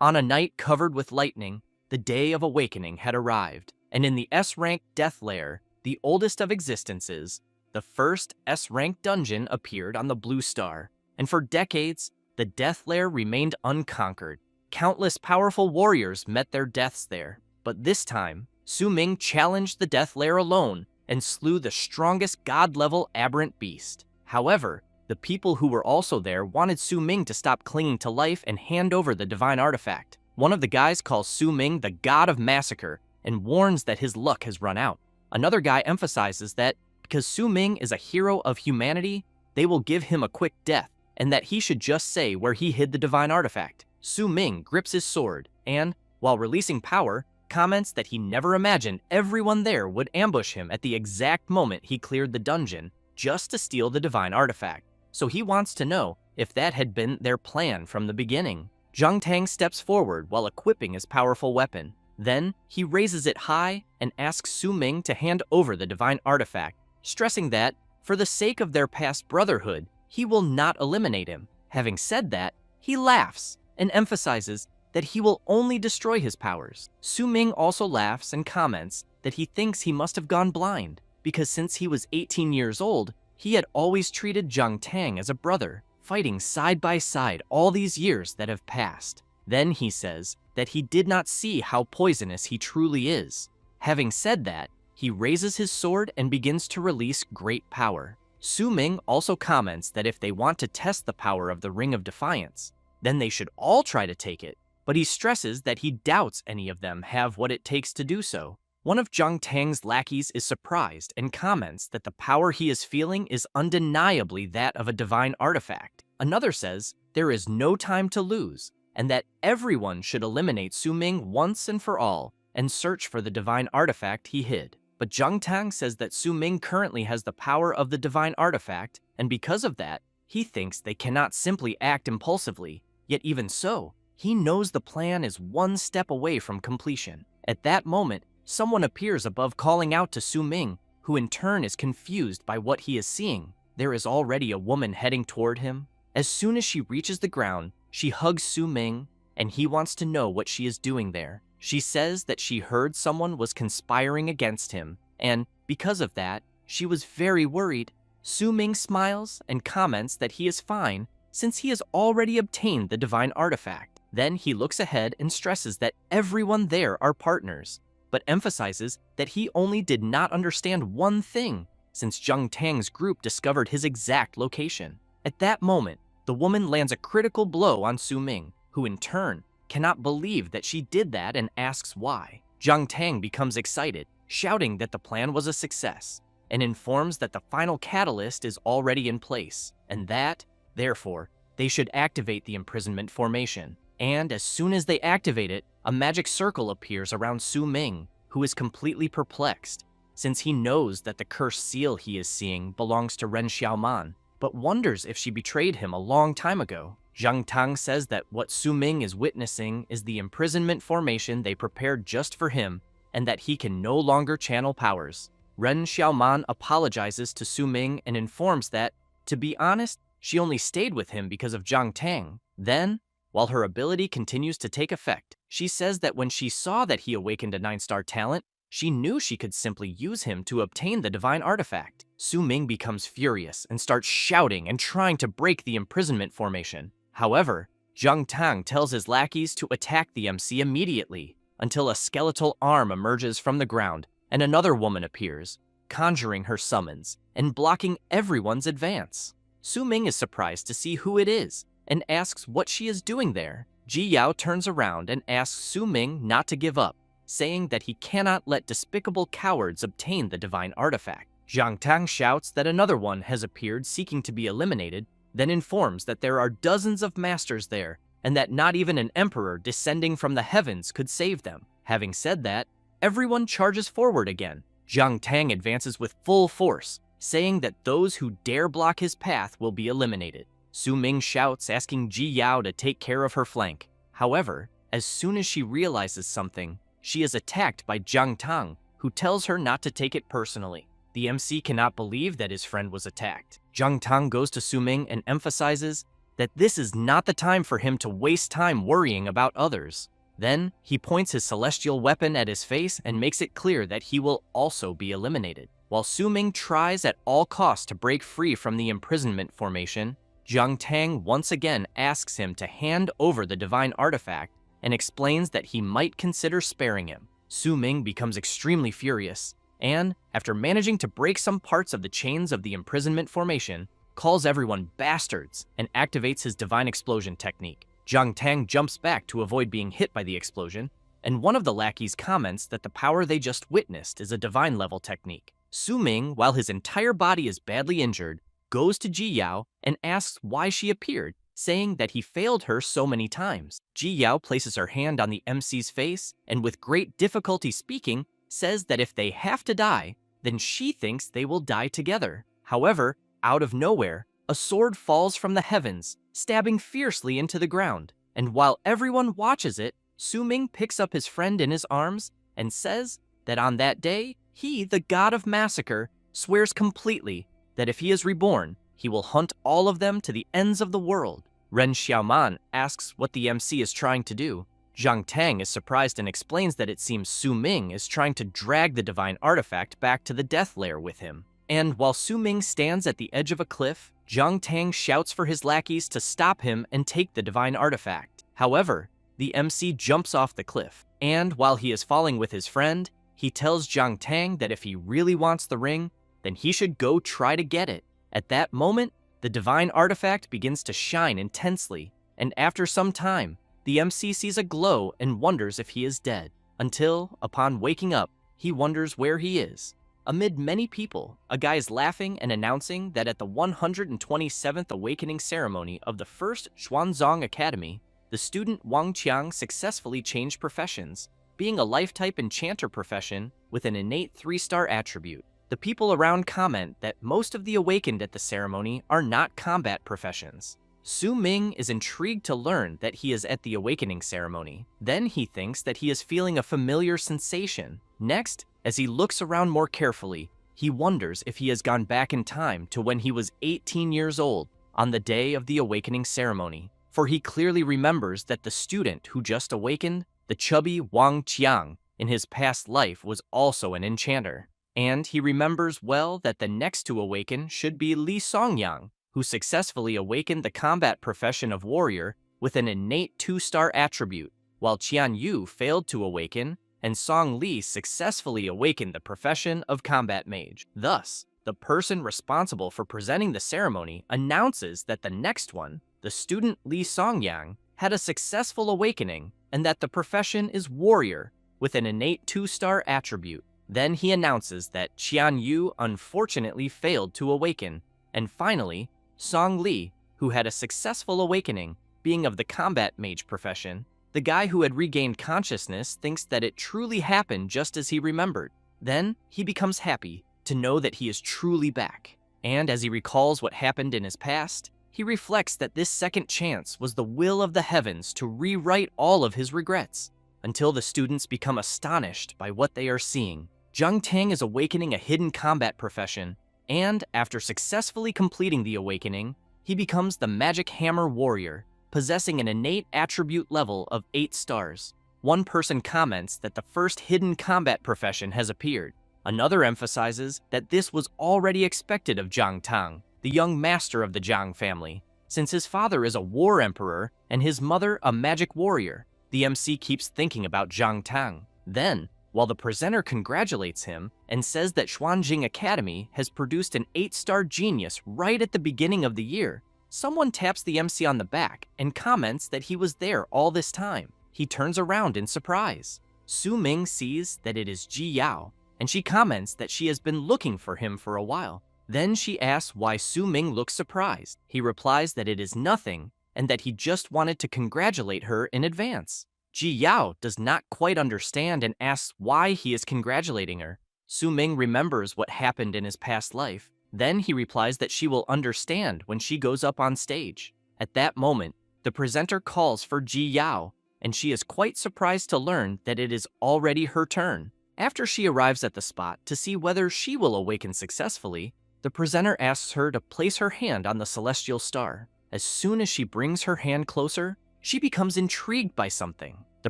On a night covered with lightning, the day of awakening had arrived, and in the S-rank Death Lair, the oldest of existences, the first S-rank dungeon appeared on the Blue Star, and for decades, the Death Lair remained unconquered. Countless powerful warriors met their deaths there, but this time, Su Ming challenged the Death Lair alone and slew the strongest god-level aberrant beast. However, the people who were also there wanted Su Ming to stop clinging to life and hand over the divine artifact. One of the guys calls Su Ming the god of massacre and warns that his luck has run out. Another guy emphasizes that because Su Ming is a hero of humanity, they will give him a quick death, and that he should just say where he hid the divine artifact. Su Ming grips his sword and, while releasing power, comments that he never imagined everyone there would ambush him at the exact moment he cleared the dungeon just to steal the divine artifact. So he wants to know if that had been their plan from the beginning. Zhang Tang steps forward while equipping his powerful weapon. Then, he raises it high and asks Su Ming to hand over the divine artifact, stressing that, for the sake of their past brotherhood, he will not eliminate him. Having said that, he laughs and emphasizes that he will only destroy his powers. Su Ming also laughs and comments that he thinks he must have gone blind, because since he was 18 years old, he had always treated Zhang Tang as a brother, fighting side by side all these years that have passed. Then he says that he did not see how poisonous he truly is. Having said that, he raises his sword and begins to release great power. Su Ming also comments that if they want to test the power of the Ring of Defiance, then they should all try to take it, but he stresses that he doubts any of them have what it takes to do so. One of Zhang Tang's lackeys is surprised and comments that the power he is feeling is undeniably that of a divine artifact. Another says there is no time to lose, and that everyone should eliminate Su Ming once and for all and search for the divine artifact he hid. But Zhang Tang says that Su Ming currently has the power of the divine artifact, and because of that, he thinks they cannot simply act impulsively. Yet even so, he knows the plan is one step away from completion. At that moment, someone appears above calling out to Su Ming, who in turn is confused by what he is seeing. There is already a woman heading toward him. As soon as she reaches the ground, she hugs Su Ming, and he wants to know what she is doing there. She says that she heard someone was conspiring against him, and because of that, she was very worried. Su Ming smiles and comments that he is fine since he has already obtained the divine artifact. Then he looks ahead and stresses that everyone there are partners, but emphasizes that he only did not understand one thing since Zhang Tang's group discovered his exact location. At that moment, the woman lands a critical blow on Su Ming, who in turn cannot believe that she did that and asks why. Zhang Tang becomes excited, shouting that the plan was a success, and informs that the final catalyst is already in place, and that, therefore, they should activate the imprisonment formation. And as soon as they activate it, a magic circle appears around Su Ming, who is completely perplexed, since he knows that the cursed seal he is seeing belongs to Ren Xiaoman, but wonders if she betrayed him a long time ago. Zhang Tang says that what Su Ming is witnessing is the imprisonment formation they prepared just for him, and that he can no longer channel powers. Ren Xiaoman apologizes to Su Ming and informs that, to be honest, she only stayed with him because of Zhang Tang. Then, while her ability continues to take effect, she says that when she saw that he awakened a 9-star talent, she knew she could simply use him to obtain the divine artifact. Su Ming becomes furious and starts shouting and trying to break the imprisonment formation. However, Zhang Tang tells his lackeys to attack the MC immediately until a skeletal arm emerges from the ground and another woman appears, conjuring her summons and blocking everyone's advance. Su Ming is surprised to see who it is and asks what she is doing there. Ji Yao turns around and asks Su Ming not to give up, saying that he cannot let despicable cowards obtain the divine artifact. Zhang Tang shouts that another one has appeared seeking to be eliminated, then informs that there are dozens of masters there, and that not even an emperor descending from the heavens could save them. Having said that, everyone charges forward again. Zhang Tang advances with full force, saying that those who dare block his path will be eliminated. Su Ming shouts, asking Ji Yao to take care of her flank. However, as soon as she realizes something, she is attacked by Zhang Tang, who tells her not to take it personally. The MC cannot believe that his friend was attacked. Zhang Tang goes to Su Ming and emphasizes that this is not the time for him to waste time worrying about others. Then, he points his celestial weapon at his face and makes it clear that he will also be eliminated. While Su Ming tries at all costs to break free from the imprisonment formation, Jiang Tang once again asks him to hand over the divine artifact and explains that he might consider sparing him. Su Ming becomes extremely furious, and, after managing to break some parts of the chains of the imprisonment formation, calls everyone bastards and activates his divine explosion technique. Jiang Tang jumps back to avoid being hit by the explosion, and one of the lackeys comments that the power they just witnessed is a divine-level technique. Su Ming, while his entire body is badly injured, goes to Ji Yao and asks why she appeared, saying that he failed her so many times. Ji Yao places her hand on the MC's face and, with great difficulty speaking, says that if they have to die, then she thinks they will die together. However, out of nowhere, a sword falls from the heavens, stabbing fiercely into the ground, and while everyone watches it, Su Ming picks up his friend in his arms and says that on that day, he, the god of massacre, swears completely that if he is reborn, he will hunt all of them to the ends of the world. Ren Xiaoman asks what the MC is trying to do. Jiang Tang is surprised and explains that it seems Su Ming is trying to drag the divine artifact back to the Death Lair with him. And while Su Ming stands at the edge of a cliff, Jiang Tang shouts for his lackeys to stop him and take the divine artifact. However, the MC jumps off the cliff, and while he is falling with his friend, he tells Jiang Tang that if he really wants the ring, then he should go try to get it. At that moment, the divine artifact begins to shine intensely, and after some time, the MC sees a glow and wonders if he is dead, until, upon waking up, he wonders where he is. Amid many people, a guy is laughing and announcing that at the 127th awakening ceremony of the first Xuanzong Academy, the student Wang Qiang successfully changed professions, being a life-type enchanter profession with an innate 3-star attribute. The people around comment that most of the awakened at the ceremony are not combat professions. Su Ming is intrigued to learn that he is at the awakening ceremony. Then he thinks that he is feeling a familiar sensation. Next, as he looks around more carefully, he wonders if he has gone back in time to when he was 18 years old on the day of the awakening ceremony. For he clearly remembers that the student who just awakened, the chubby Wang Qiang, in his past life was also an enchanter. And he remembers well that the next to awaken should be Li Songyang, who successfully awakened the combat profession of warrior with an innate 2-star attribute, while Qian Yu failed to awaken, and Song Li successfully awakened the profession of combat mage. Thus, the person responsible for presenting the ceremony announces that the next one, the student Li Songyang, had a successful awakening and that the profession is warrior with an innate 2-star attribute. Then he announces that Qian Yu unfortunately failed to awaken, and finally, Song Li, who had a successful awakening, being of the combat mage profession. The guy who had regained consciousness thinks that it truly happened just as he remembered. Then, he becomes happy to know that he is truly back. And as he recalls what happened in his past, he reflects that this second chance was the will of the heavens to rewrite all of his regrets, until the students become astonished by what they are seeing. Jiang Tang is awakening a hidden combat profession, and after successfully completing the awakening, he becomes the Magic Hammer Warrior, possessing an innate attribute level of 8 stars. One person comments that the first hidden combat profession has appeared. Another emphasizes that this was already expected of Jiang Tang, the young master of the Jiang family, since his father is a war emperor and his mother a magic warrior. The MC keeps thinking about Jiang Tang. Then, while the presenter congratulates him and says that Xuanjing Academy has produced an 8-star genius right at the beginning of the year, someone taps the MC on the back and comments that he was there all this time. He turns around in surprise. Su Ming sees that it is Ji Yao, and she comments that she has been looking for him for a while. Then she asks why Su Ming looks surprised. He replies that it is nothing and that he just wanted to congratulate her in advance. Ji Yao does not quite understand and asks why he is congratulating her. Su Ming remembers what happened in his past life. Then he replies that she will understand when she goes up on stage. At that moment, the presenter calls for Ji Yao, and she is quite surprised to learn that it is already her turn. After she arrives at the spot to see whether she will awaken successfully, the presenter asks her to place her hand on the celestial star. As soon as she brings her hand closer, she becomes intrigued by something. The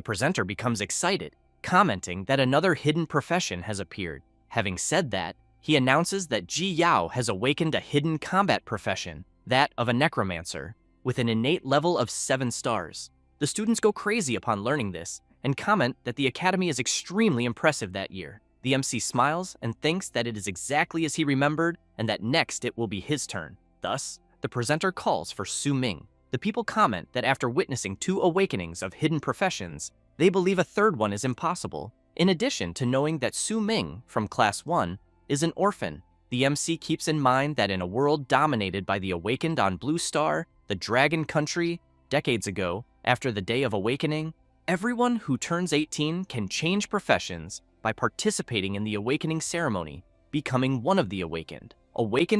presenter becomes excited, commenting that another hidden profession has appeared. Having said that, he announces that Ji Yao has awakened a hidden combat profession, that of a necromancer, with an innate level of 7 stars. The students go crazy upon learning this, and comment that the academy is extremely impressive that year. The MC smiles and thinks that it is exactly as he remembered, and that next it will be his turn. Thus, the presenter calls for Su Ming. The people comment that after witnessing 2 awakenings of hidden professions, they believe a third one is impossible, in addition to knowing that Su Ming, from Class 1, is an orphan. The MC keeps in mind that in a world dominated by the awakened on Blue Star, the Dragon Country, decades ago, after the Day of Awakening, everyone who turns 18 can change professions by participating in the awakening ceremony, becoming one of the awakened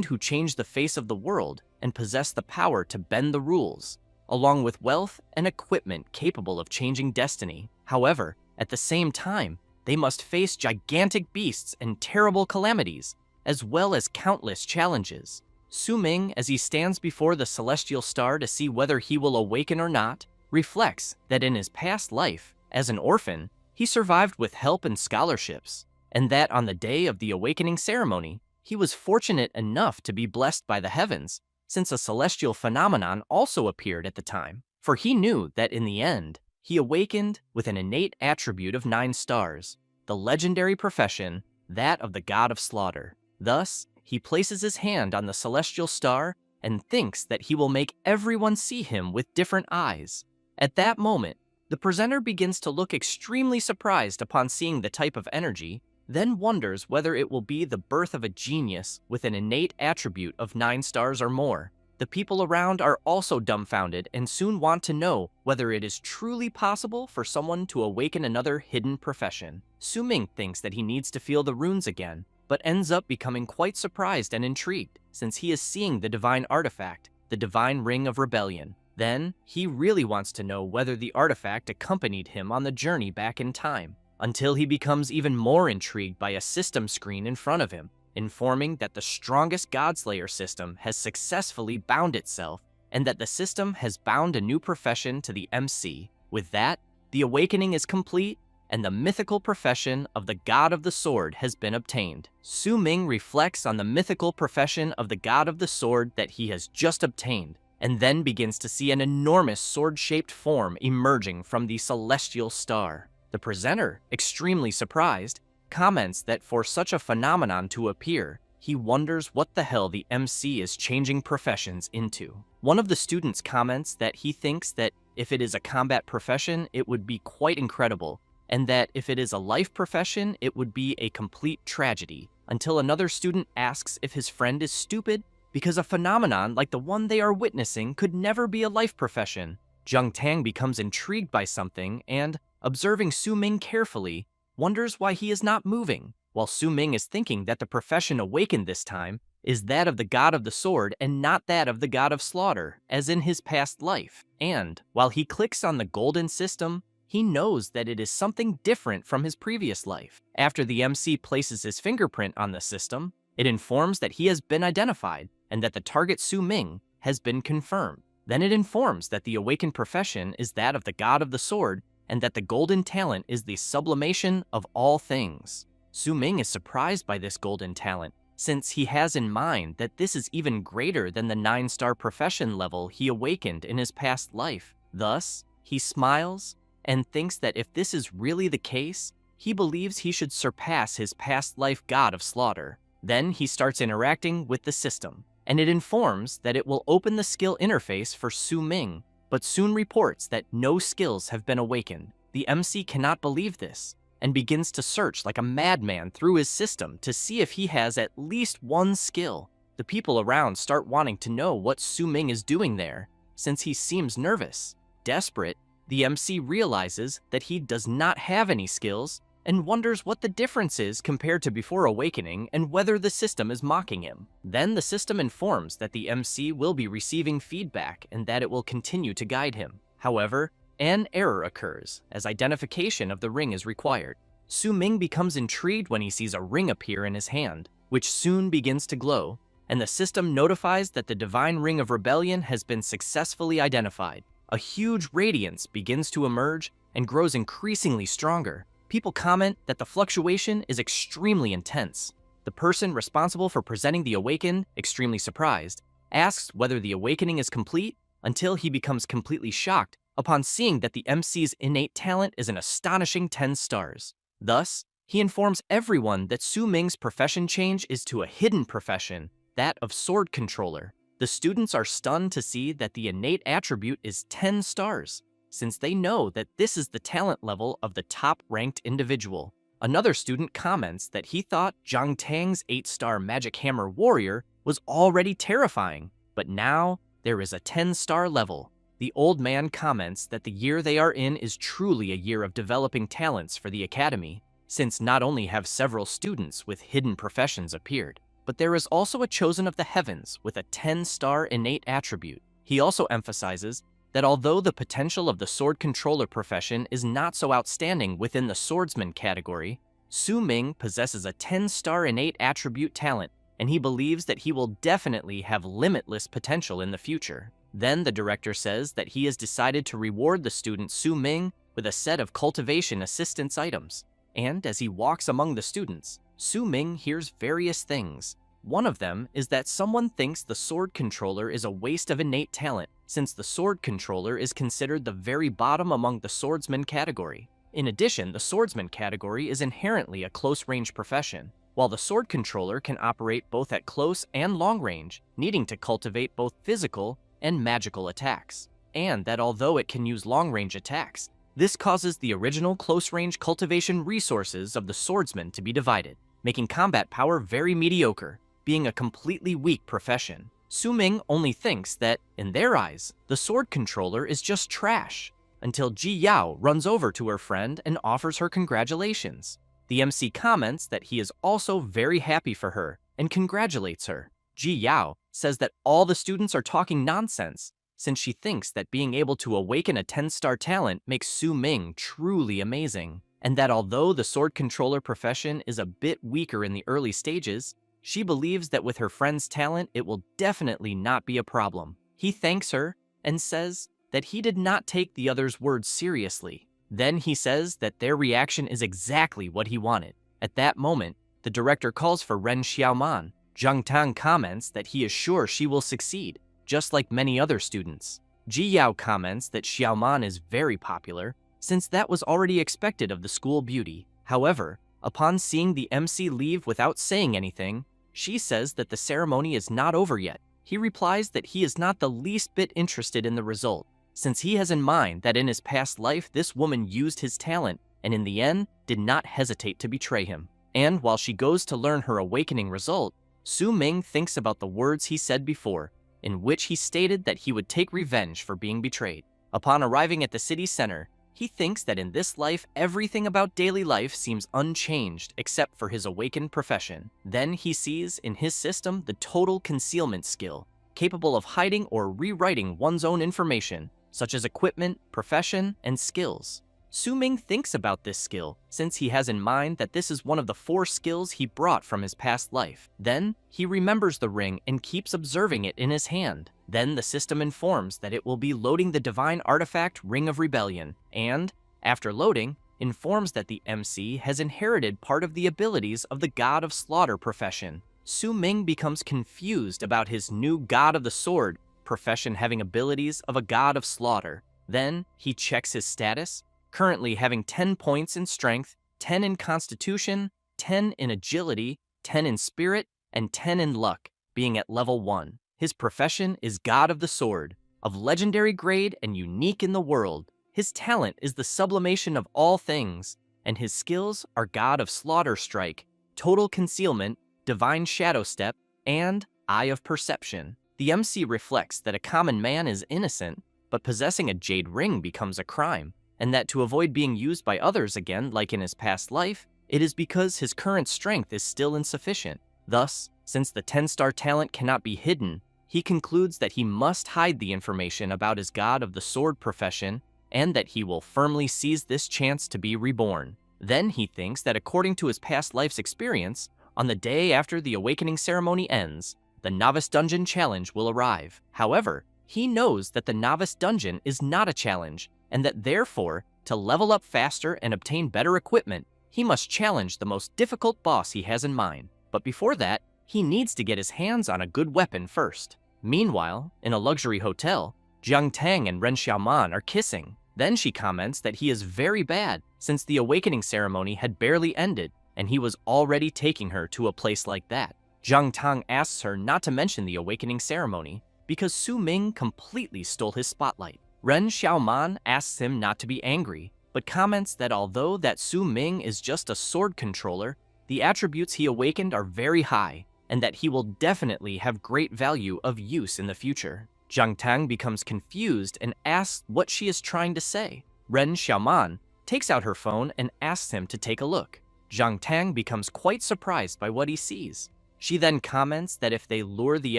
who change the face of the world and possess the power to bend the rules, along with wealth and equipment capable of changing destiny. However, at the same time, they must face gigantic beasts and terrible calamities, as well as countless challenges. Su Ming, as he stands before the celestial star to see whether he will awaken or not, reflects that in his past life, as an orphan, he survived with help and scholarships, and that on the day of the awakening ceremony, he was fortunate enough to be blessed by the heavens, since a celestial phenomenon also appeared at the time. For he knew that in the end, he awakened with an innate attribute of 9 stars, the legendary profession, that of the god of slaughter. Thus, he places his hand on the celestial star and thinks that he will make everyone see him with different eyes. At that moment, the presenter begins to look extremely surprised upon seeing the type of energy, then wonders whether it will be the birth of a genius with an innate attribute of 9 stars or more. The people around are also dumbfounded and soon want to know whether it is truly possible for someone to awaken another hidden profession. Su Ming thinks that he needs to feel the runes again, but ends up becoming quite surprised and intrigued, since he is seeing the divine artifact, the divine ring of rebellion. Then, he really wants to know whether the artifact accompanied him on the journey back in time, until he becomes even more intrigued by a system screen in front of him, informing that the strongest Godslayer system has successfully bound itself, and that the system has bound a new profession to the MC. With that, the awakening is complete, and the mythical profession of the God of the Sword has been obtained. Su Ming reflects on the mythical profession of the God of the Sword that he has just obtained, and then begins to see an enormous sword-shaped form emerging from the celestial star. The presenter, extremely surprised, comments that for such a phenomenon to appear, he wonders what the hell the MC is changing professions into. One of the students comments that he thinks that if it is a combat profession, it would be quite incredible, and that if it is a life profession, it would be a complete tragedy, until another student asks if his friend is stupid because a phenomenon like the one they are witnessing could never be a life profession. Zheng Tang becomes intrigued by something and, observing Su Ming carefully, wonders why he is not moving, while Su Ming is thinking that the profession awakened this time is that of the God of the Sword and not that of the God of Slaughter, as in his past life. And, while he clicks on the golden system, he knows that it is something different from his previous life. After the MC places his fingerprint on the system, it informs that he has been identified and that the target Su Ming has been confirmed. Then it informs that the awakened profession is that of the God of the Sword and that the golden talent is the sublimation of all things. Su Ming is surprised by this golden talent, since he has in mind that this is even greater than the 9-star profession level he awakened in his past life. Thus, he smiles and thinks that if this is really the case, he believes he should surpass his past life God of Slaughter. Then he starts interacting with the system, and it informs that it will open the skill interface for Su Ming, but soon reports that no skills have been awakened. The MC cannot believe this, and begins to search like a madman through his system to see if he has at least one skill. The people around start wanting to know what Su Ming is doing there, since he seems nervous. Desperate, the MC realizes that he does not have any skills and wonders what the difference is compared to before awakening and whether the system is mocking him. Then the system informs that the MC will be receiving feedback and that it will continue to guide him. However, an error occurs, as identification of the ring is required. Su Ming becomes intrigued when he sees a ring appear in his hand, which soon begins to glow, and the system notifies that the Divine Ring of Rebellion has been successfully identified. A huge radiance begins to emerge and grows increasingly stronger. People comment that the fluctuation is extremely intense. The person responsible for presenting the awakened, extremely surprised, asks whether the awakening is complete until he becomes completely shocked upon seeing that the MC's innate talent is an astonishing 10 stars. Thus, he informs everyone that Su Ming's profession change is to a hidden profession, that of sword controller. The students are stunned to see that the innate attribute is 10 stars, since they know that this is the talent level of the top-ranked individual. Another student comments that he thought Zhang Tang's 8-star Magic Hammer Warrior was already terrifying, but now there is a 10-star level. The old man comments that the year they are in is truly a year of developing talents for the academy, since not only have several students with hidden professions appeared, but there is also a chosen of the heavens with a 10-star innate attribute. He also emphasizes that although the potential of the sword controller profession is not so outstanding within the swordsman category, Su Ming possesses a 10-star innate attribute talent, and he believes that he will definitely have limitless potential in the future. Then the director says that he has decided to reward the student Su Ming with a set of cultivation assistance items. And as he walks among the students, Su Ming hears various things. One of them is that someone thinks the sword controller is a waste of innate talent, since the sword controller is considered the very bottom among the swordsman category. In addition, the swordsman category is inherently a close-range profession, while the sword controller can operate both at close and long range, needing to cultivate both physical and magical attacks. And that although it can use long-range attacks, this causes the original close-range cultivation resources of the swordsman to be divided, making combat power very mediocre, being a completely weak profession. Su Ming only thinks that, in their eyes, the sword controller is just trash, until Ji Yao runs over to her friend and offers her congratulations. The MC comments that he is also very happy for her and congratulates her. Ji Yao says that all the students are talking nonsense, since she thinks that being able to awaken a 10-star talent makes Su Ming truly amazing, and that although the sword controller profession is a bit weaker in the early stages, she believes that with her friend's talent it will definitely not be a problem. He thanks her and says that he did not take the others' words seriously. Then he says that their reaction is exactly what he wanted. At that moment, the director calls for Ren Xiaoman. Zhang Tang comments that he is sure she will succeed, just like many other students. Ji Yao comments that Xiaoman is very popular, since that was already expected of the school beauty. However, upon seeing the MC leave without saying anything, she says that the ceremony is not over yet. He replies that he is not the least bit interested in the result, since he has in mind that in his past life this woman used his talent and in the end did not hesitate to betray him. And while she goes to learn her awakening result, Su Ming thinks about the words he said before, in which he stated that he would take revenge for being betrayed. Upon arriving at the city center, he thinks that in this life everything about daily life seems unchanged except for his awakened profession. Then he sees in his system the total concealment skill, capable of hiding or rewriting one's own information, such as equipment, profession, and skills. Su Ming thinks about this skill, since he has in mind that this is one of the 4 skills he brought from his past life. Then, he remembers the ring and keeps observing it in his hand. Then the system informs that it will be loading the divine artifact Ring of Rebellion, and, after loading, informs that the MC has inherited part of the abilities of the God of Slaughter profession. Su Ming becomes confused about his new God of the Sword profession having abilities of a God of Slaughter. Then, he checks his status, currently having 10 points in strength, 10 in constitution, 10 in agility, 10 in spirit, and 10 in luck, being at level 1. His profession is God of the Sword, of legendary grade and unique in the world. His talent is the sublimation of all things, and his skills are God of Slaughter Strike, Total Concealment, Divine Shadow Step, and Eye of Perception. The MC reflects that a common man is innocent, but possessing a jade ring becomes a crime, and that to avoid being used by others again like in his past life, it is because his current strength is still insufficient. Thus, since the 10-star talent cannot be hidden, he concludes that he must hide the information about his God of the Sword profession, and that he will firmly seize this chance to be reborn. Then he thinks that according to his past life's experience, on the day after the awakening ceremony ends, the Novice Dungeon Challenge will arrive. However, he knows that the Novice Dungeon is not a challenge, and that therefore, to level up faster and obtain better equipment, he must challenge the most difficult boss he has in mind. But before that, he needs to get his hands on a good weapon first. Meanwhile, in a luxury hotel, Jiang Tang and Ren Xiaoman are kissing. Then she comments that he is very bad, since the awakening ceremony had barely ended, and he was already taking her to a place like that. Jiang Tang asks her not to mention the awakening ceremony, because Su Ming completely stole his spotlight. Ren Xiaoman asks him not to be angry, but comments that although that Su Ming is just a sword controller, the attributes he awakened are very high, and that he will definitely have great value of use in the future. Jiang Tang becomes confused and asks what she is trying to say. Ren Xiaoman takes out her phone and asks him to take a look. Jiang Tang becomes quite surprised by what he sees. She then comments that if they lure the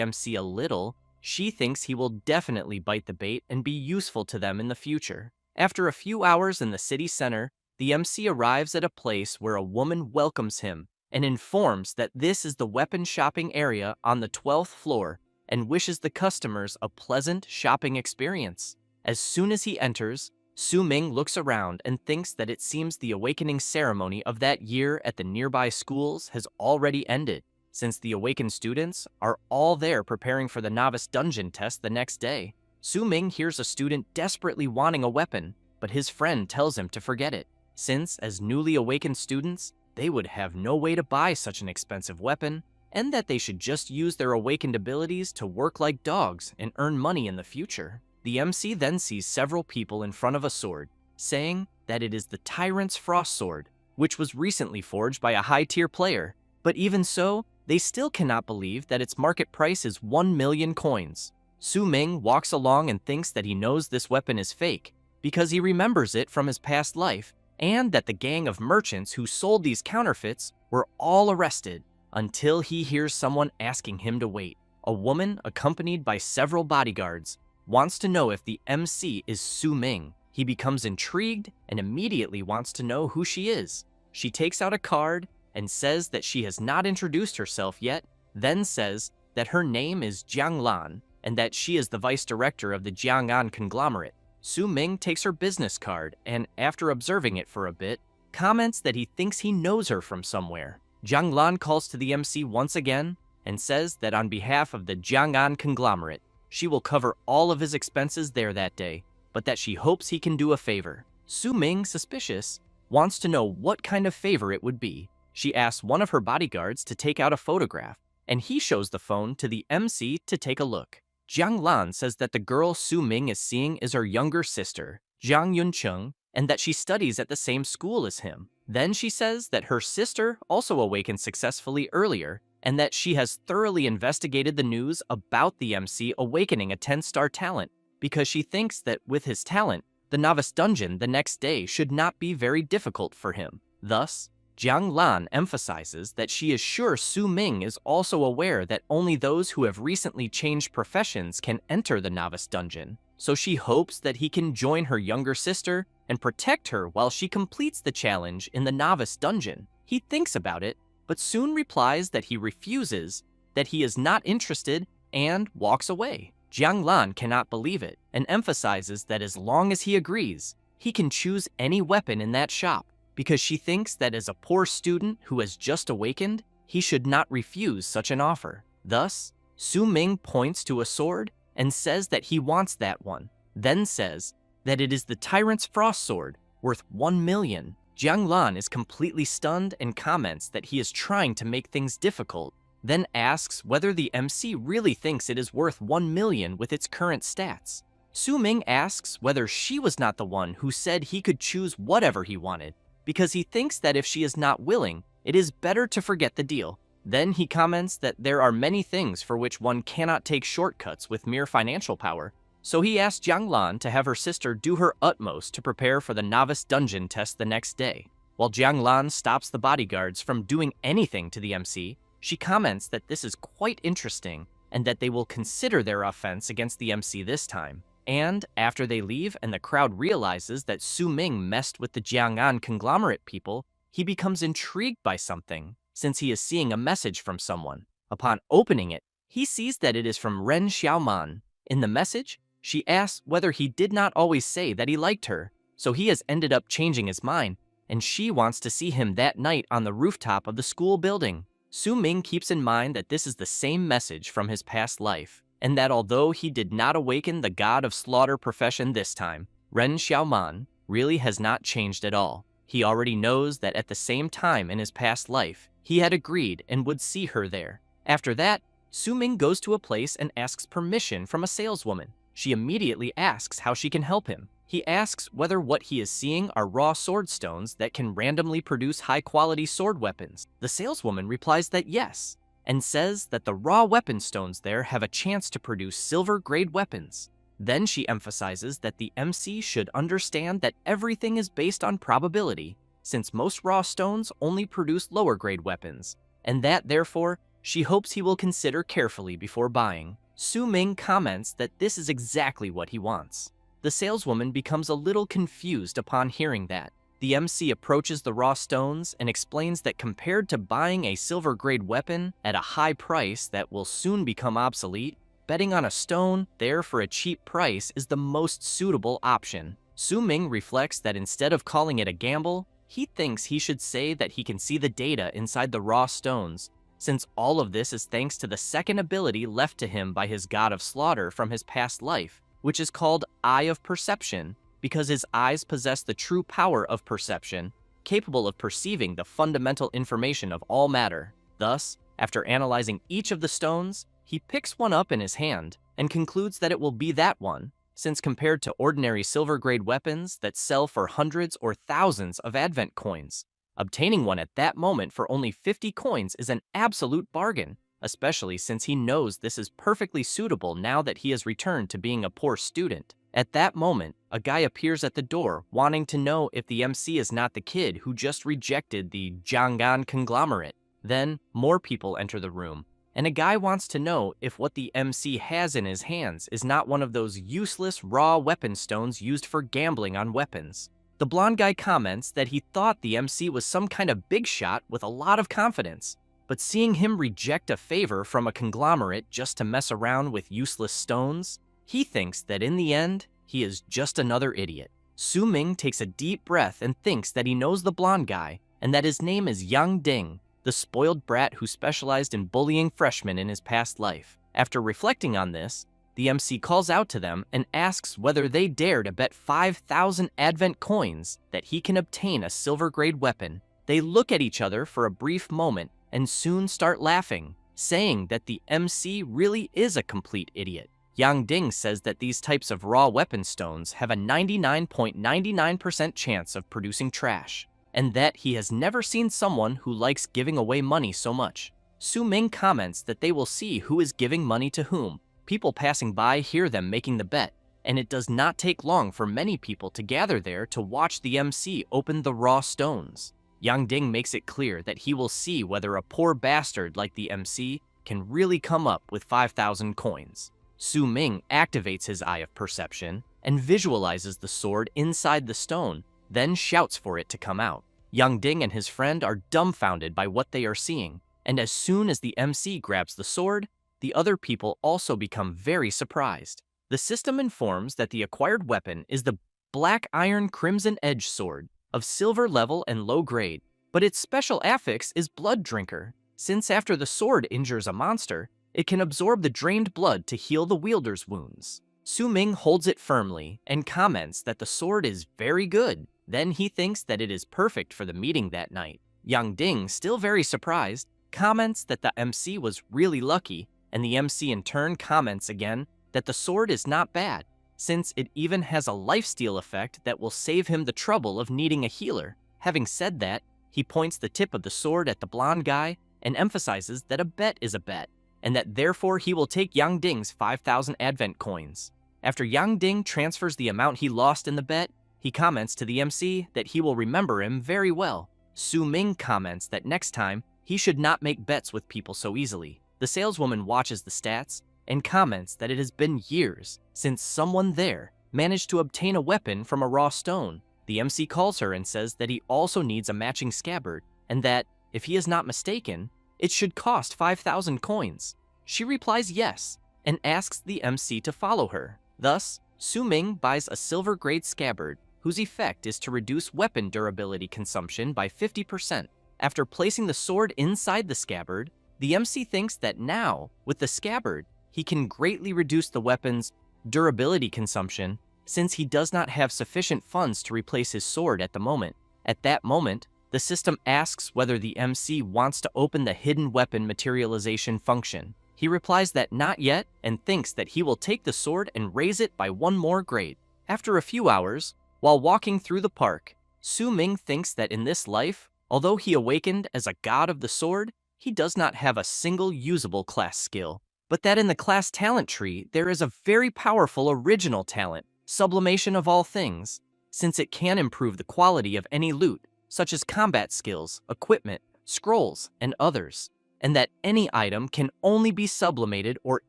MC a little, she thinks he will definitely bite the bait and be useful to them in the future. After a few hours in the city center, the MC arrives at a place where a woman welcomes him and informs that this is the weapon shopping area on the 12th floor and wishes the customers a pleasant shopping experience. As soon as he enters, Su Ming looks around and thinks that it seems the awakening ceremony of that year at the nearby schools has already ended, since the awakened students are all there preparing for the novice dungeon test the next day. Su Ming hears a student desperately wanting a weapon, but his friend tells him to forget it, since as newly awakened students, they would have no way to buy such an expensive weapon, and that they should just use their awakened abilities to work like dogs and earn money in the future. The MC then sees several people in front of a sword, saying that it is the Tyrant's Frost Sword, which was recently forged by a high-tier player. But even so, they still cannot believe that its market price is 1 million coins. Su Ming walks along and thinks that he knows this weapon is fake, because he remembers it from his past life, and that the gang of merchants who sold these counterfeits were all arrested, until he hears someone asking him to wait. A woman, accompanied by several bodyguards, wants to know if the MC is Su Ming. He becomes intrigued and immediately wants to know who she is. She takes out a card and says that she has not introduced herself yet, then says that her name is Jiang Lan and that she is the vice director of the Jiang'an conglomerate. Su Ming takes her business card and, after observing it for a bit, comments that he thinks he knows her from somewhere. Jiang Lan calls to the MC once again and says that on behalf of the Jiang'an conglomerate, she will cover all of his expenses there that day, but that she hopes he can do a favor. Su Ming, suspicious, wants to know what kind of favor it would be. She asks one of her bodyguards to take out a photograph, and he shows the phone to the MC to take a look. Jiang Lan says that the girl Su Ming is seeing is her younger sister, Jiang Yuncheng, and that she studies at the same school as him. Then she says that her sister also awakened successfully earlier, and that she has thoroughly investigated the news about the MC awakening a 10-star talent, because she thinks that with his talent, the novice dungeon the next day should not be very difficult for him. Thus, Jiang Lan emphasizes that she is sure Su Ming is also aware that only those who have recently changed professions can enter the novice dungeon, so she hopes that he can join her younger sister and protect her while she completes the challenge in the novice dungeon. He thinks about it, but soon replies that he refuses, that he is not interested, and walks away. Jiang Lan cannot believe it, and emphasizes that as long as he agrees, he can choose any weapon in that shop, because she thinks that as a poor student who has just awakened, he should not refuse such an offer. Thus, Su Ming points to a sword and says that he wants that one, then says that it is the Tyrant's Frost Sword, worth 1 million. Jiang Lan is completely stunned and comments that he is trying to make things difficult, then asks whether the MC really thinks it is worth 1 million with its current stats. Su Ming asks whether she was not the one who said he could choose whatever he wanted, because he thinks that if she is not willing, it is better to forget the deal. Then he comments that there are many things for which one cannot take shortcuts with mere financial power, so he asks Jiang Lan to have her sister do her utmost to prepare for the novice dungeon test the next day. While Jiang Lan stops the bodyguards from doing anything to the MC, she comments that this is quite interesting and that they will consider their offense against the MC this time. And after they leave and the crowd realizes that Su Ming messed with the Jiang'an conglomerate people, he becomes intrigued by something, since he is seeing a message from someone. Upon opening it, He sees that it is from Ren Xiaoman. In the message, she asks whether he did not always say that he liked her, so he has ended up changing his mind, and she wants to see him that night on the rooftop of the school building. Ming keeps in mind that this is the same message from his past life, and that although he did not awaken the god of slaughter profession this time, Ren Xiaoman really has not changed at all. He already knows that at the same time in his past life, he had agreed and would see her there. After that, Ming goes to a place and asks permission from a saleswoman. She immediately asks how she can help him. He asks whether what he is seeing are raw sword stones that can randomly produce high-quality sword weapons. The saleswoman replies that yes, and says that the raw weapon stones there have a chance to produce silver-grade weapons. Then she emphasizes that the MC should understand that everything is based on probability, since most raw stones only produce lower-grade weapons, and that, therefore, she hopes he will consider carefully before buying. Ming comments that this is exactly what he wants. The saleswoman becomes a little confused upon hearing that. The MC approaches the raw stones and explains that compared to buying a silver-grade weapon at a high price that will soon become obsolete, betting on a stone there for a cheap price is the most suitable option. Ming reflects that instead of calling it a gamble, he thinks he should say that he can see the data inside the raw stones, since all of this is thanks to the second ability left to him by his god of slaughter from his past life, which is called Eye of Perception, because his eyes possess the true power of perception, capable of perceiving the fundamental information of all matter. Thus, after analyzing each of the stones, he picks one up in his hand and concludes that it will be that one, since compared to ordinary silver-grade weapons that sell for hundreds or thousands of advent coins, obtaining one at that moment for only 50 coins is an absolute bargain, especially since he knows this is perfectly suitable now that he has returned to being a poor student. At that moment, a guy appears at the door wanting to know if the MC is not the kid who just rejected the Jianggan conglomerate. Then, more people enter the room, and a guy wants to know if what the MC has in his hands is not one of those useless raw weapon stones used for gambling on weapons. The blonde guy comments that he thought the MC was some kind of big shot with a lot of confidence, but seeing him reject a favor from a conglomerate just to mess around with useless stones, he thinks that in the end, he is just another idiot. Ming takes a deep breath and thinks that he knows the blonde guy and that his name is Yang Ding, the spoiled brat who specialized in bullying freshmen in his past life. After reflecting on this, the MC calls out to them and asks whether they dare to bet 5,000 advent coins that he can obtain a silver-grade weapon. They look at each other for a brief moment and soon start laughing, saying that the MC really is a complete idiot. Yang Ding says that these types of raw weapon stones have a 99.99% chance of producing trash, and that he has never seen someone who likes giving away money so much. Ming comments that they will see who is giving money to whom. People passing by hear them making the bet, and it does not take long for many people to gather there to watch the MC open the raw stones. Yang Ding makes it clear that he will see whether a poor bastard like the MC can really come up with 5,000 coins. Ming activates his Eye of Perception and visualizes the sword inside the stone, then shouts for it to come out. Yang Ding and his friend are dumbfounded by what they are seeing, and as soon as the MC grabs the sword, the other people also become very surprised. The system informs that the acquired weapon is the Black Iron Crimson Edge Sword of silver level and low grade, but its special affix is Blood Drinker, since after the sword injures a monster, it can absorb the drained blood to heal the wielder's wounds. Ming holds it firmly and comments that the sword is very good. Then he thinks that it is perfect for the meeting that night. Yang Ding, still very surprised, comments that the MC was really lucky, and the MC in turn comments again that the sword is not bad, since it even has a lifesteal effect that will save him the trouble of needing a healer. Having said that, he points the tip of the sword at the blonde guy and emphasizes that a bet is a bet, and that therefore he will take Yang Ding's 5,000 advent coins. After Yang Ding transfers the amount he lost in the bet, he comments to the MC that he will remember him very well. Ming comments that next time, he should not make bets with people so easily. The saleswoman watches the stats and comments that it has been years since someone there managed to obtain a weapon from a raw stone. The MC calls her and says that he also needs a matching scabbard, and that, if he is not mistaken, it should cost 5,000 coins. She replies yes, and asks the MC to follow her. Thus, Su Ming buys a silver-grade scabbard, whose effect is to reduce weapon durability consumption by 50%. After placing the sword inside the scabbard, the MC thinks that now, with the scabbard, he can greatly reduce the weapon's durability consumption, since he does not have sufficient funds to replace his sword at the moment. At that moment, the system asks whether the MC wants to open the hidden weapon materialization function. He replies that not yet, and thinks that he will take the sword and raise it by one more grade. After a few hours, while walking through the park, Su Ming thinks that in this life, although he awakened as a god of the sword, he does not have a single usable class skill, but that in the class talent tree there is a very powerful original talent, sublimation of all things, since it can improve the quality of any loot, such as combat skills, equipment, scrolls, and others, and that any item can only be sublimated or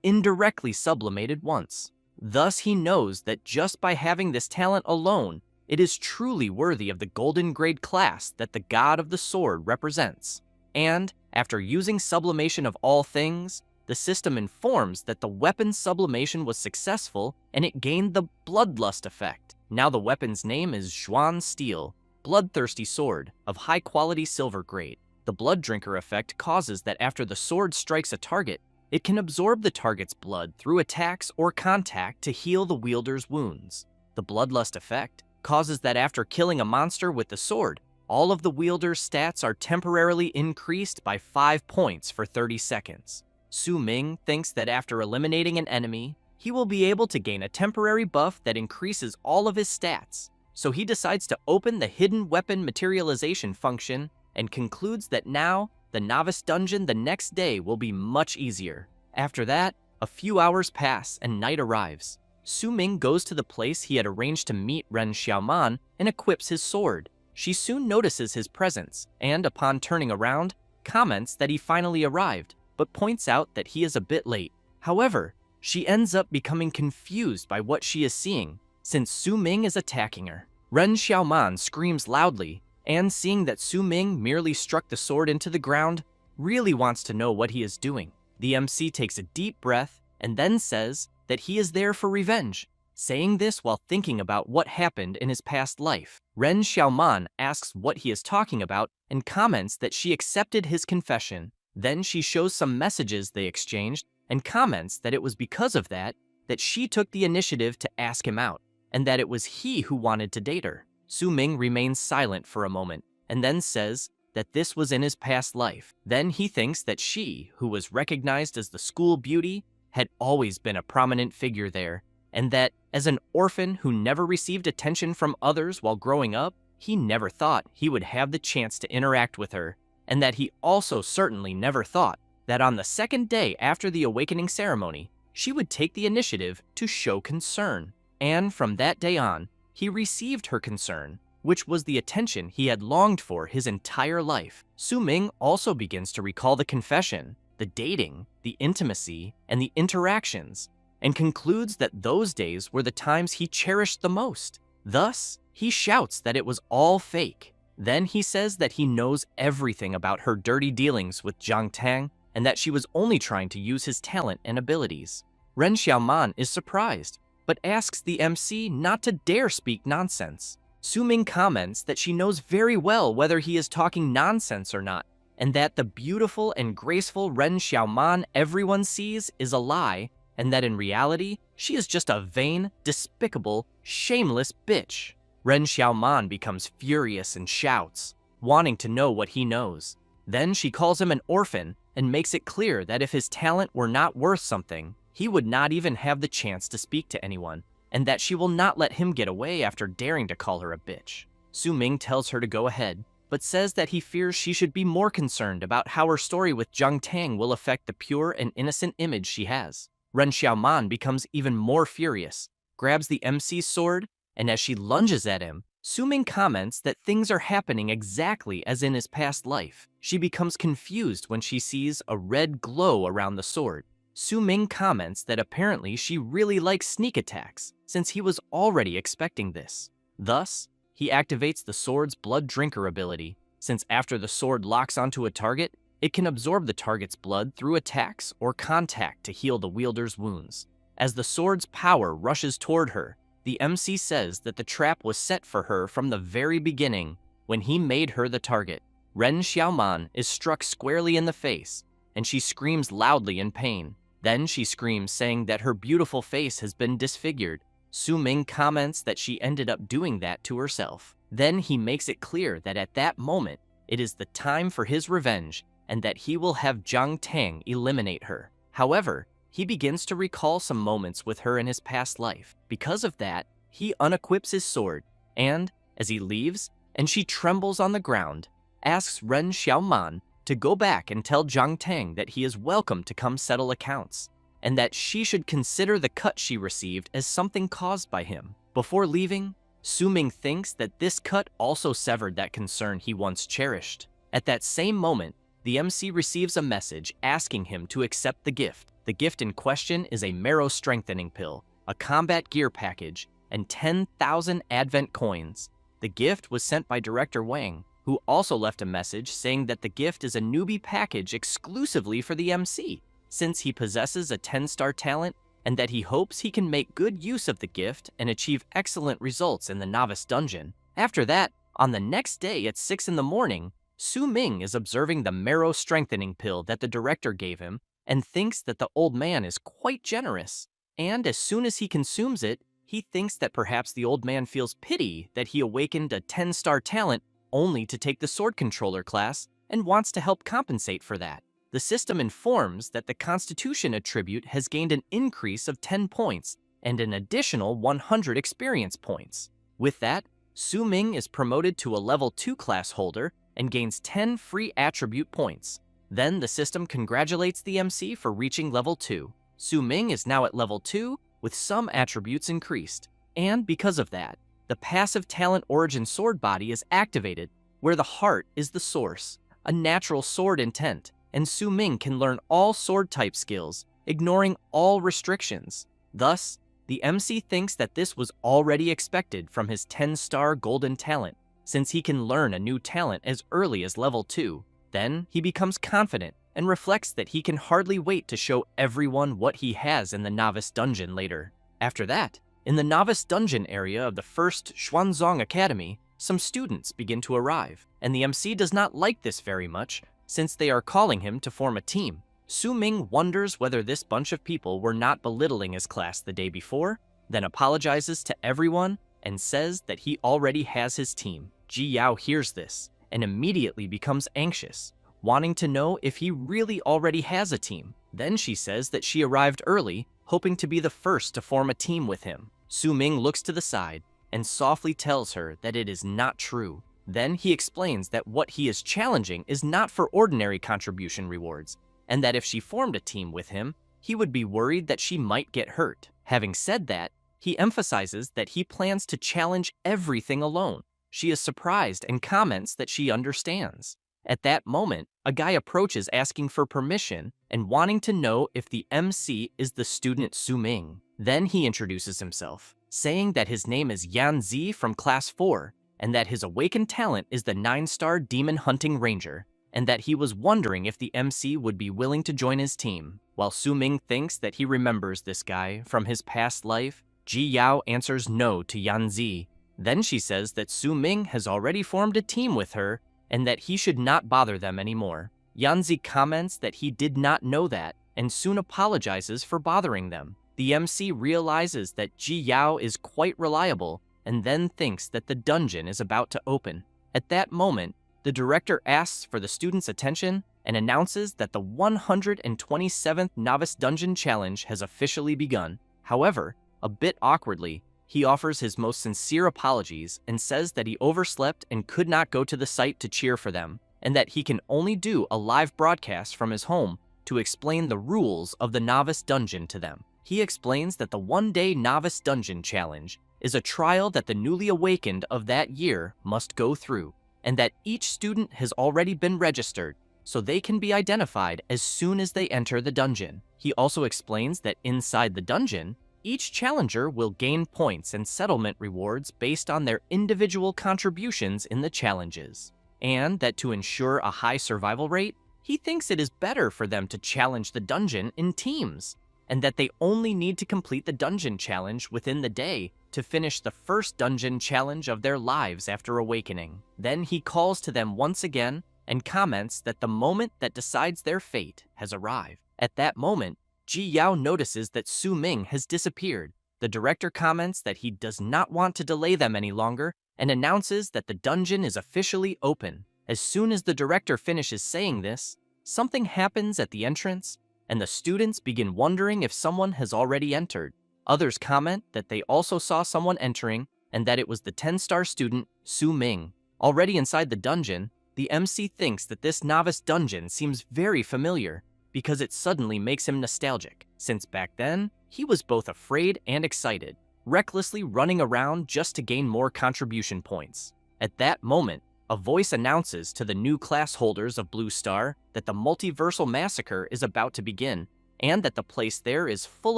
indirectly sublimated once. Thus he knows that just by having this talent alone, it is truly worthy of the golden grade class that the god of the sword represents. And, after using sublimation of all things, the system informs that the weapon's sublimation was successful and it gained the bloodlust effect. Now the weapon's name is Zhuan Steel, bloodthirsty sword, of high-quality silver grade. The blood drinker effect causes that after the sword strikes a target, it can absorb the target's blood through attacks or contact to heal the wielder's wounds. The bloodlust effect causes that after killing a monster with the sword, all of the wielder's stats are temporarily increased by 5 points for 30 seconds. Su Ming thinks that after eliminating an enemy, he will be able to gain a temporary buff that increases all of his stats, so he decides to open the hidden weapon materialization function and concludes that now, the novice dungeon the next day will be much easier. After that, a few hours pass and night arrives. Su Ming goes to the place he had arranged to meet Ren Xiaoman and equips his sword. She soon notices his presence and, upon turning around, comments that he finally arrived, but points out that he is a bit late. However, she ends up becoming confused by what she is seeing, since Su Ming is attacking her. Ren Xiaoman screams loudly, and seeing that Su Ming merely struck the sword into the ground, really wants to know what he is doing. The MC takes a deep breath and then says that he is there for revenge, saying this while thinking about what happened in his past life. Ren Xiaoman asks what he is talking about and comments that she accepted his confession. Then she shows some messages they exchanged and comments that it was because of that she took the initiative to ask him out, and that it was he who wanted to date her. Su Ming remains silent for a moment and then says that this was in his past life. Then he thinks that she, who was recognized as the school beauty, had always been a prominent figure there, and that, as an orphan who never received attention from others while growing up, he never thought he would have the chance to interact with her, and that he also certainly never thought that on the second day after the awakening ceremony, she would take the initiative to show concern. And from that day on, he received her concern, which was the attention he had longed for his entire life. Su Ming also begins to recall the confession, the dating, the intimacy, and the interactions, and concludes that those days were the times he cherished the most. Thus, he shouts that it was all fake. Then he says that he knows everything about her dirty dealings with Jiang Tang and that she was only trying to use his talent and abilities. Ren Xiaoman is surprised, but asks the MC not to dare speak nonsense. Su Ming comments that she knows very well whether he is talking nonsense or not, and that the beautiful and graceful Ren Xiaoman everyone sees is a lie, and that in reality, she is just a vain, despicable, shameless bitch. Ren Xiaoman becomes furious and shouts, wanting to know what he knows. Then she calls him an orphan and makes it clear that if his talent were not worth something, he would not even have the chance to speak to anyone, and that she will not let him get away after daring to call her a bitch. Su Ming tells her to go ahead, but says that he fears she should be more concerned about how her story with Jiang Tang will affect the pure and innocent image she has. Ren Xiaoman becomes even more furious, grabs the MC's sword, and as she lunges at him, Su Ming comments that things are happening exactly as in his past life. She becomes confused when she sees a red glow around the sword. Su Ming comments that apparently she really likes sneak attacks, since he was already expecting this. Thus, he activates the sword's blood drinker ability, since after the sword locks onto a target, It can absorb the target's blood through attacks or contact to heal the wielder's wounds. As the sword's power rushes toward her, the MC says that the trap was set for her from the very beginning when he made her the target. Ren Xiaoman is struck squarely in the face, and she screams loudly in pain. Then she screams, saying that her beautiful face has been disfigured. Ming comments that she ended up doing that to herself. Then he makes it clear that at that moment, it is the time for his revenge, and that he will have Zhang Tang eliminate her. However, he begins to recall some moments with her in his past life. Because of that, he unequips his sword, and, as he leaves, and she trembles on the ground, asks Ren Xiaoman to go back and tell Zhang Tang that he is welcome to come settle accounts, and that she should consider the cut she received as something caused by him. Before leaving, Ming thinks that this cut also severed that concern he once cherished. At that same moment, the MC receives a message asking him to accept the gift. The gift in question is a marrow strengthening pill, a combat gear package, and 10,000 Advent coins. The gift was sent by Director Wang, who also left a message saying that the gift is a newbie package exclusively for the MC, since he possesses a 10-star talent, and that he hopes he can make good use of the gift and achieve excellent results in the novice dungeon. After that, on the next day at 6 in the morning, Ming is observing the marrow strengthening pill that the director gave him and thinks that the old man is quite generous. And as soon as he consumes it, he thinks that perhaps the old man feels pity that he awakened a 10-star talent only to take the sword controller class and wants to help compensate for that. The system informs that the Constitution attribute has gained an increase of 10 points and an additional 100 experience points. With that, Ming is promoted to a level 2 class holder and gains 10 free attribute points. Then the system congratulates the MC for reaching level 2. Ming is now at level 2 with some attributes increased. And because of that, the passive talent origin sword body is activated, where the heart is the source, a natural sword intent, and Ming can learn all sword type skills, ignoring all restrictions. Thus, the MC thinks that this was already expected from his 10-star golden talent, since he can learn a new talent as early as level 2. Then he becomes confident and reflects that he can hardly wait to show everyone what he has in the novice dungeon later. After that, in the novice dungeon area of the first Xuanzong Academy, some students begin to arrive, and the MC does not like this very much, since they are calling him to form a team. Ming wonders whether this bunch of people were not belittling his class the day before, then apologizes to everyone and says that he already has his team. Ji Yao hears this and immediately becomes anxious, wanting to know if he really already has a team. Then she says that she arrived early, hoping to be the first to form a team with him. Ming looks to the side and softly tells her that it is not true. Then he explains that what he is challenging is not for ordinary contribution rewards, and that if she formed a team with him, he would be worried that she might get hurt. Having said that, he emphasizes that he plans to challenge everything alone. She is surprised and comments that she understands. At that moment, a guy approaches asking for permission and wanting to know if the MC is the student Ming. Then he introduces himself, saying that his name is Yan Zi from Class 4, and that his awakened talent is the 9-star Demon Hunting Ranger, and that he was wondering if the MC would be willing to join his team. While Ming thinks that he remembers this guy from his past life, Ji Yao answers no to Yan Zi. Then she says that Ming has already formed a team with her and that he should not bother them anymore. Yan Zi comments that he did not know that and soon apologizes for bothering them. The MC realizes that Ji Yao is quite reliable and then thinks that the dungeon is about to open. At that moment, the director asks for the students' attention and announces that the 127th Novice Dungeon Challenge has officially begun. However, a bit awkwardly, he offers his most sincere apologies and says that he overslept and could not go to the site to cheer for them, and that he can only do a live broadcast from his home to explain the rules of the Novice Dungeon to them. He explains that the one-day Novice Dungeon Challenge is a trial that the newly awakened of that year must go through, and that each student has already been registered, so they can be identified as soon as they enter the dungeon. He also explains that inside the dungeon, each challenger will gain points and settlement rewards based on their individual contributions in the challenges, and that to ensure a high survival rate, he thinks it is better for them to challenge the dungeon in teams, and that they only need to complete the dungeon challenge within the day to finish the first dungeon challenge of their lives after awakening. Then he calls to them once again and comments that the moment that decides their fate has arrived. At that moment, Ji Yao notices that Su Ming has disappeared. The director comments that he does not want to delay them any longer and announces that the dungeon is officially open. As soon as the director finishes saying this, something happens at the entrance, and the students begin wondering if someone has already entered. Others comment that they also saw someone entering and that it was the 10-star student, Su Ming. Already inside the dungeon, the MC thinks that this novice dungeon seems very familiar because it suddenly makes him nostalgic, since back then, he was both afraid and excited, recklessly running around just to gain more contribution points. At that moment, a voice announces to the new class holders of Blue Star that the multiversal massacre is about to begin, and that the place there is full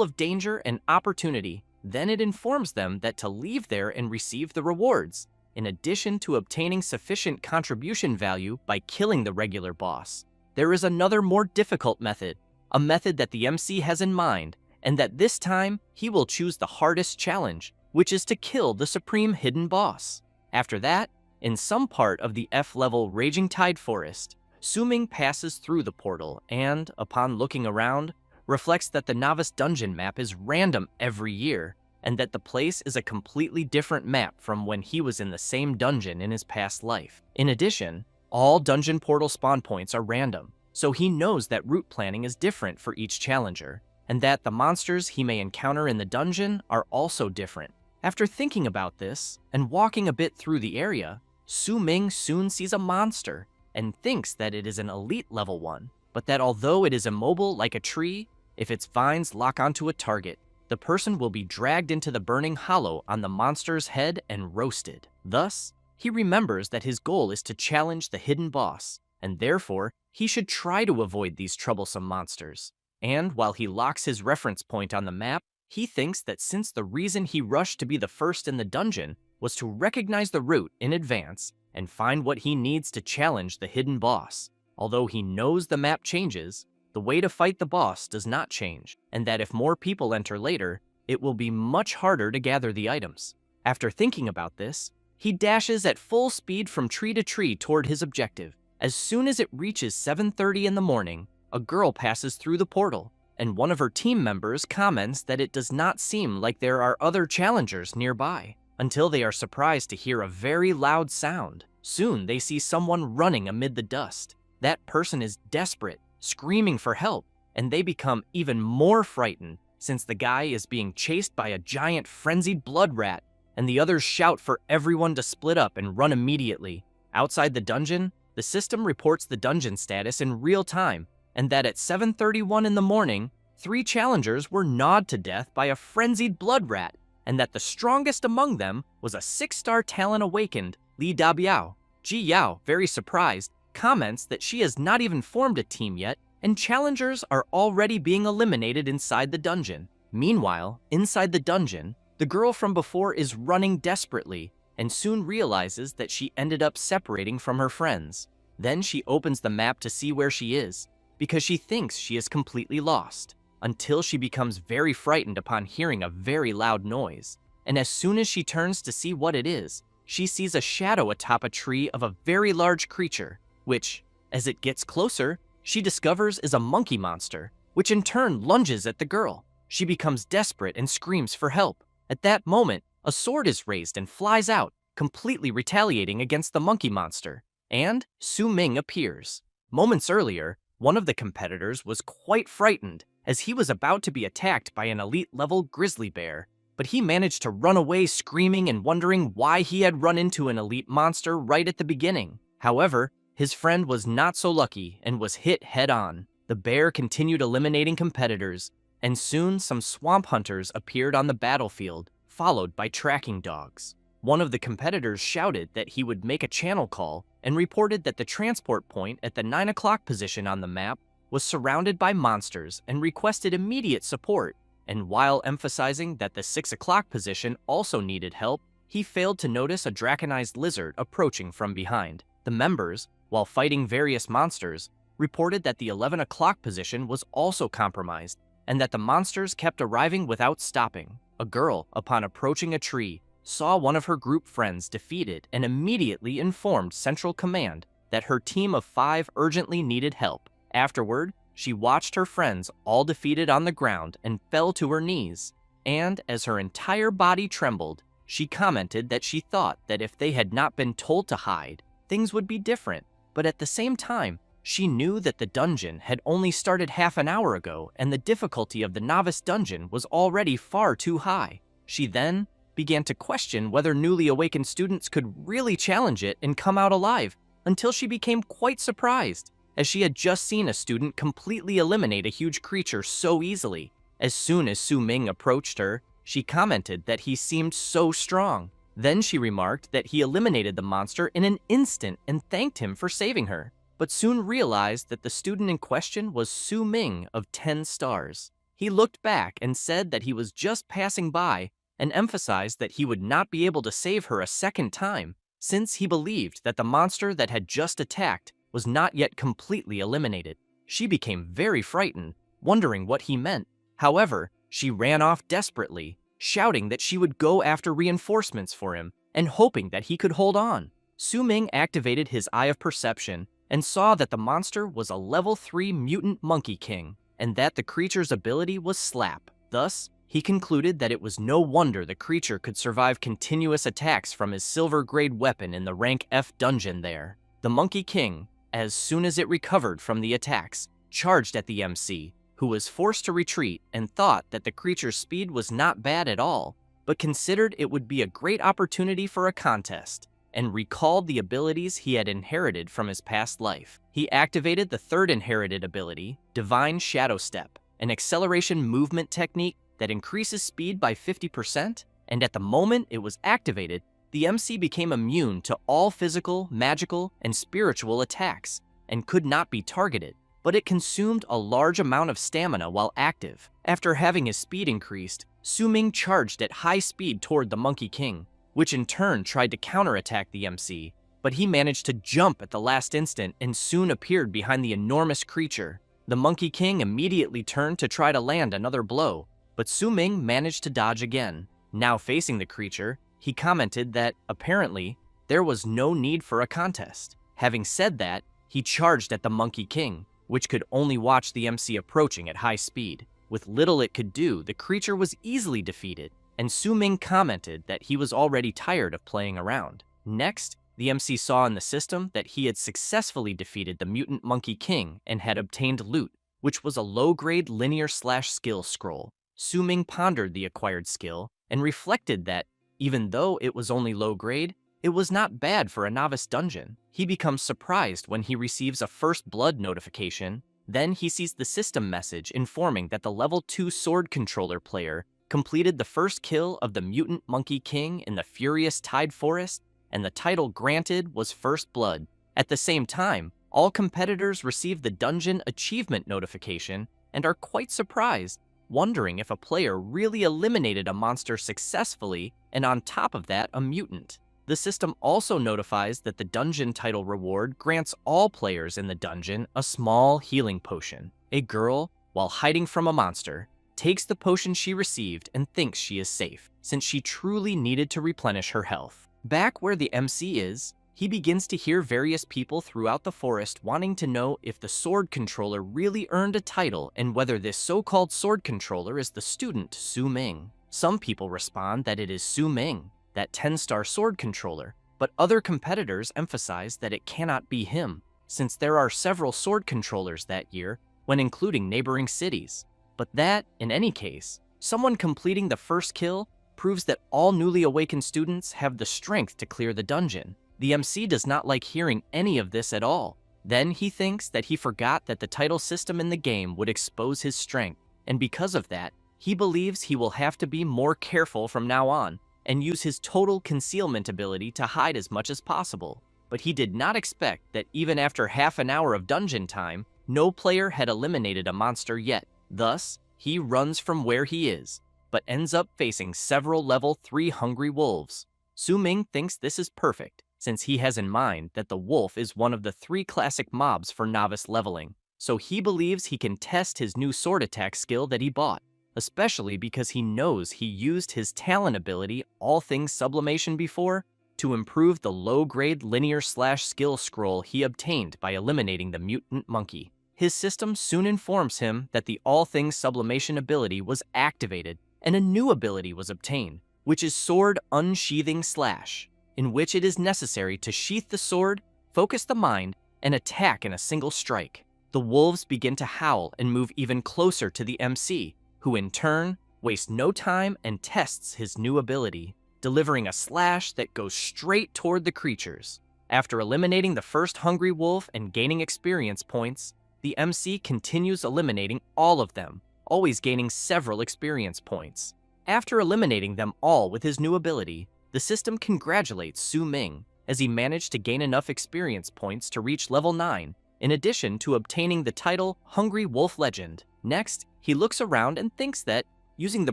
of danger and opportunity. Then it informs them that to leave there and receive the rewards, in addition to obtaining sufficient contribution value by killing the regular boss. There is another more difficult method, a method that the MC has in mind, and that this time he will choose the hardest challenge, which is to kill the supreme hidden boss. After that, in some part of the F-level Raging Tide Forest, Su Ming passes through the portal and, upon looking around, reflects that the novice dungeon map is random every year, and that the place is a completely different map from when he was in the same dungeon in his past life. In addition, all dungeon portal spawn points are random, so he knows that route planning is different for each challenger, and that the monsters he may encounter in the dungeon are also different. After thinking about this, and walking a bit through the area, Su Ming soon sees a monster, and thinks that it is an elite level one, but that although it is immobile like a tree, if its vines lock onto a target, the person will be dragged into the burning hollow on the monster's head and roasted. Thus, he remembers that his goal is to challenge the hidden boss, and therefore, he should try to avoid these troublesome monsters. And while he locks his reference point on the map, he thinks that since the reason he rushed to be the first in the dungeon was to recognize the route in advance and find what he needs to challenge the hidden boss. Although he knows the map changes, the way to fight the boss does not change, and that if more people enter later, it will be much harder to gather the items. After thinking about this, he dashes at full speed from tree to tree toward his objective. As soon as it reaches 7:30 in the morning, a girl passes through the portal, and one of her team members comments that it does not seem like there are other challengers nearby, until they are surprised to hear a very loud sound. Soon they see someone running amid the dust. That person is desperate, screaming for help, and they become even more frightened since the guy is being chased by a giant frenzied blood rat, and the others shout for everyone to split up and run immediately. Outside the dungeon, the system reports the dungeon status in real time, and that at 7:31 in the morning, 3 challengers were gnawed to death by a frenzied blood rat, and that the strongest among them was a 6-star talent awakened, Li Dabiao. Ji Yao, very surprised, comments that she has not even formed a team yet, and challengers are already being eliminated inside the dungeon. Meanwhile, inside the dungeon, the girl from before is running desperately, and soon realizes that she ended up separating from her friends. Then she opens the map to see where she is, because she thinks she is completely lost, until she becomes very frightened upon hearing a very loud noise. And as soon as she turns to see what it is, she sees a shadow atop a tree of a very large creature, which, as it gets closer, she discovers is a monkey monster, which in turn lunges at the girl. She becomes desperate and screams for help. At that moment, a sword is raised and flies out, completely retaliating against the monkey monster, and Su Ming appears. Moments earlier, one of the competitors was quite frightened as he was about to be attacked by an elite-level grizzly bear, but he managed to run away screaming and wondering why he had run into an elite monster right at the beginning. However, his friend was not so lucky and was hit head-on. The bear continued eliminating competitors, and soon some swamp hunters appeared on the battlefield, followed by tracking dogs. One of the competitors shouted that he would make a channel call and reported that the transport point at the 9 o'clock position on the map was surrounded by monsters and requested immediate support. And while emphasizing that the 6 o'clock position also needed help, he failed to notice a draconized lizard approaching from behind. The members, while fighting various monsters, reported that the 11 o'clock position was also compromised and that the monsters kept arriving without stopping. A girl, upon approaching a tree, saw one of her group friends defeated and immediately informed Central Command that her team of 5 urgently needed help. Afterward, she watched her friends all defeated on the ground and fell to her knees, and as her entire body trembled, she commented that she thought that if they had not been told to hide, things would be different. But at the same time, she knew that the dungeon had only started half an hour ago and the difficulty of the novice dungeon was already far too high. She then began to question whether newly awakened students could really challenge it and come out alive, until she became quite surprised, as she had just seen a student completely eliminate a huge creature so easily. As soon as Su Ming approached her, she commented that he seemed so strong. Then she remarked that he eliminated the monster in an instant and thanked him for saving her, but soon realized that the student in question was Su Ming of 10 stars. He looked back and said that he was just passing by and emphasized that he would not be able to save her a second time, since he believed that the monster that had just attacked was not yet completely eliminated. She became very frightened, wondering what he meant. However, she ran off desperately, shouting that she would go after reinforcements for him and hoping that he could hold on. Su Ming activated his Eye of Perception and saw that the monster was a level 3 mutant monkey king and that the creature's ability was Slap. Thus, he concluded that it was no wonder the creature could survive continuous attacks from his silver-grade weapon in the rank F dungeon there. The Monkey King, as soon as it recovered from the attacks, charged at the MC, who was forced to retreat and thought that the creature's speed was not bad at all, but considered it would be a great opportunity for a contest, and recalled the abilities he had inherited from his past life. He activated the third inherited ability, Divine Shadow Step, an acceleration movement technique that increases speed by 50%, and at the moment it was activated, the MC became immune to all physical, magical, and spiritual attacks, and could not be targeted, but it consumed a large amount of stamina while active. After having his speed increased, Su Ming charged at high speed toward the Monkey King, which in turn tried to counterattack the MC, but he managed to jump at the last instant and soon appeared behind the enormous creature. The Monkey King immediately turned to try to land another blow, but Su Ming managed to dodge again. Now facing the creature, he commented that, apparently, there was no need for a contest. Having said that, he charged at the Monkey King, which could only watch the MC approaching at high speed. With little it could do, the creature was easily defeated, and Su Ming commented that he was already tired of playing around. Next, the MC saw in the system that he had successfully defeated the Mutant Monkey King and had obtained loot, which was a low-grade linear/skill scroll. Su Ming pondered the acquired skill and reflected that, even though it was only low-grade, it was not bad for a novice dungeon. He becomes surprised when he receives a First Blood notification. Then he sees the system message informing that the level 2 sword controller player completed the first kill of the Mutant Monkey King in the Furious Tide Forest, and the title granted was First Blood. At the same time, all competitors receive the dungeon achievement notification and are quite surprised, wondering if a player really eliminated a monster successfully and on top of that a mutant. The system also notifies that the dungeon title reward grants all players in the dungeon a small healing potion. A girl, while hiding from a monster, takes the potion she received and thinks she is safe, since she truly needed to replenish her health. Back where the MC is, he begins to hear various people throughout the forest wanting to know if the sword controller really earned a title and whether this so-called sword controller is the student Su Ming. Some people respond that it is Su Ming, that 10-star sword controller, but other competitors emphasize that it cannot be him, since there are several sword controllers that year when including neighboring cities. But that, in any case, someone completing the first kill proves that all newly awakened students have the strength to clear the dungeon. The MC does not like hearing any of this at all. Then he thinks that he forgot that the title system in the game would expose his strength, and because of that, he believes he will have to be more careful from now on and use his total concealment ability to hide as much as possible. But he did not expect that even after half an hour of dungeon time, no player had eliminated a monster yet. Thus, he runs from where he is, but ends up facing several level 3 hungry wolves. Su Ming thinks this is perfect, since he has in mind that the wolf is one of the 3 classic mobs for novice leveling. So he believes he can test his new sword attack skill that he bought, especially because he knows he used his talent ability All Things Sublimation before to improve the low-grade linear/skill scroll he obtained by eliminating the mutant monkey. His system soon informs him that the All Things Sublimation ability was activated and a new ability was obtained, which is Sword Unsheathing Slash, in which it is necessary to sheath the sword, focus the mind, and attack in a single strike. The wolves begin to howl and move even closer to the MC, who in turn wastes no time and tests his new ability, delivering a slash that goes straight toward the creatures. After eliminating the first hungry wolf and gaining experience points, the MC continues eliminating all of them, always gaining several experience points. After eliminating them all with his new ability, the system congratulates Su Ming, as he managed to gain enough experience points to reach level 9, in addition to obtaining the title Hungry Wolf Legend. Next, he looks around and thinks that, using the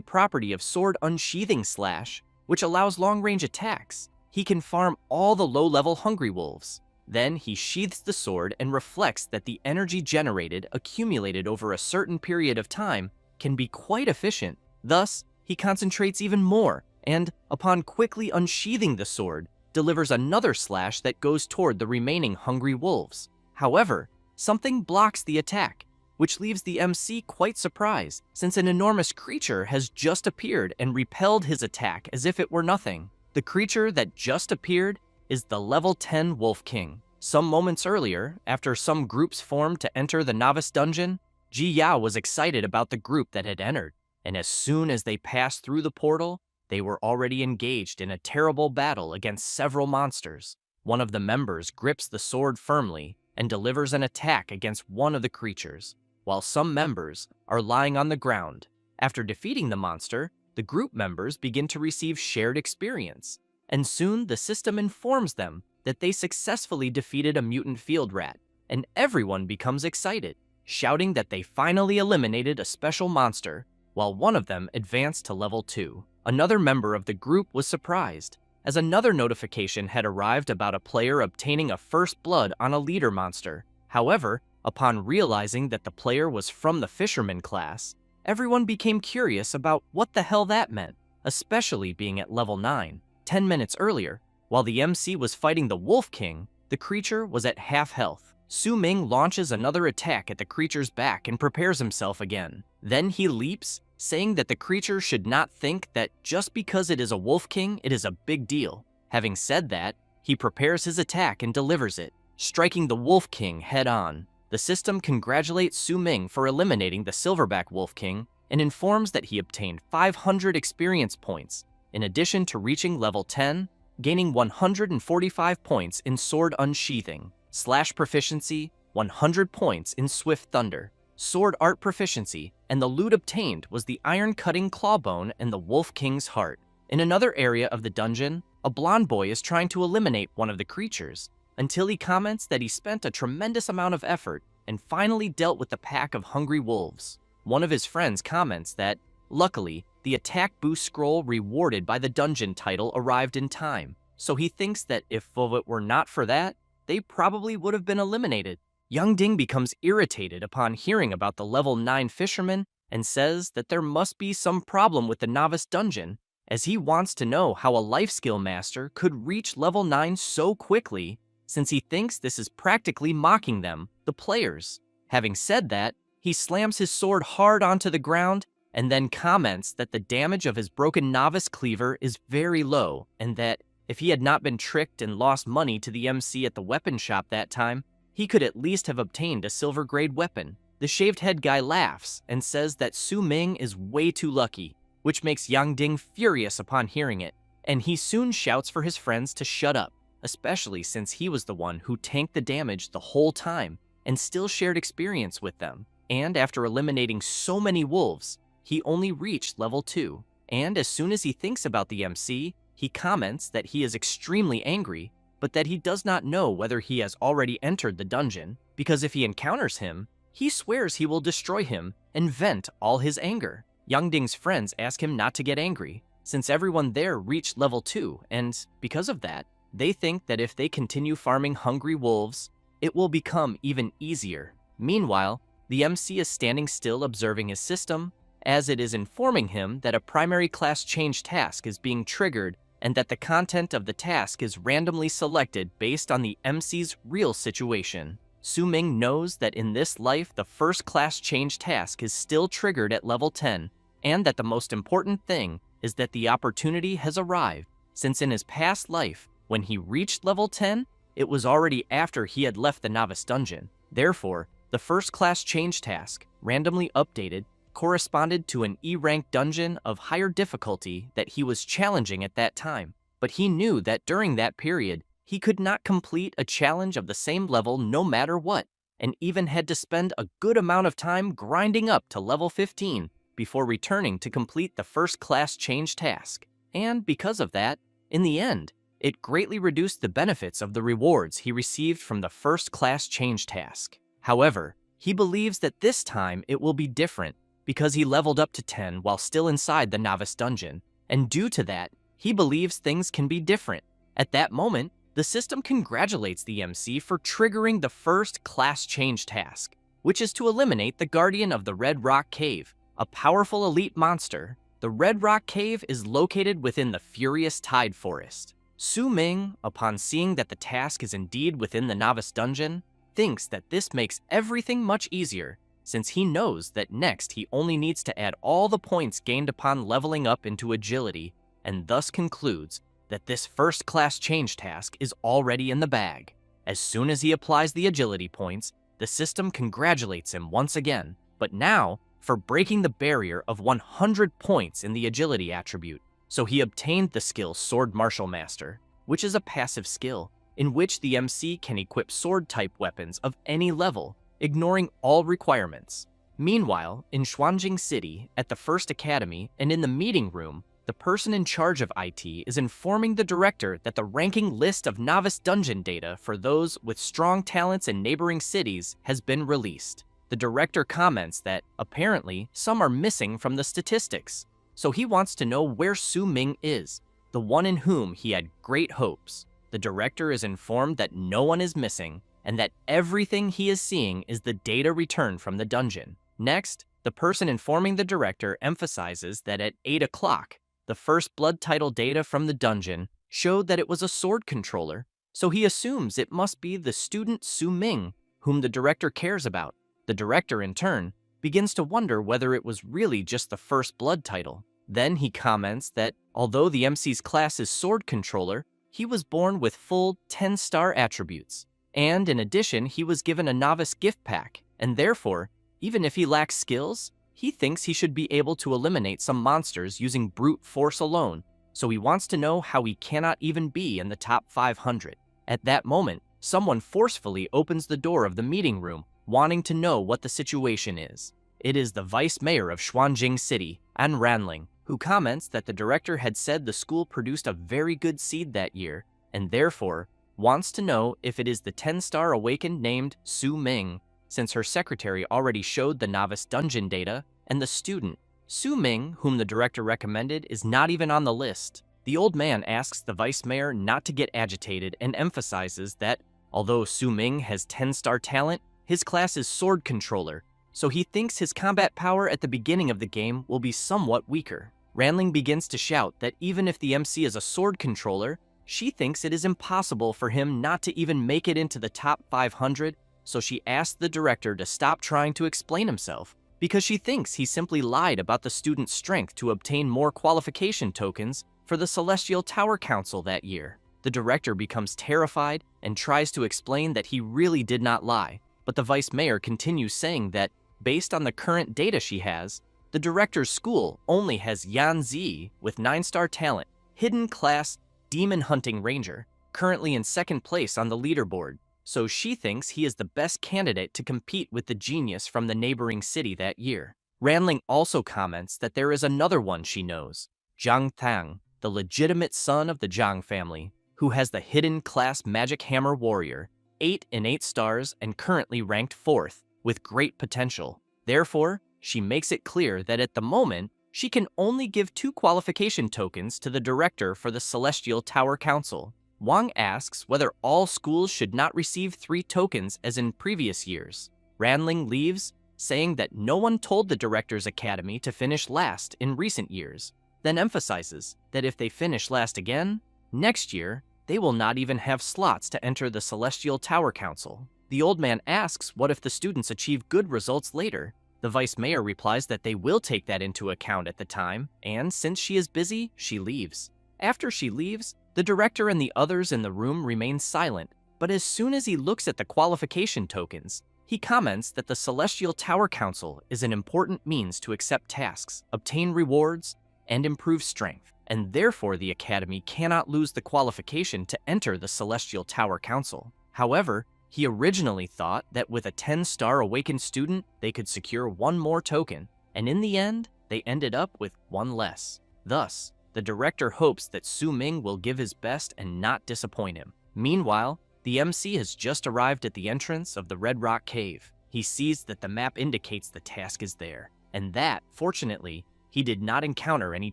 property of Sword Unsheathing Slash, which allows long-range attacks, he can farm all the low-level hungry wolves. Then he sheaths the sword and reflects that the energy generated accumulated over a certain period of time can be quite efficient. Thus, he concentrates even more, and, upon quickly unsheathing the sword, delivers another slash that goes toward the remaining hungry wolves. However, something blocks the attack, which leaves the MC quite surprised, since an enormous creature has just appeared and repelled his attack as if it were nothing. The creature that just appeared is the level 10 Wolf King. Some moments earlier, after some groups formed to enter the novice dungeon, Ji Yao was excited about the group that had entered, and as soon as they passed through the portal, they were already engaged in a terrible battle against several monsters. One of the members grips the sword firmly and delivers an attack against one of the creatures, while some members are lying on the ground. After defeating the monster, the group members begin to receive shared experience, and soon the system informs them that they successfully defeated a mutant field rat, and everyone becomes excited, shouting that they finally eliminated a special monster, while one of them advanced to level 2. Another member of the group was surprised, as another notification had arrived about a player obtaining a first blood on a leader monster. However, upon realizing that the player was from the fisherman class, everyone became curious about what the hell that meant, especially being at level 9. 10 minutes earlier, while the MC was fighting the Wolf King, the creature was at half health. Su Ming launches another attack at the creature's back and prepares himself again. Then he leaps, saying that the creature should not think that just because it is a Wolf King, it is a big deal. Having said that, he prepares his attack and delivers it, striking the Wolf King head-on. The system congratulates Su Ming for eliminating the Silverback Wolf King and informs that he obtained 500 experience points, in addition to reaching level 10, gaining 145 points in Sword Unsheathing, Slash Proficiency, 100 points in Swift Thunder, Sword Art Proficiency, and the loot obtained was the Iron-Cutting Clawbone and the Wolf King's Heart. In another area of the dungeon, a blonde boy is trying to eliminate one of the creatures, until he comments that he spent a tremendous amount of effort and finally dealt with the pack of hungry wolves. One of his friends comments that, luckily, the attack boost scroll rewarded by the dungeon title arrived in time, so he thinks that if it were not for that, they probably would have been eliminated. Yang Ding becomes irritated upon hearing about the level 9 fisherman and says that there must be some problem with the novice dungeon, as he wants to know how a life skill master could reach level 9 so quickly, since he thinks this is practically mocking them, the players. Having said that, he slams his sword hard onto the ground and then comments that the damage of his broken novice cleaver is very low, and that if he had not been tricked and lost money to the MC at the weapon shop that time, he could at least have obtained a silver-grade weapon. The shaved head guy laughs and says that Su Ming is way too lucky, which makes Yang Ding furious upon hearing it, and he soon shouts for his friends to shut up, especially since he was the one who tanked the damage the whole time and still shared experience with them. And after eliminating so many wolves, he only reached level 2. And as soon as he thinks about the MC, he comments that he is extremely angry, but that he does not know whether he has already entered the dungeon, because if he encounters him, he swears he will destroy him and vent all his anger. Yang Ding's friends ask him not to get angry, since everyone there reached level 2, and because of that, They think that if they continue farming hungry wolves, it will become even easier. Meanwhile, the MC is standing still observing his system, as it is informing him that a primary class change task is being triggered and that the content of the task is randomly selected based on the MC's real situation. Ming knows that in this life the first class change task is still triggered at level 10, and that the most important thing is that the opportunity has arrived, since in his past life, when he reached level 10, it was already after he had left the novice dungeon. Therefore, the first class change task, randomly updated, corresponded to an E-rank dungeon of higher difficulty that he was challenging at that time. But he knew that during that period, he could not complete a challenge of the same level no matter what, and even had to spend a good amount of time grinding up to level 15 before returning to complete the first class change task. And because of that, in the end, it greatly reduced the benefits of the rewards he received from the first class change task. However, he believes that this time it will be different because he leveled up to 10 while still inside the novice dungeon, and due to that, he believes things can be different. At that moment, the system congratulates the MC for triggering the first class change task, which is to eliminate the Guardian of the Red Rock Cave, a powerful elite monster. The Red Rock Cave is located within the Furious Tide Forest. Ming, upon seeing that the task is indeed within the novice dungeon, thinks that this makes everything much easier, since he knows that next he only needs to add all the points gained upon leveling up into agility, and thus concludes that this first class change task is already in the bag. As soon as he applies the agility points, the system congratulates him once again, but now for breaking the barrier of 100 points in the agility attribute. So he obtained the skill Sword Martial Master, which is a passive skill in which the MC can equip sword-type weapons of any level, ignoring all requirements. Meanwhile, in Xuanjing City, at the First Academy, and in the meeting room, the person in charge of IT is informing the director that the ranking list of novice dungeon data for those with strong talents in neighboring cities has been released. The director comments that, apparently, some are missing from the statistics, so he wants to know where Ming is, the one in whom he had great hopes. The director is informed that no one is missing, and that everything he is seeing is the data returned from the dungeon. Next, the person informing the director emphasizes that at 8 o'clock, the first blood title data from the dungeon showed that it was a sword controller, so he assumes it must be the student Ming, whom the director cares about. The director, in turn, begins to wonder whether it was really just the first blood title. Then he comments that, although the MC's class is sword controller, he was born with full 10-star attributes. And in addition, he was given a novice gift pack, and therefore, even if he lacks skills, he thinks he should be able to eliminate some monsters using brute force alone, so he wants to know how he cannot even be in the top 500. At that moment, someone forcefully opens the door of the meeting room, wanting to know what the situation is. It is the vice mayor of Xuanjing City, An Ranling, who comments that the director had said the school produced a very good seed that year, and therefore wants to know if it is the 10-star awakened named Ming, since her secretary already showed the novice dungeon data, and the student, Ming, whom the director recommended, is not even on the list. The old man asks the vice mayor not to get agitated and emphasizes that, although Ming has 10-star talent, his class is sword controller, so he thinks his combat power at the beginning of the game will be somewhat weaker. Ranling begins to shout that even if the MC is a sword controller, she thinks it is impossible for him not to even make it into the top 500, so she asks the director to stop trying to explain himself, because she thinks he simply lied about the student's strength to obtain more qualification tokens for the Celestial Tower Council that year. The director becomes terrified and tries to explain that he really did not lie, but the vice mayor continues saying that, based on the current data she has, the director's school only has Yan Zi with 9-star talent, hidden class Demon Hunting Ranger, currently in second place on the leaderboard, so she thinks he is the best candidate to compete with the genius from the neighboring city that year. Ranling also comments that there is another one she knows, Zhang Thang, the legitimate son of the Zhang family, who has the hidden class Magic Hammer Warrior, 8 in 8 stars and currently ranked 4th, with great potential. Therefore, she makes it clear that at the moment, she can only give 2 qualification tokens to the director for the Celestial Tower Council. Wang asks whether all schools should not receive 3 tokens as in previous years. Ranling leaves, saying that no one told the Director's Academy to finish last in recent years, then emphasizes that if they finish last again, next year, they will not even have slots to enter the Celestial Tower Council. The old man asks what if the students achieve good results later. The vice mayor replies that they will take that into account at the time, and since she is busy, she leaves. After she leaves, the director and the others in the room remain silent, but as soon as he looks at the qualification tokens, he comments that the Celestial Tower Council is an important means to accept tasks, obtain rewards, and improve strength, and therefore the Academy cannot lose the qualification to enter the Celestial Tower Council. However, he originally thought that with a 10-star awakened student, they could secure 1 more token, and in the end, they ended up with 1 less. Thus, the director hopes that Su Ming will give his best and not disappoint him. Meanwhile, the MC has just arrived at the entrance of the Red Rock Cave. He sees that the map indicates the task is there, and that, fortunately, he did not encounter any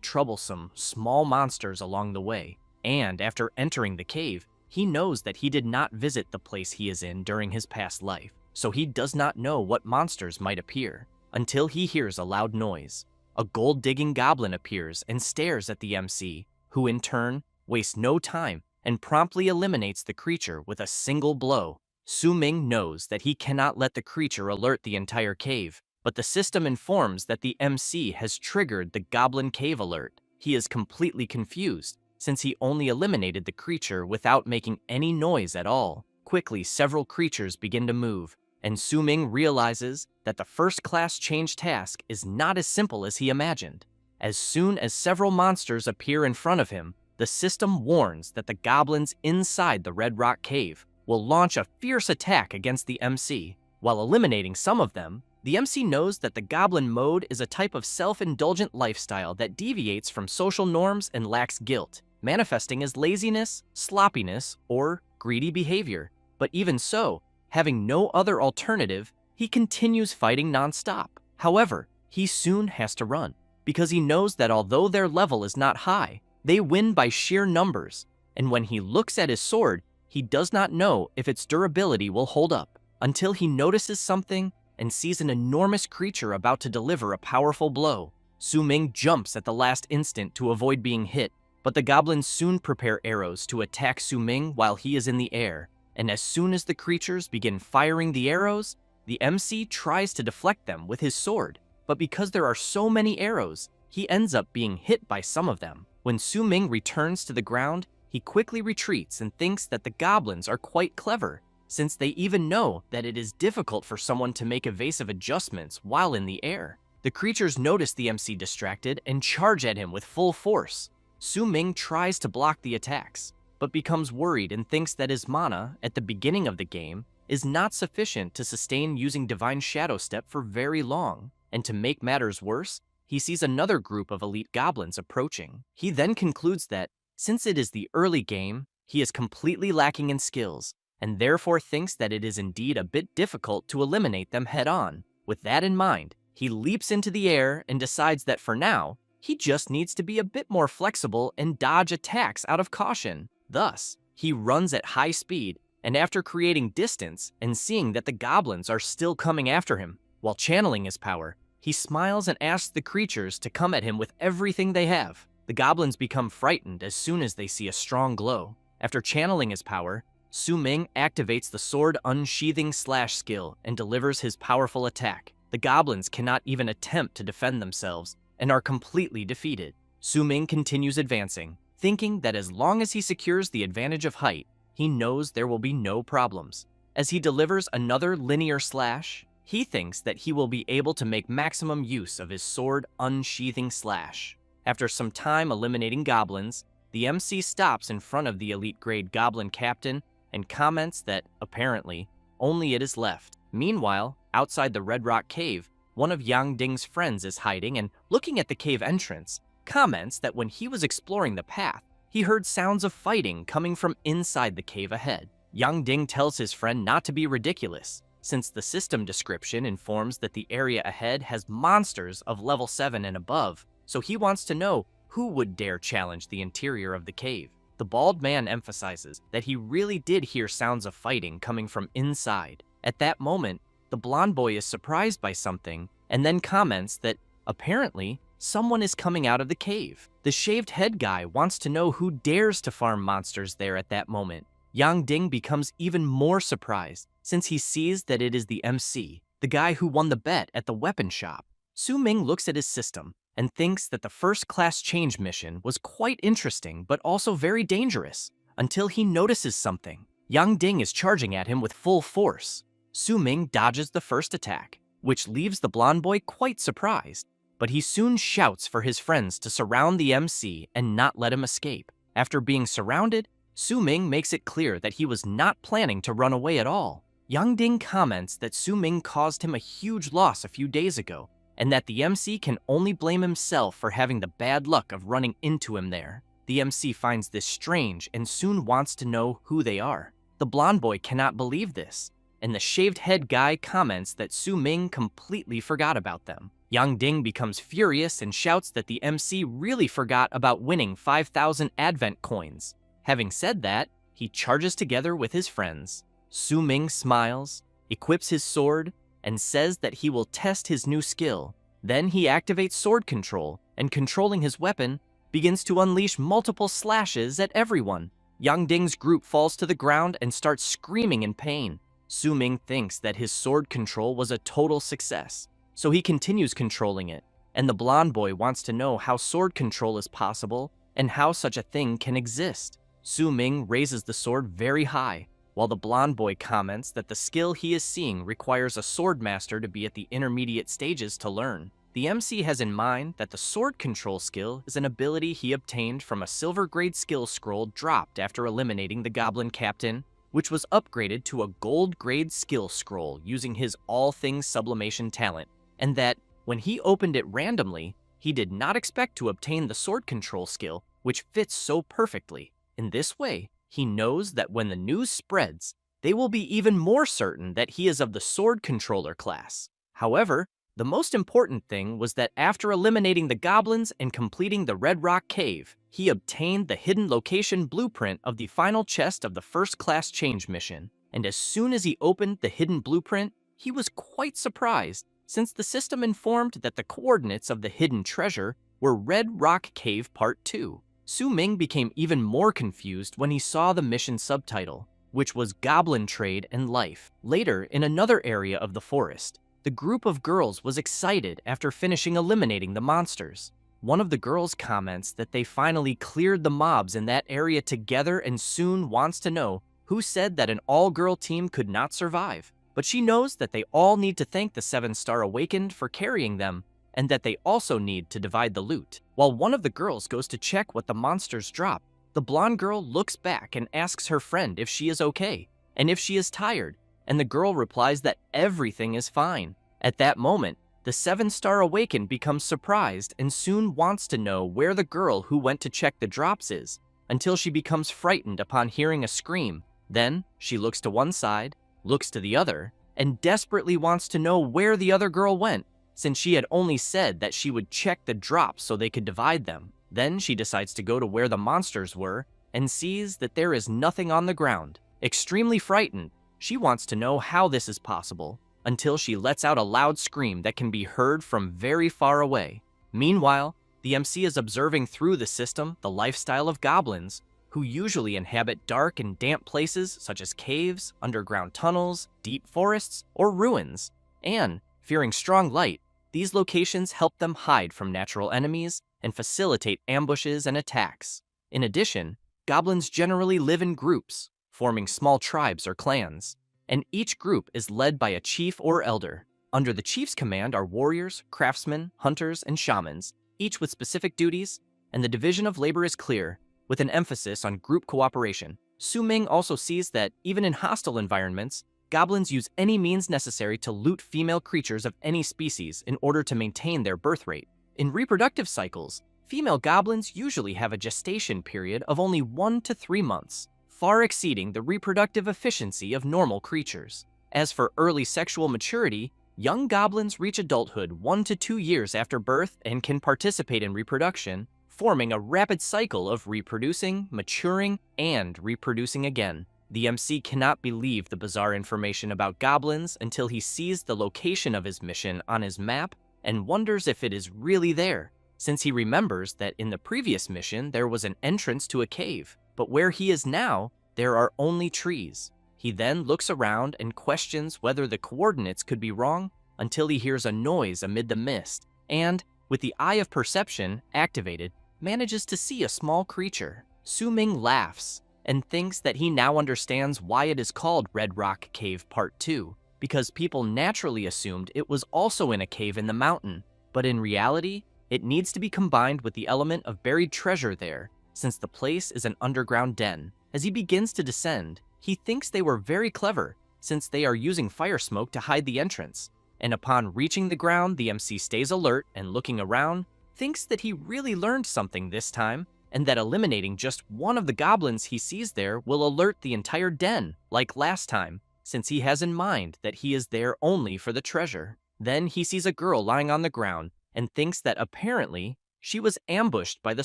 troublesome, small monsters along the way. And after entering the cave, he knows that he did not visit the place he is in during his past life, so he does not know what monsters might appear, until he hears a loud noise. A gold-digging goblin appears and stares at the MC, who in turn wastes no time and promptly eliminates the creature with a single blow. Su Ming knows that he cannot let the creature alert the entire cave, but the system informs that the MC has triggered the Goblin Cave alert. He is completely confused, since he only eliminated the creature without making any noise at all. Quickly, several creatures begin to move, and Su Ming realizes that the first-class change task is not as simple as he imagined. As soon as several monsters appear in front of him, the system warns that the goblins inside the Red Rock Cave will launch a fierce attack against the MC. While eliminating some of them, the MC knows that the goblin mode is a type of self-indulgent lifestyle that deviates from social norms and lacks guilt, manifesting as laziness, sloppiness, or greedy behavior. But even so, having no other alternative, he continues fighting non-stop. However, he soon has to run, because he knows that although their level is not high, they win by sheer numbers, and when he looks at his sword, he does not know if its durability will hold up, until he notices something and sees an enormous creature about to deliver a powerful blow. Su Ming jumps at the last instant to avoid being hit, but the goblins soon prepare arrows to attack Su Ming while he is in the air, and as soon as the creatures begin firing the arrows, the MC tries to deflect them with his sword, but because there are so many arrows, he ends up being hit by some of them. When Su Ming returns to the ground, he quickly retreats and thinks that the goblins are quite clever, since they even know that it is difficult for someone to make evasive adjustments while in the air. The creatures notice the MC distracted and charge at him with full force. Su Ming tries to block the attacks, but becomes worried and thinks that his mana, at the beginning of the game, is not sufficient to sustain using Divine Shadow Step for very long, and to make matters worse, he sees another group of elite goblins approaching. He then concludes that, since it is the early game, he is completely lacking in skills, and therefore thinks that it is indeed a bit difficult to eliminate them head-on. With that in mind, he leaps into the air and decides that for now, he just needs to be a bit more flexible and dodge attacks out of caution. Thus, he runs at high speed, and after creating distance and seeing that the goblins are still coming after him, while channeling his power, he smiles and asks the creatures to come at him with everything they have. The goblins become frightened as soon as they see a strong glow. After channeling his power, Su Ming activates the sword unsheathing slash skill and delivers his powerful attack. The goblins cannot even attempt to defend themselves and are completely defeated. Su Ming continues advancing, thinking that as long as he secures the advantage of height, he knows there will be no problems. As he delivers another linear slash, he thinks that he will be able to make maximum use of his sword unsheathing slash. After some time eliminating goblins, the MC stops in front of the elite grade goblin captain and comments that, apparently, only it is left. Meanwhile, outside the Red Rock Cave, one of Yang Ding's friends is hiding and, looking at the cave entrance, comments that when he was exploring the path, he heard sounds of fighting coming from inside the cave ahead. Yang Ding tells his friend not to be ridiculous, since the system description informs that the area ahead has monsters of level 7 and above, so he wants to know who would dare challenge the interior of the cave. The bald man emphasizes that he really did hear sounds of fighting coming from inside. At that moment, the blonde boy is surprised by something and then comments that apparently someone is coming out of the cave. The shaved head guy wants to know who dares to farm monsters there at that moment. Yang Ding becomes even more surprised since he sees that it is the MC, the guy who won the bet at the weapon shop. Su Ming looks at his system and thinks that the first class change mission was quite interesting but also very dangerous, until he notices something. Yang Ding is charging at him with full force. Su Ming dodges the first attack, which leaves the blonde boy quite surprised, but he soon shouts for his friends to surround the MC and not let him escape. After being surrounded, Su Ming makes it clear that he was not planning to run away at all. Yang Ding comments that Su Ming caused him a huge loss a few days ago, and that the MC can only blame himself for having the bad luck of running into him there. The MC finds this strange and soon wants to know who they are. The blonde boy cannot believe this, and the shaved head guy comments that Su Ming completely forgot about them. Yang Ding becomes furious and shouts that the MC really forgot about winning 5,000 Advent coins. Having said that, he charges together with his friends. Su Ming smiles, equips his sword, and says that he will test his new skill. Then he activates sword control, and controlling his weapon, begins to unleash multiple slashes at everyone. Yang Ding's group falls to the ground and starts screaming in pain. Su Ming thinks that his sword control was a total success, so he continues controlling it, and the blonde boy wants to know how sword control is possible and how such a thing can exist. Su Ming raises the sword very high, while the blonde boy comments that the skill he is seeing requires a sword master to be at the intermediate stages to learn. The MC has in mind that the sword control skill is an ability he obtained from a silver grade skill scroll dropped after eliminating the goblin captain, which was upgraded to a gold grade skill scroll using his all things sublimation talent, and that when he opened it randomly, he did not expect to obtain the sword control skill, which fits so perfectly. In this way, he knows that when the news spreads, they will be even more certain that he is of the sword controller class. However, the most important thing was that after eliminating the goblins and completing the Red Rock Cave, he obtained the hidden location blueprint of the final chest of the first class change mission. And as soon as he opened the hidden blueprint, he was quite surprised, since the system informed that the coordinates of the hidden treasure were Red Rock Cave Part 2. Su Ming became even more confused when he saw the mission subtitle, which was Goblin Trade and Life. Later, in another area of the forest, the group of girls was excited after finishing eliminating the monsters. One of the girls comments that they finally cleared the mobs in that area together and soon wants to know who said that an all-girl team could not survive. But she knows that they all need to thank the 7-Star Awakened for carrying them, and that they also need to divide the loot. While one of the girls goes to check what the monsters drop, the blonde girl looks back and asks her friend if she is okay, and if she is tired, and the girl replies that everything is fine. At that moment, the 7-Star Awakened becomes surprised and soon wants to know where the girl who went to check the drops is, until she becomes frightened upon hearing a scream. Then, she looks to one side, looks to the other, and desperately wants to know where the other girl went, since she had only said that she would check the drops so they could divide them. Then she decides to go to where the monsters were and sees that there is nothing on the ground. Extremely frightened, she wants to know how this is possible, until she lets out a loud scream that can be heard from very far away. Meanwhile, the MC is observing through the system the lifestyle of goblins, who usually inhabit dark and damp places such as caves, underground tunnels, deep forests, or ruins, and fearing strong light, these locations help them hide from natural enemies and facilitate ambushes and attacks. In addition, goblins generally live in groups, forming small tribes or clans, and each group is led by a chief or elder. Under the chief's command are warriors, craftsmen, hunters, and shamans, each with specific duties, and the division of labor is clear, with an emphasis on group cooperation. Su Ming also sees that, even in hostile environments, goblins use any means necessary to loot female creatures of any species in order to maintain their birth rate. In reproductive cycles, female goblins usually have a gestation period of only 1 to 3 months, far exceeding the reproductive efficiency of normal creatures. As for early sexual maturity, young goblins reach adulthood 1 to 2 years after birth and can participate in reproduction forming a rapid cycle of reproducing, maturing, and reproducing again. The MC cannot believe the bizarre information about goblins until he sees the location of his mission on his map and wonders if it is really there, since he remembers that in the previous mission there was an entrance to a cave, but where he is now, there are only trees. He then looks around and questions whether the coordinates could be wrong until he hears a noise amid the mist, and, with the Eye of Perception activated, manages to see a small creature. Ming laughs and thinks that he now understands why it is called Red Rock Cave Part 2, because people naturally assumed it was also in a cave in the mountain, but in reality, it needs to be combined with the element of buried treasure there, since the place is an underground den. As he begins to descend, he thinks they were very clever, since they are using fire smoke to hide the entrance, and upon reaching the ground, the MC stays alert and looking around, thinks that he really learned something this time, and that eliminating just one of the goblins he sees there will alert the entire den, like last time, since he has in mind that he is there only for the treasure. Then he sees a girl lying on the ground and thinks that apparently she was ambushed by the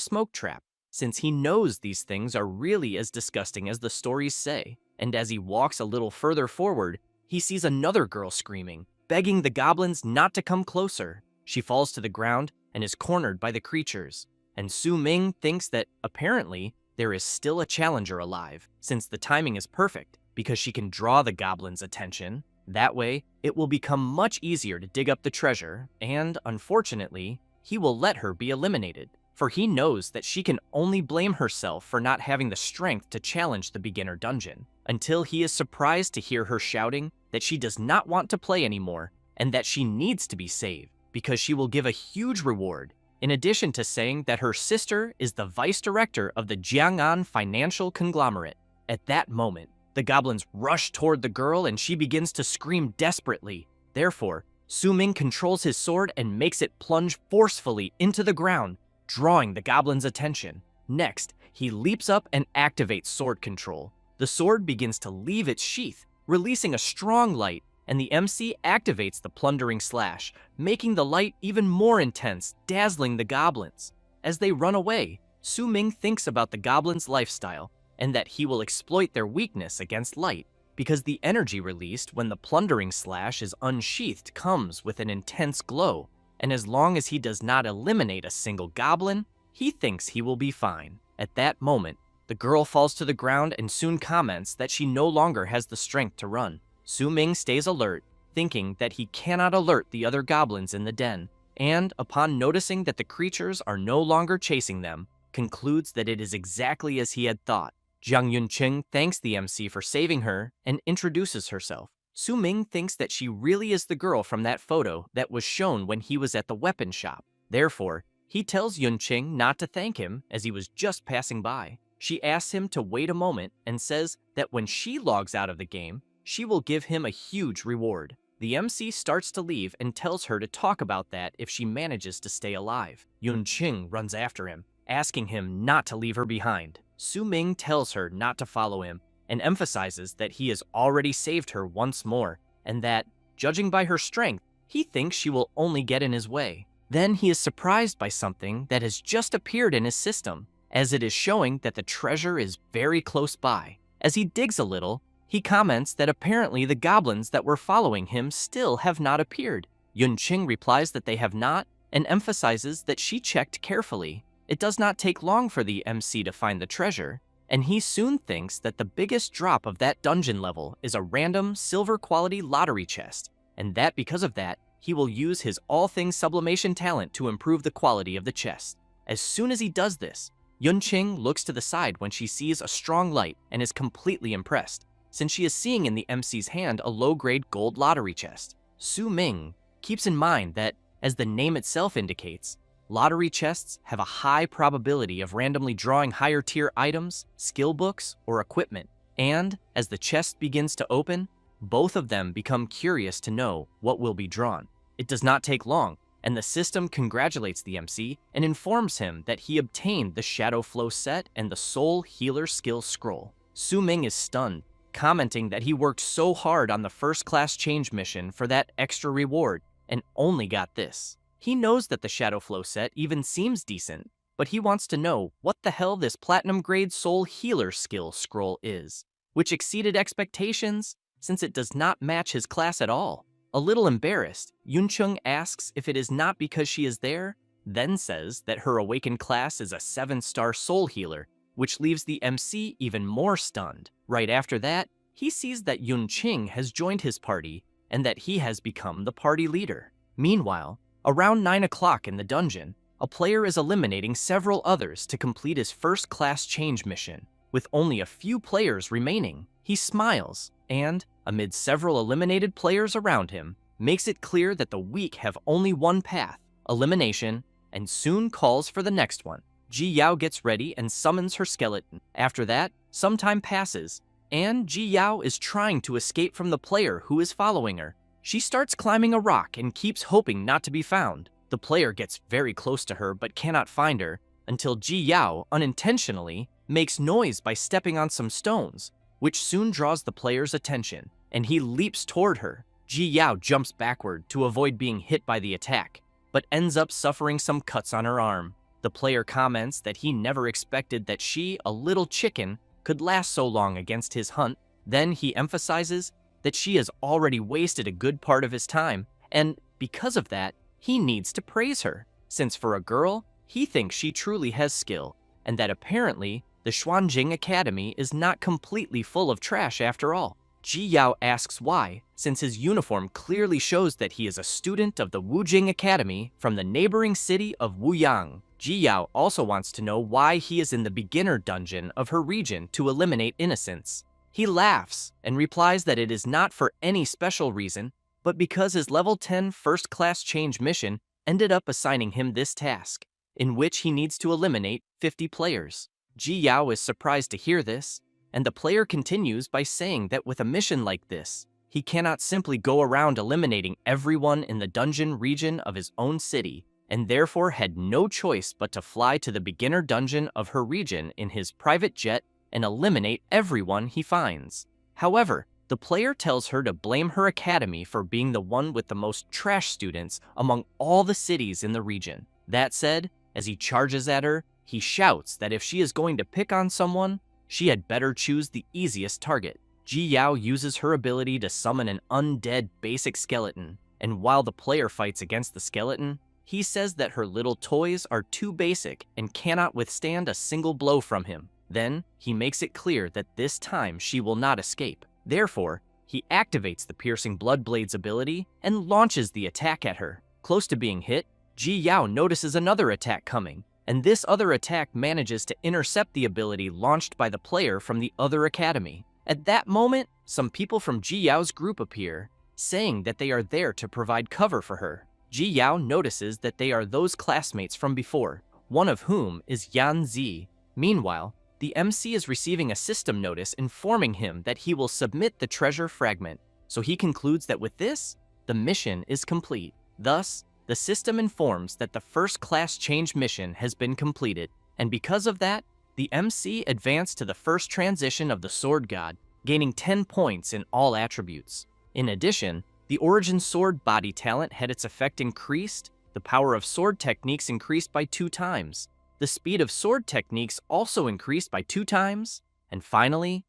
smoke trap, since he knows these things are really as disgusting as the stories say. And as he walks a little further forward, he sees another girl screaming, begging the goblins not to come closer. She falls to the ground and is cornered by the creatures. And Ming thinks that, apparently, there is still a challenger alive, since the timing is perfect, because she can draw the goblins' attention. That way, it will become much easier to dig up the treasure, and, unfortunately, he will let her be eliminated, for he knows that she can only blame herself for not having the strength to challenge the beginner dungeon, until he is surprised to hear her shouting that she does not want to play anymore, and that she needs to be saved, because she will give a huge reward, in addition to saying that her sister is the vice director of the Jiang'an financial conglomerate. At that moment, the goblins rush toward the girl and she begins to scream desperately. Therefore, Ming controls his sword and makes it plunge forcefully into the ground, drawing the goblins' attention. Next, he leaps up and activates sword control. The sword begins to leave its sheath, releasing a strong light, and the MC activates the plundering slash, making the light even more intense, dazzling the goblins. As they run away, Ming thinks about the goblins' lifestyle, and that he will exploit their weakness against light, because the energy released when the plundering slash is unsheathed comes with an intense glow, and as long as he does not eliminate a single goblin, he thinks he will be fine. At that moment, the girl falls to the ground and soon comments that she no longer has the strength to run. Ming stays alert, thinking that he cannot alert the other goblins in the den, and upon noticing that the creatures are no longer chasing them, concludes that it is exactly as he had thought. Jiang Yunqing thanks the MC for saving her and introduces herself. Ming thinks that she really is the girl from that photo that was shown when he was at the weapon shop. Therefore, he tells Yunqing not to thank him as he was just passing by. She asks him to wait a moment and says that when she logs out of the game, she will give him a huge reward. The MC starts to leave and tells her to talk about that if she manages to stay alive. Yunqing runs after him, asking him not to leave her behind. Ming tells her not to follow him and emphasizes that he has already saved her once more, and that, judging by her strength, he thinks she will only get in his way. Then he is surprised by something that has just appeared in his system, as it is showing that the treasure is very close by. As he digs a little, he comments that apparently the goblins that were following him still have not appeared. Yunqing replies that they have not, and emphasizes that she checked carefully. It does not take long for the MC to find the treasure, and he soon thinks that the biggest drop of that dungeon level is a random silver quality lottery chest, and that because of that, he will use his all things sublimation talent to improve the quality of the chest. As soon as he does this, Yunqing looks to the side when she sees a strong light and is completely impressed, since she is seeing in the MC's hand a low-grade gold lottery chest. Ming keeps in mind that, as the name itself indicates, lottery chests have a high probability of randomly drawing higher-tier items, skill books, or equipment, and, as the chest begins to open, both of them become curious to know what will be drawn. It does not take long, and the system congratulates the MC and informs him that he obtained the Shadow Flow set and the Soul Healer skill scroll. Ming is stunned, commenting that he worked so hard on the first-class change mission for that extra reward and only got this. He knows that the Shadow Flow set even seems decent, but he wants to know what the hell this platinum grade soul healer skill scroll is, which exceeded expectations since it does not match his class at all. A little embarrassed, Yuncheng asks if it is not because she is there, then says that her awakened class is a 7-star soul healer, which leaves the MC even more stunned. Right after that, he sees that Yunqing has joined his party and that he has become the party leader. Meanwhile, around 9 o'clock in the dungeon, a player is eliminating several others to complete his first class change mission. With only a few players remaining, he smiles and, amid several eliminated players around him, makes it clear that the weak have only one path, elimination, and soon calls for the next one. Ji Yao gets ready and summons her skeleton. After that, some time passes, and Ji Yao is trying to escape from the player who is following her. She starts climbing a rock and keeps hoping not to be found. The player gets very close to her but cannot find her until Ji Yao unintentionally makes noise by stepping on some stones, which soon draws the player's attention, and he leaps toward her. Ji Yao jumps backward to avoid being hit by the attack, but ends up suffering some cuts on her arm. The player comments that he never expected that she, a little chicken, could last so long against his hunt. Then he emphasizes that she has already wasted a good part of his time, and because of that, he needs to praise her, since for a girl, he thinks she truly has skill, and that apparently the Xuanjing Academy is not completely full of trash after all. Ji Yao asks why, since his uniform clearly shows that he is a student of the Wujing Academy from the neighboring city of Wuyang. Ji Yao also wants to know why he is in the beginner dungeon of her region to eliminate innocents. He laughs and replies that it is not for any special reason, but because his level 10 first class change mission ended up assigning him this task, in which he needs to eliminate 50 players. Ji Yao is surprised to hear this, and the player continues by saying that with a mission like this, he cannot simply go around eliminating everyone in the dungeon region of his own city, and therefore had no choice but to fly to the beginner dungeon of her region in his private jet and eliminate everyone he finds. However, the player tells her to blame her academy for being the one with the most trash students among all the cities in the region. That said, as he charges at her, he shouts that if she is going to pick on someone, she had better choose the easiest target. Ji Yao uses her ability to summon an undead basic skeleton, and while the player fights against the skeleton, he says that her little toys are too basic and cannot withstand a single blow from him. Then, he makes it clear that this time she will not escape. Therefore, he activates the Piercing Blood Blade's ability and launches the attack at her. Close to being hit, Ji Yao notices another attack coming, and this other attack manages to intercept the ability launched by the player from the other academy. At that moment, some people from Ji Yao's group appear, saying that they are there to provide cover for her. Ji Yao notices that they are those classmates from before, one of whom is Yan Zi. Meanwhile, the MC is receiving a system notice informing him that he will submit the treasure fragment, so he concludes that with this, the mission is complete. Thus, the system informs that the first class change mission has been completed, and because of that, the MC advanced to the first transition of the Sword God, gaining 10 points in all attributes. In addition, the Origin Sword body talent had its effect increased, the power of sword techniques increased by 2 times, the speed of sword techniques also increased by 2 times, and finally,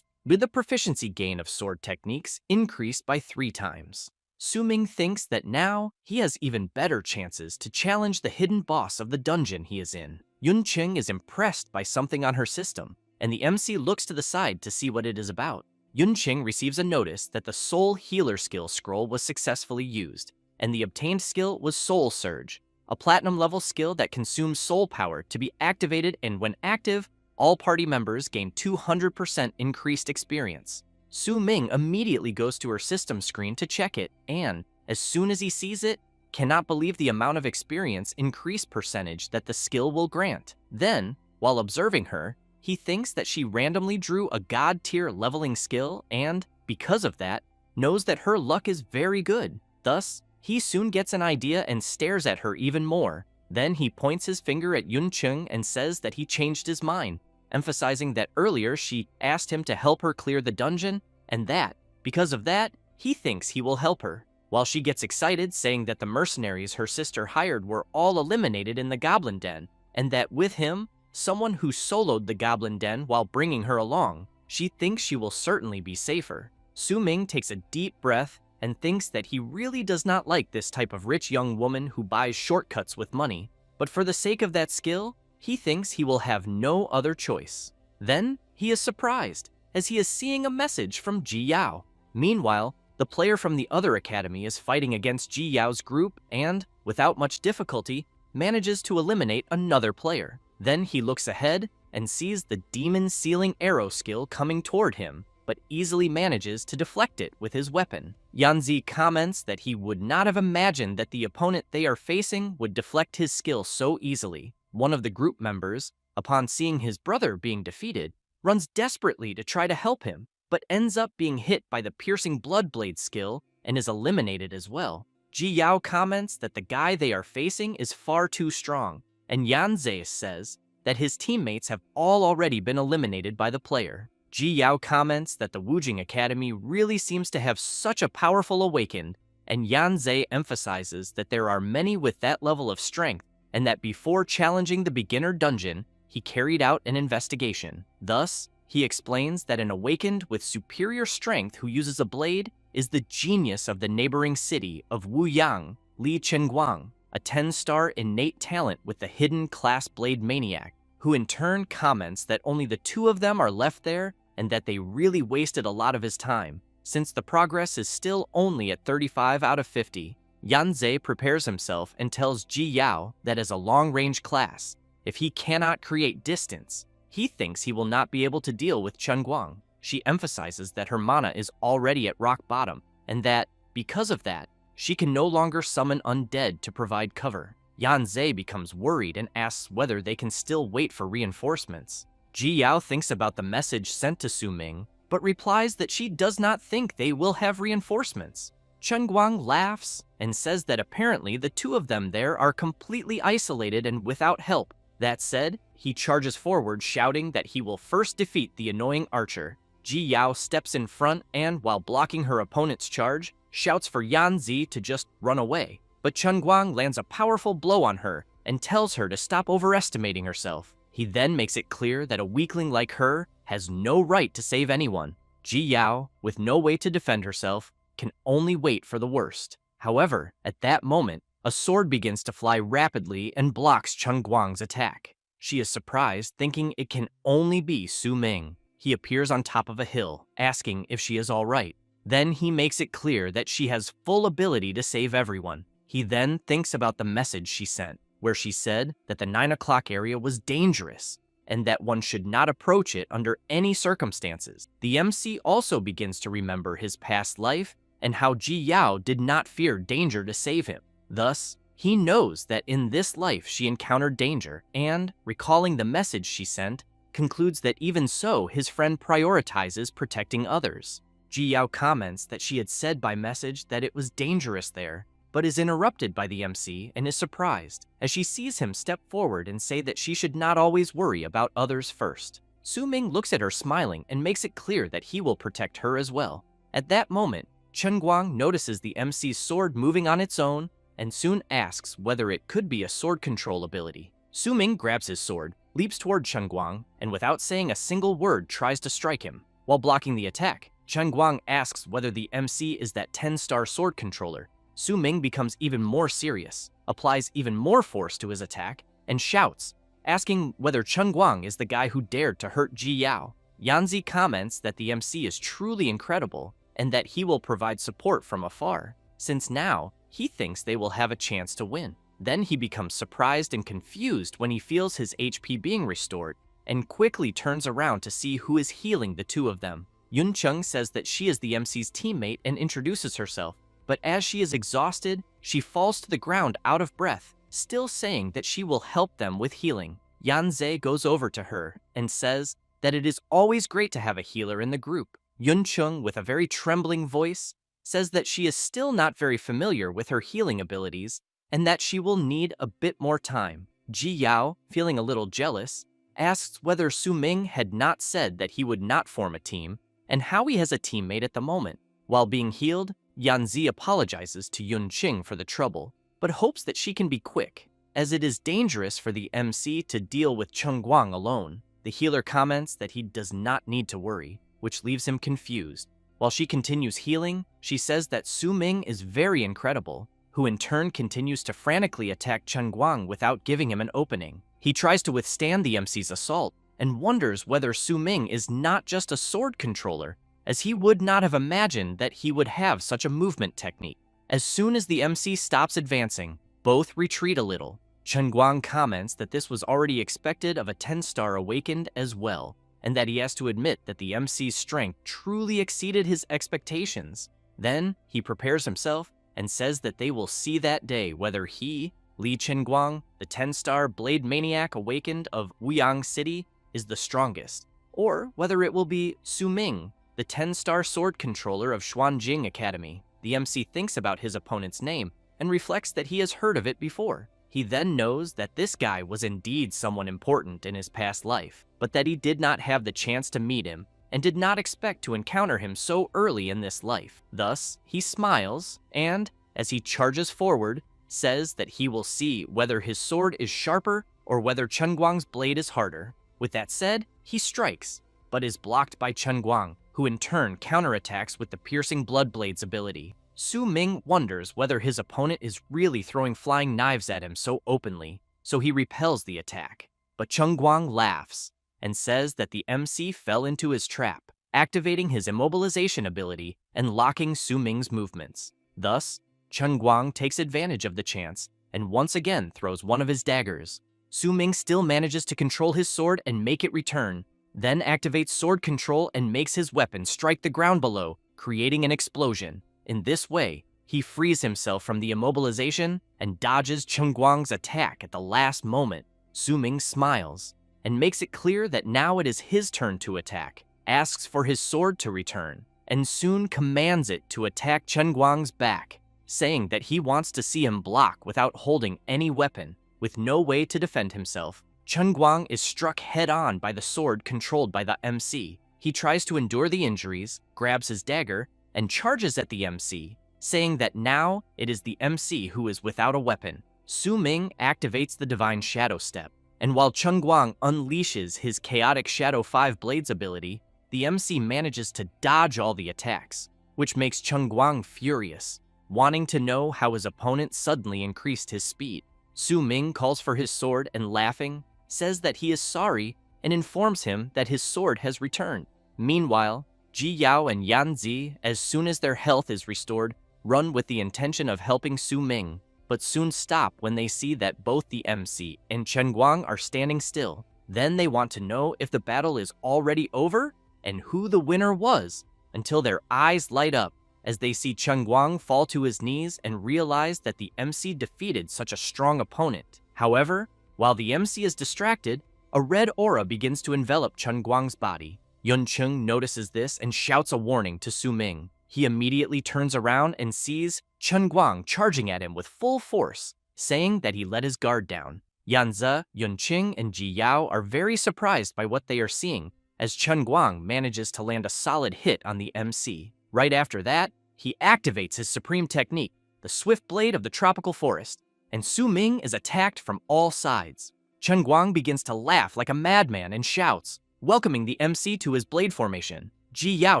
with the proficiency gain of sword techniques increased by 3 times. Su Ming thinks that now he has even better chances to challenge the hidden boss of the dungeon he is in. Yunqing is impressed by something on her system, and the MC looks to the side to see what it is about. Yunqing receives a notice that the Soul Healer skill scroll was successfully used, and the obtained skill was Soul Surge, a platinum-level skill that consumes soul power to be activated, and when active, all party members gain 200% increased experience. Su Ming immediately goes to her system screen to check it, and, as soon as he sees it, cannot believe the amount of experience increase percentage that the skill will grant. Then, while observing her, he thinks that she randomly drew a god-tier leveling skill and, because of that, knows that her luck is very good. Thus, he soon gets an idea and stares at her even more. Then he points his finger at Yunqing and says that he changed his mind, emphasizing that earlier she asked him to help her clear the dungeon, and that, because of that, he thinks he will help her. While she gets excited, saying that the mercenaries her sister hired were all eliminated in the Goblin Den, and that with him, someone who soloed the Goblin Den while bringing her along, she thinks she will certainly be safer. Su Ming takes a deep breath and thinks that he really does not like this type of rich young woman who buys shortcuts with money, but for the sake of that skill, he thinks he will have no other choice. Then, he is surprised, as he is seeing a message from Ji Yao. Meanwhile, the player from the other academy is fighting against Ji Yao's group and, without much difficulty, manages to eliminate another player. Then he looks ahead and sees the demon sealing arrow skill coming toward him, but easily manages to deflect it with his weapon. Yanzi comments that he would not have imagined that the opponent they are facing would deflect his skill so easily. One of the group members, upon seeing his brother being defeated, runs desperately to try to help him, but ends up being hit by the piercing blood blade skill and is eliminated as well. Ji Yao comments that the guy they are facing is far too strong, and Yanze says that his teammates have all already been eliminated by the player. Ji Yao comments that the Wujing Academy really seems to have such a powerful awakened, and Yanze emphasizes that there are many with that level of strength, and that before challenging the beginner dungeon, he carried out an investigation. Thus, he explains that an awakened with superior strength who uses a blade is the genius of the neighboring city of Wuyang, Lie Chenguang, a 10-star innate talent with the hidden class blade maniac, who in turn comments that only the two of them are left there and that they really wasted a lot of his time, since the progress is still only at 35 out of 50. Yanze prepares himself and tells Ji Yao that as a long-range class, if he cannot create distance, he thinks he will not be able to deal with Chenguang. She emphasizes that her mana is already at rock bottom, and that, because of that, she can no longer summon undead to provide cover. Yanze becomes worried and asks whether they can still wait for reinforcements. Ji Yao thinks about the message sent to Su Ming, but replies that she does not think they will have reinforcements. Chenguang laughs and says that apparently the two of them there are completely isolated and without help. That said, he charges forward shouting that he will first defeat the annoying archer. Ji Yao steps in front and, while blocking her opponent's charge, shouts for Yanzi to just run away. But Chenguang lands a powerful blow on her and tells her to stop overestimating herself. He then makes it clear that a weakling like her has no right to save anyone. Ji Yao, with no way to defend herself, can only wait for the worst. However, at that moment, a sword begins to fly rapidly and blocks Chenguang's attack. She is surprised, thinking it can only be Su Ming. He appears on top of a hill, asking if she is all right. Then he makes it clear that she has full ability to save everyone. He then thinks about the message she sent, where she said that the 9 o'clock area was dangerous, and that one should not approach it under any circumstances. The MC also begins to remember his past life and how Ji Yao did not fear danger to save him. Thus, he knows that in this life she encountered danger, and, recalling the message she sent, concludes that even so his friend prioritizes protecting others. Ji Yao comments that she had said by message that it was dangerous there, but is interrupted by the MC and is surprised, as she sees him step forward and say that she should not always worry about others first. Su Ming looks at her smiling and makes it clear that he will protect her as well. At that moment, Chenguang notices the MC's sword moving on its own and soon asks whether it could be a sword control ability. Su Ming grabs his sword, leaps toward Chenguang, and without saying a single word tries to strike him. While blocking the attack, Chenguang asks whether the MC is that 10-star sword controller. Su Ming becomes even more serious, applies even more force to his attack, and shouts, asking whether Chenguang is the guy who dared to hurt Ji Yao. Yanzi comments that the MC is truly incredible and that he will provide support from afar, since now he thinks they will have a chance to win. Then he becomes surprised and confused when he feels his HP being restored and quickly turns around to see who is healing the two of them. Yun Cheng says that she is the MC's teammate and introduces herself, but as she is exhausted, she falls to the ground out of breath, still saying that she will help them with healing. Yanze goes over to her and says that it is always great to have a healer in the group. Yun Cheng, with a very trembling voice, says that she is still not very familiar with her healing abilities and that she will need a bit more time. Ji Yao, feeling a little jealous, asks whether Su Ming had not said that he would not form a team and how he has a teammate at the moment. While being healed, Yanzi apologizes to Yun Qing for the trouble, but hopes that she can be quick, as it is dangerous for the MC to deal with Chenguang alone. The healer comments that he does not need to worry, which leaves him confused. While she continues healing, she says that Su Ming is very incredible, who in turn continues to frantically attack Chenguang without giving him an opening. He tries to withstand the MC's assault and wonders whether Su Ming is not just a sword controller, as he would not have imagined that he would have such a movement technique. As soon as the MC stops advancing, both retreat a little. Chenguang comments that this was already expected of a 10-star awakened as well, and that he has to admit that the MC's strength truly exceeded his expectations. Then he prepares himself and says that they will see that day whether he, Lie Chenguang, the 10-star blade maniac awakened of Wuyang City, is the strongest, or whether it will be Su Ming, the 10-star sword controller of Xuanjing Academy. The MC thinks about his opponent's name and reflects that he has heard of it before. He then knows that this guy was indeed someone important in his past life, but that he did not have the chance to meet him and did not expect to encounter him so early in this life. Thus, he smiles and, as he charges forward, says that he will see whether his sword is sharper or whether Chenguang's blade is harder. With that said, he strikes, but is blocked by Chenguang, who in turn counterattacks with the piercing blood blades ability. Su Ming wonders whether his opponent is really throwing flying knives at him so openly, so he repels the attack. But Chenguang laughs and says that the MC fell into his trap, activating his immobilization ability and locking Su Ming's movements. Thus, Chenguang takes advantage of the chance and once again throws one of his daggers. Su Ming still manages to control his sword and make it return, then activates sword control and makes his weapon strike the ground below, creating an explosion. In this way, he frees himself from the immobilization and dodges Chenguang's attack at the last moment. Su Ming smiles and makes it clear that now it is his turn to attack, asks for his sword to return, and soon commands it to attack Chenguang's back, saying that he wants to see him block without holding any weapon. With no way to defend himself, Chenguang is struck head-on by the sword controlled by the MC. He tries to endure the injuries, grabs his dagger, and charges at the MC, saying that now it is the MC who is without a weapon. Su Ming activates the Divine Shadow Step, and while Chenguang unleashes his Chaotic Shadow 5 Blades ability, the MC manages to dodge all the attacks, which makes Chenguang furious, wanting to know how his opponent suddenly increased his speed. Su Ming calls for his sword and, laughing, says that he is sorry and informs him that his sword has returned. Meanwhile, Ji Yao and Yan Zi, as soon as their health is restored, run with the intention of helping Su Ming, but soon stop when they see that both the MC and Chenguang are standing still. Then they want to know if the battle is already over and who the winner was, until their eyes light up as they see Chenguang fall to his knees and realize that the MC defeated such a strong opponent. However, while the MC is distracted, a red aura begins to envelop Chenguang's body. Yuncheng notices this and shouts a warning to Su Ming. He immediately turns around and sees Chenguang charging at him with full force, saying that he let his guard down. Yanzi, Yunqing, and Ji Yao are very surprised by what they are seeing, as Chenguang manages to land a solid hit on the MC. Right after that, he activates his supreme technique, the Swift Blade of the Tropical Forest, and Su Ming is attacked from all sides. Chenguang begins to laugh like a madman and shouts, welcoming the MC to his blade formation. Ji Yao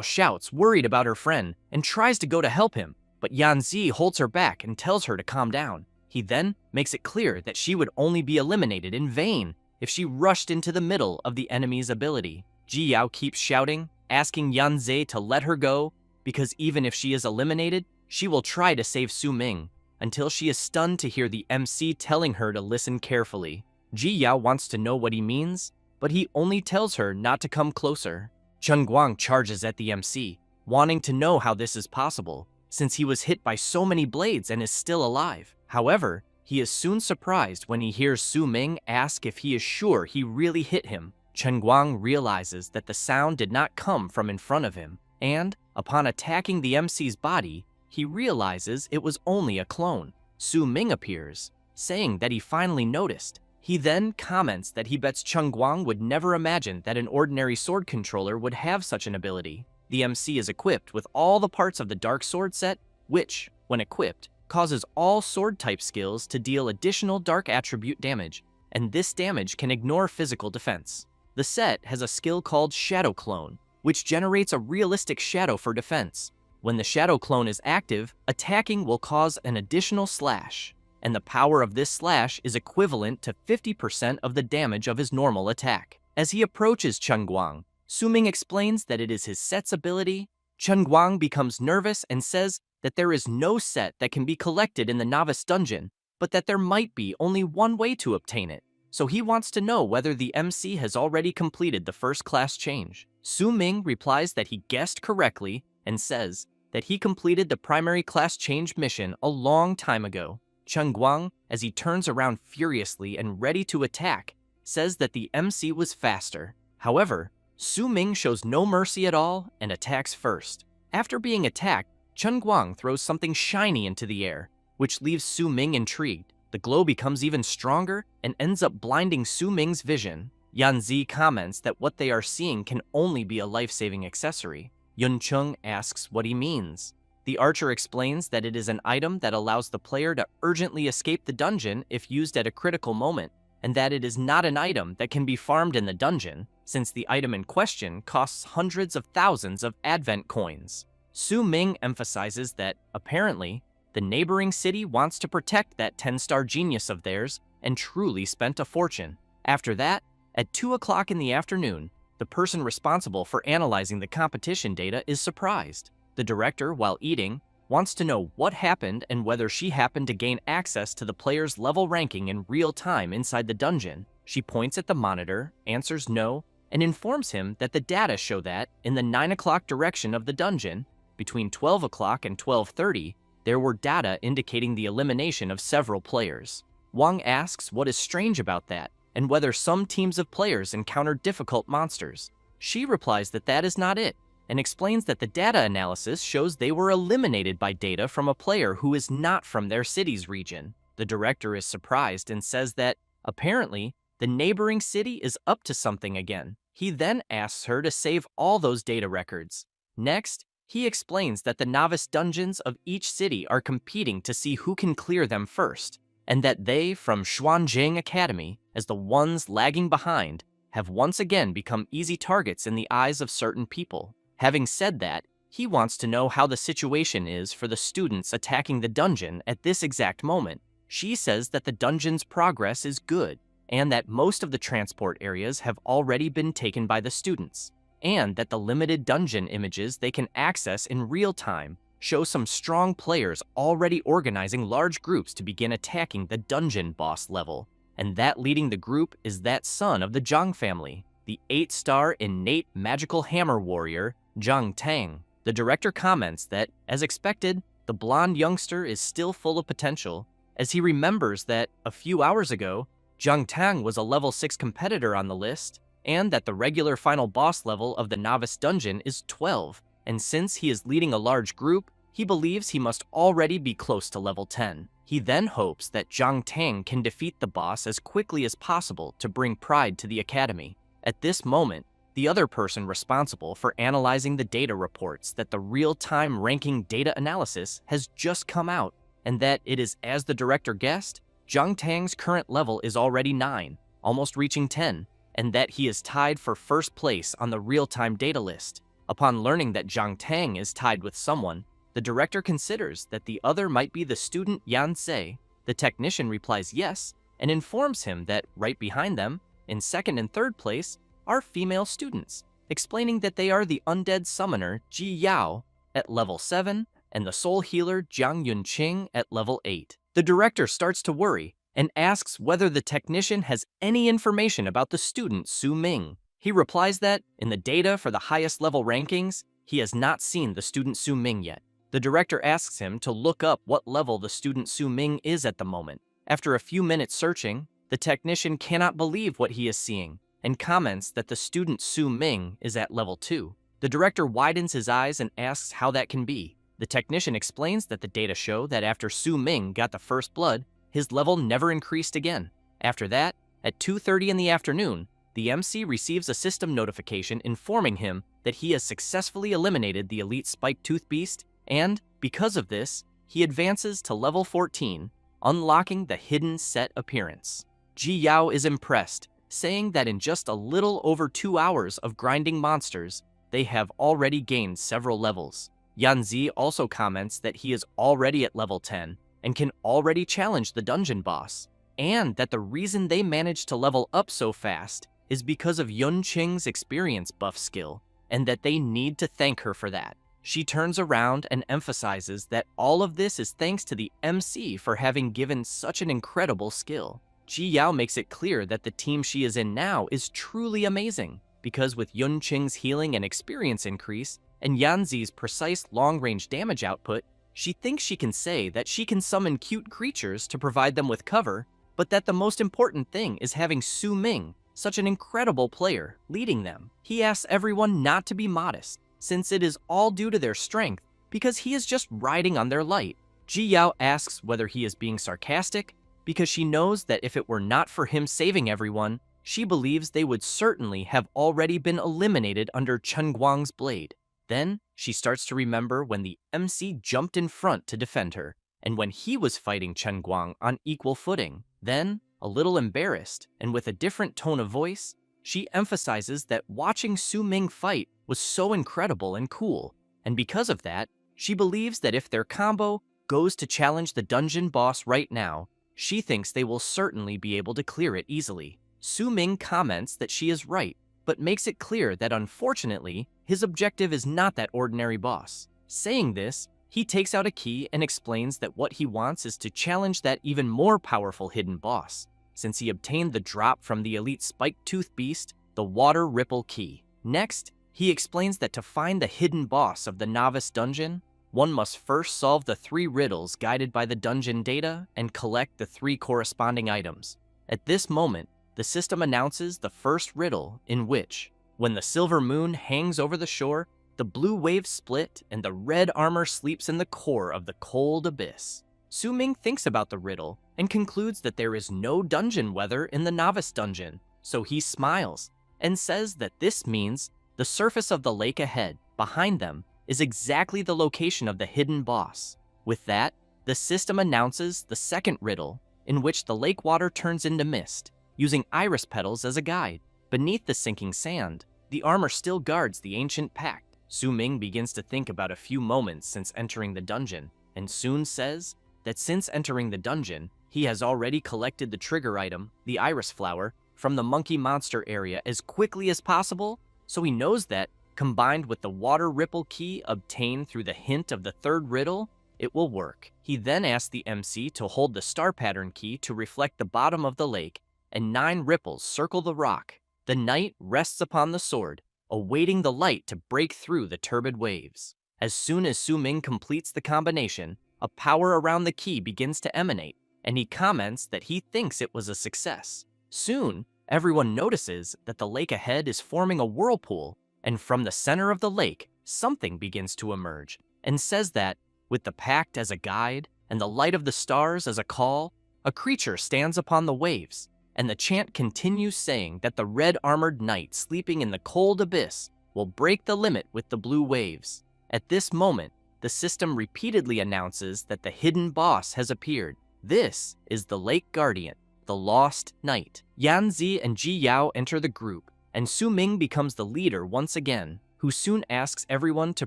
shouts, worried about her friend, and tries to go to help him, but Yanzi holds her back and tells her to calm down. He then makes it clear that she would only be eliminated in vain if she rushed into the middle of the enemy's ability. Ji Yao keeps shouting, asking Yanzi to let her go, because even if she is eliminated, she will try to save Su Ming, until she is stunned to hear the MC telling her to listen carefully. Ji Yao wants to know what he means, but he only tells her not to come closer. Chenguang charges at the MC, wanting to know how this is possible, since he was hit by so many blades and is still alive. However, he is soon surprised when he hears Su Ming ask if he is sure he really hit him. Chenguang realizes that the sound did not come from in front of him, and, upon attacking the MC's body, he realizes it was only a clone. Su Ming appears, saying that he finally noticed. He then comments that he bets Chenguang would never imagine that an ordinary sword controller would have such an ability. The MC is equipped with all the parts of the Dark Sword set, which, when equipped, causes all sword-type skills to deal additional dark attribute damage, and this damage can ignore physical defense. The set has a skill called Shadow Clone, which generates a realistic shadow for defense. When the Shadow Clone is active, attacking will cause an additional slash, and the power of this slash is equivalent to 50% of the damage of his normal attack. As he approaches Chenguang, Ming explains that it is his set's ability. Chenguang becomes nervous and says that there is no set that can be collected in the novice dungeon, but that there might be only one way to obtain it. So he wants to know whether the MC has already completed the first class change. Ming replies that he guessed correctly and says that he completed the primary class change mission a long time ago. Chenguang, as he turns around furiously and ready to attack, says that the MC was faster. However, Ming shows no mercy at all and attacks first. After being attacked, Chenguang throws something shiny into the air, which leaves Ming intrigued. The glow becomes even stronger and ends up blinding Ming's vision. Yanzi comments that what they are seeing can only be a life-saving accessory. Yuncheng asks what he means. The archer explains that it is an item that allows the player to urgently escape the dungeon if used at a critical moment, and that it is not an item that can be farmed in the dungeon, since the item in question costs hundreds of thousands of advent coins. Ming emphasizes that, apparently, the neighboring city wants to protect that 10-star genius of theirs and truly spent a fortune. After that, at 2 o'clock in the afternoon, the person responsible for analyzing the competition data is surprised. The director, while eating, wants to know what happened and whether she happened to gain access to the player's level ranking in real time inside the dungeon. She points at the monitor, answers no, and informs him that the data show that, in the 9 o'clock direction of the dungeon, between 12 o'clock and 12:30, there were data indicating the elimination of several players. Wang asks what is strange about that, and whether some teams of players encountered difficult monsters. She replies that that is not it, and explains that the data analysis shows they were eliminated by data from a player who is not from their city's region. The director is surprised and says that, apparently, the neighboring city is up to something again. He then asks her to save all those data records. Next, he explains that the novice dungeons of each city are competing to see who can clear them first, and that they, from Xuanjing Academy, as the ones lagging behind, have once again become easy targets in the eyes of certain people. Having said that, he wants to know how the situation is for the students attacking the dungeon at this exact moment. She says that the dungeon's progress is good, and that most of the transport areas have already been taken by the students, and that the limited dungeon images they can access in real time show some strong players already organizing large groups to begin attacking the dungeon boss level, and that leading the group is that son of the Zhang family, the 8-star innate magical hammer warrior, Zhang Tang. The director comments that, as expected, the blonde youngster is still full of potential, as he remembers that, a few hours ago, Zhang Tang was a level 6 competitor on the list, and that the regular final boss level of the novice dungeon is 12, and since he is leading a large group, he believes he must already be close to level 10. He then hopes that Zhang Tang can defeat the boss as quickly as possible to bring pride to the academy. At this moment, the other person responsible for analyzing the data reports that the real-time ranking data analysis has just come out, and that it is as the director guessed, Zhang Tang's current level is already 9, almost reaching 10, and that he is tied for first place on the real-time data list. Upon learning that Zhang Tang is tied with someone, the director considers that the other might be the student Yan Sei. The technician replies yes, and informs him that right behind them, in second and third place, are female students, explaining that they are the undead summoner Ji Yao at level 7 and the soul healer Jiang Yunqing at level 8. The director starts to worry and asks whether the technician has any information about the student Ming. He replies that, in the data for the highest level rankings, he has not seen the student Ming yet. The director asks him to look up what level the student Ming is at the moment. After a few minutes searching, the technician cannot believe what he is seeing and comments that the student Ming is at level 2. The director widens his eyes and asks how that can be. The technician explains that the data show that after Ming got the first blood, his level never increased again. After that, at 2:30 in the afternoon, the MC receives a system notification informing him that he has successfully eliminated the elite spike tooth beast, and, because of this, he advances to level 14, unlocking the hidden set appearance. Ji Yao is impressed, saying that in just a little over 2 hours of grinding monsters, they have already gained several levels. Yanzi also comments that he is already at level 10 and can already challenge the dungeon boss, and that the reason they managed to level up so fast is because of Yun Qing's experience buff skill, and that they need to thank her for that. She turns around and emphasizes that all of this is thanks to the MC for having given such an incredible skill. Ji Yao makes it clear that the team she is in now is truly amazing, because with Yun Qing's healing and experience increase, and Yanzi's precise long-range damage output, she thinks she can say that she can summon cute creatures to provide them with cover, but that the most important thing is having Su Ming, such an incredible player, leading them. He asks everyone not to be modest, since it is all due to their strength, because he is just riding on their light. Ji Yao asks whether he is being sarcastic, because she knows that if it were not for him saving everyone, she believes they would certainly have already been eliminated under Chenguang's blade. Then, she starts to remember when the MC jumped in front to defend her, and when he was fighting Chenguang on equal footing. Then, a little embarrassed, and with a different tone of voice, she emphasizes that watching Su Ming fight was so incredible and cool, and because of that, she believes that if their combo goes to challenge the dungeon boss right now, she thinks they will certainly be able to clear it easily. Su Ming comments that she is right, but makes it clear that unfortunately, his objective is not that ordinary boss. Saying this, he takes out a key and explains that what he wants is to challenge that even more powerful hidden boss, since he obtained the drop from the elite spike-tooth beast, the Water Ripple Key. Next, he explains that to find the hidden boss of the novice dungeon, one must first solve the 3 riddles guided by the dungeon data and collect the 3 corresponding items. At this moment, the system announces the first riddle, in which, when the silver moon hangs over the shore, the blue waves split and the red armor sleeps in the core of the cold abyss. Su Ming thinks about the riddle and concludes that there is no dungeon weather in the novice dungeon, so he smiles and says that this means the surface of the lake ahead, behind them, is exactly the location of the hidden boss. With that, the system announces the second riddle, in which the lake water turns into mist, using iris petals as a guide. Beneath the sinking sand, the armor still guards the ancient pact. Su Ming begins to think about a few moments since entering the dungeon, and soon says that since entering the dungeon, he has already collected the trigger item, the iris flower, from the monkey monster area as quickly as possible, so he knows that, combined with the Water Ripple Key obtained through the hint of the third riddle, it will work. He then asks the MC to hold the star pattern key to reflect the bottom of the lake, and 9 ripples circle the rock. The knight rests upon the sword, awaiting the light to break through the turbid waves. As soon as Su Ming completes the combination, a power around the key begins to emanate, and he comments that he thinks it was a success. Soon, everyone notices that the lake ahead is forming a whirlpool, and from the center of the lake, something begins to emerge, and says that, with the pact as a guide and the light of the stars as a call, a creature stands upon the waves, and the chant continues saying that the red-armored knight sleeping in the cold abyss will break the limit with the blue waves. At this moment, the system repeatedly announces that the hidden boss has appeared. This is the Lake Guardian, the Lost Knight. Yanzi and Ji Yao enter the group, and Su Ming becomes the leader once again, who soon asks everyone to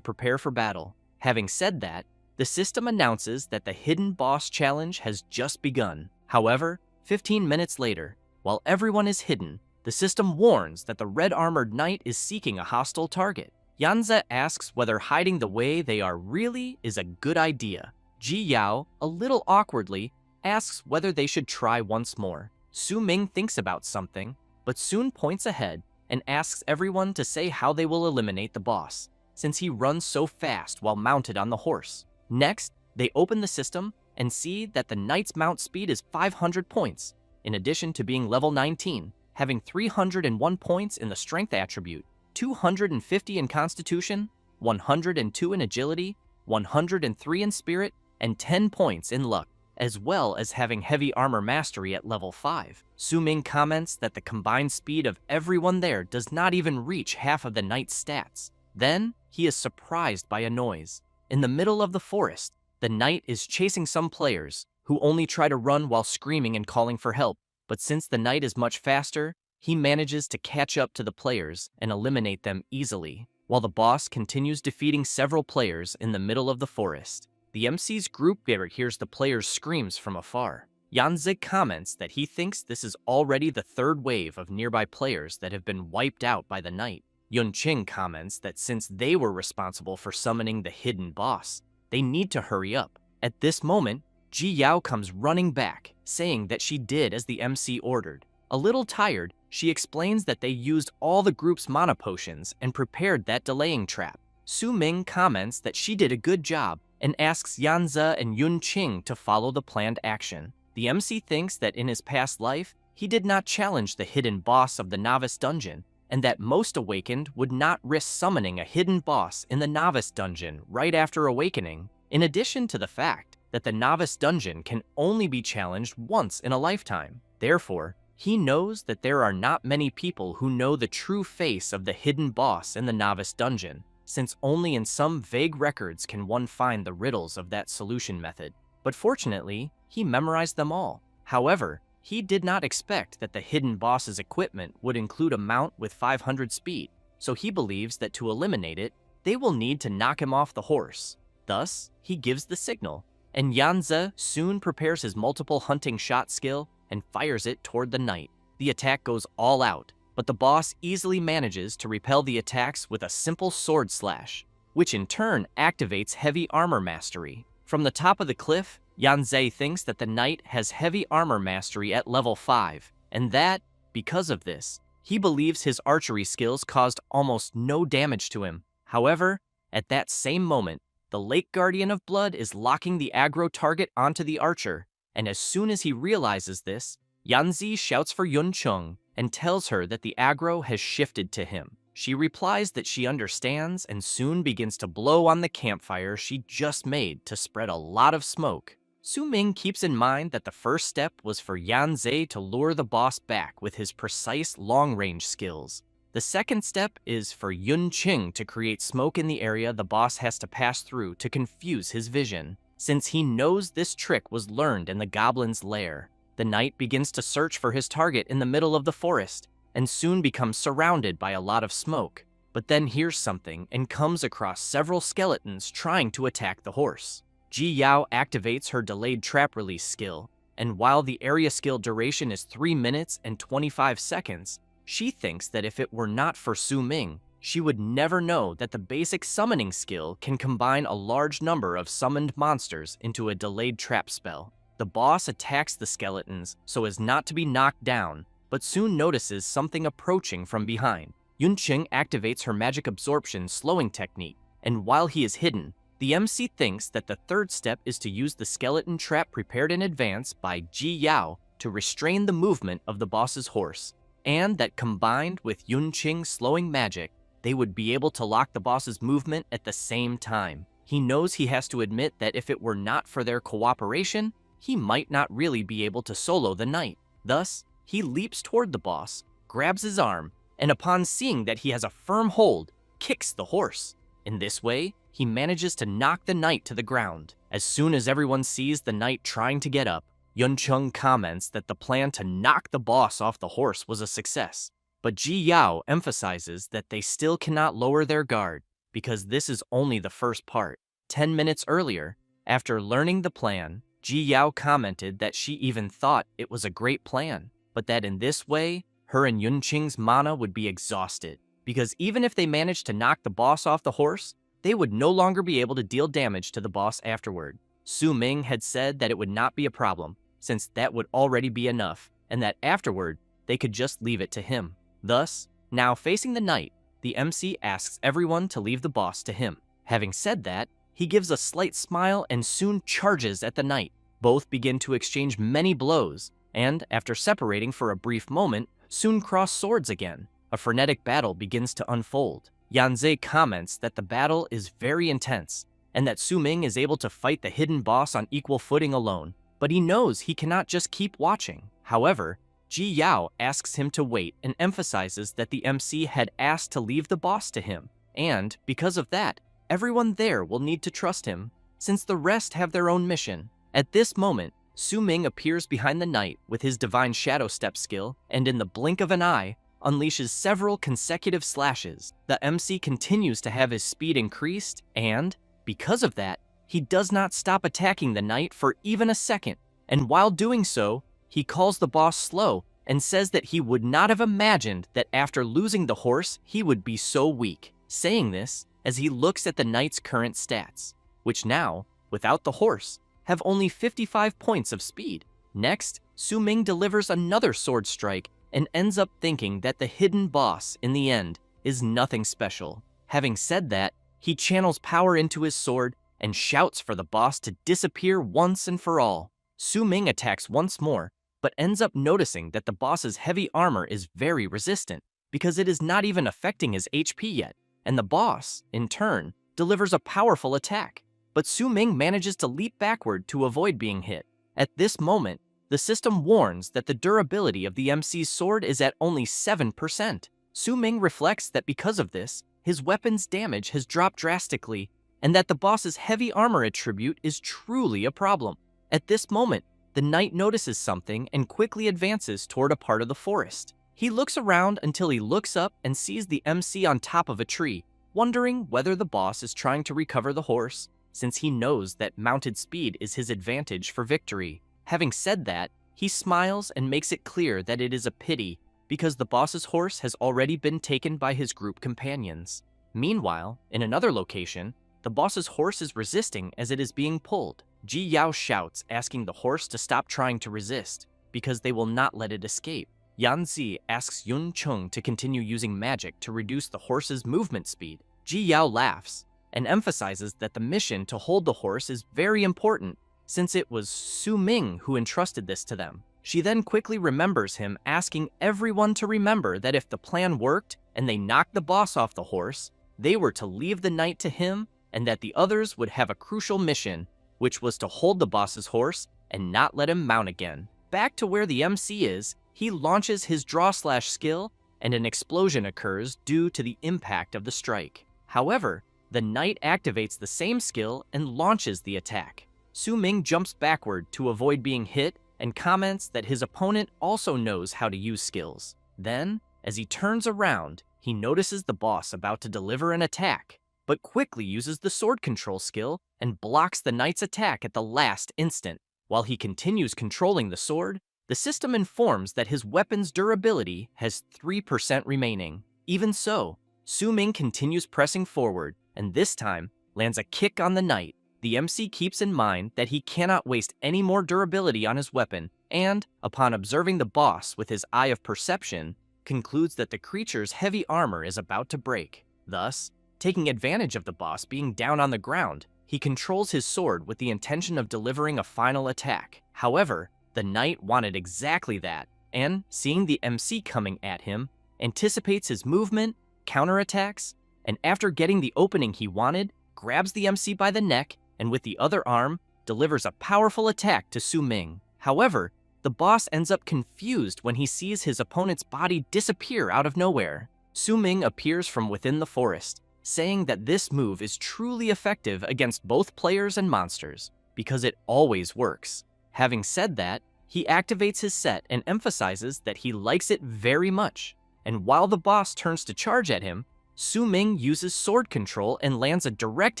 prepare for battle. Having said that, the system announces that the hidden boss challenge has just begun. However, 15 minutes later, while everyone is hidden, the system warns that the red-armored knight is seeking a hostile target. Yanzi asks whether hiding the way they are really is a good idea. Ji Yao, a little awkwardly, asks whether they should try once more. Su Ming thinks about something, but soon points ahead and asks everyone to say how they will eliminate the boss, since he runs so fast while mounted on the horse. Next, they open the system and see that the knight's mount speed is 500 points, in addition to being level 19, having 301 points in the strength attribute, 250 in constitution, 102 in agility, 103 in spirit, and 10 points in luck, as well as having heavy armor mastery at level 5. Su Ming comments that the combined speed of everyone there does not even reach half of the knight's stats. Then, he is surprised by a noise. In the middle of the forest, The knight is chasing some players, who only try to run while screaming and calling for help, but since the knight is much faster, he manages to catch up to the players and eliminate them easily, while the boss continues defeating several players in the middle of the forest. The MC's group leader hears the players' screams from afar. Yanzi comments that he thinks this is already the third wave of nearby players that have been wiped out by the knight. Yunqing comments that since they were responsible for summoning the hidden boss, they need to hurry up. At this moment, Ji Yao comes running back, saying that she did as the MC ordered. A little tired, she explains that they used all the group's mana potions and prepared that delaying trap. Su Ming comments that she did a good job and asks Yanzi and Yunqing to follow the planned action. The MC thinks that in his past life, he did not challenge the hidden boss of the novice dungeon, and that most awakened would not risk summoning a hidden boss in the novice dungeon right after awakening, in addition to the fact that the novice dungeon can only be challenged once in a lifetime. Therefore, he knows that there are not many people who know the true face of the hidden boss in the novice dungeon, since only in some vague records can one find the riddles of that solution method. But fortunately, he memorized them all. However, he did not expect that the hidden boss's equipment would include a mount with 500 speed, so he believes that to eliminate it, they will need to knock him off the horse. Thus, he gives the signal, and Yanzi soon prepares his multiple hunting shot skill and fires it toward the knight. The attack goes all out, but the boss easily manages to repel the attacks with a simple sword slash, which in turn activates heavy armor mastery. From the top of the cliff, Yanzi thinks that the knight has heavy armor mastery at level 5, and that, because of this, he believes his archery skills caused almost no damage to him. However, at that same moment, the Lake Guardian of Blood is locking the aggro target onto the archer, and as soon as he realizes this, Yanzi shouts for Yunqing and tells her that the aggro has shifted to him. She replies that she understands and soon begins to blow on the campfire she just made to spread a lot of smoke. Su Ming keeps in mind that the first step was for Yanzi to lure the boss back with his precise long-range skills. The second step is for Yunqing to create smoke in the area the boss has to pass through to confuse his vision. Since he knows this trick was learned in the goblin's lair, the knight begins to search for his target in the middle of the forest, and soon becomes surrounded by a lot of smoke, but then hears something and comes across several skeletons trying to attack the horse. Ji Yao activates her delayed trap release skill, and while the area skill duration is 3 minutes and 25 seconds, she thinks that if it were not for Su Ming, she would never know that the basic summoning skill can combine a large number of summoned monsters into a delayed trap spell. The boss attacks the skeletons so as not to be knocked down, but soon notices something approaching from behind. Yunqing activates her magic absorption slowing technique, and while he is hidden, the MC thinks that the third step is to use the skeleton trap prepared in advance by Ji Yao to restrain the movement of the boss's horse, and that combined with Yunqing's slowing magic, they would be able to lock the boss's movement at the same time. He knows he has to admit that if it were not for their cooperation, he might not really be able to solo the knight. Thus, he leaps toward the boss, grabs his arm, and upon seeing that he has a firm hold, kicks the horse. In this way, he manages to knock the knight to the ground. As soon as everyone sees the knight trying to get up, Yunqing comments that the plan to knock the boss off the horse was a success. But Ji Yao emphasizes that they still cannot lower their guard, because this is only the first part. 10 minutes earlier, after learning the plan, Ji Yao commented that she even thought it was a great plan, but that in this way, her and Yunqing's mana would be exhausted, because even if they managed to knock the boss off the horse, they would no longer be able to deal damage to the boss afterward. Su Ming had said that it would not be a problem, since that would already be enough, and that afterward, they could just leave it to him. Thus, now facing the knight, the MC asks everyone to leave the boss to him. Having said that, he gives a slight smile and soon charges at the knight. Both begin to exchange many blows, and after separating for a brief moment, soon cross swords again. A frenetic battle begins to unfold. Yanzi comments that the battle is very intense, and that Su Ming is able to fight the hidden boss on equal footing alone, but he knows he cannot just keep watching. However, Ji Yao asks him to wait and emphasizes that the MC had asked to leave the boss to him, and because of that, everyone there will need to trust him. since the rest have their own mission. At this moment, Su Ming appears behind the knight with his divine shadow step skill, and in the blink of an eye, unleashes several consecutive slashes. The MC continues to have his speed increased, and, because of that, he does not stop attacking the knight for even a second. And while doing so, he calls the boss slow and says that he would not have imagined that after losing the horse, he would be so weak. Saying this as he looks at the knight's current stats, which now, without the horse, have only 55 points of speed. Next, Su Ming delivers another sword strike and ends up thinking that the hidden boss, in the end, is nothing special. Having said that, he channels power into his sword and shouts for the boss to disappear once and for all. Su Ming attacks once more, but ends up noticing that the boss's heavy armor is very resistant because it is not even affecting his HP yet, and the boss, in turn, delivers a powerful attack. But Su Ming manages to leap backward to avoid being hit. At this moment, the system warns that the durability of the MC's sword is at only 7%. Su Ming reflects that because of this, his weapon's damage has dropped drastically, and that the boss's heavy armor attribute is truly a problem. At this moment, the knight notices something and quickly advances toward a part of the forest. He looks around until he looks up and sees the MC on top of a tree, wondering whether the boss is trying to recover the horse, since he knows that mounted speed is his advantage for victory. Having said that, he smiles and makes it clear that it is a pity because the boss's horse has already been taken by his group companions. Meanwhile, in another location, the boss's horse is resisting as it is being pulled. Ji Yao shouts, asking the horse to stop trying to resist because they will not let it escape. Yan Zi asks Yun Chung to continue using magic to reduce the horse's movement speed. Ji Yao laughs and emphasizes that the mission to hold the horse is very important since it was Su Ming who entrusted this to them. She then quickly remembers him asking everyone to remember that if the plan worked and they knocked the boss off the horse, they were to leave the knight to him and that the others would have a crucial mission, which was to hold the boss's horse and not let him mount again. Back to where the MC is, he launches his draw slash skill and an explosion occurs due to the impact of the strike. However, the knight activates the same skill and launches the attack. Su Ming jumps backward to avoid being hit and comments that his opponent also knows how to use skills. Then, as he turns around, he notices the boss about to deliver an attack, but quickly uses the sword control skill and blocks the knight's attack at the last instant. While he continues controlling the sword, the system informs that his weapon's durability has 3% remaining. Even so, Su Ming continues pressing forward, and this time lands a kick on the knight. The MC keeps in mind that he cannot waste any more durability on his weapon, and, upon observing the boss with his eye of perception, concludes that the creature's heavy armor is about to break. Thus, taking advantage of the boss being down on the ground, he controls his sword with the intention of delivering a final attack. However, the knight wanted exactly that, and, seeing the MC coming at him, anticipates his movement, counterattacks, and after getting the opening he wanted, grabs the MC by the neck and with the other arm, delivers a powerful attack to Su Ming. However, the boss ends up confused when he sees his opponent's body disappear out of nowhere. Su Ming appears from within the forest, saying that this move is truly effective against both players and monsters, because it always works. Having said that, he activates his set and emphasizes that he likes it very much, and while the boss turns to charge at him, Su Ming uses sword control and lands a direct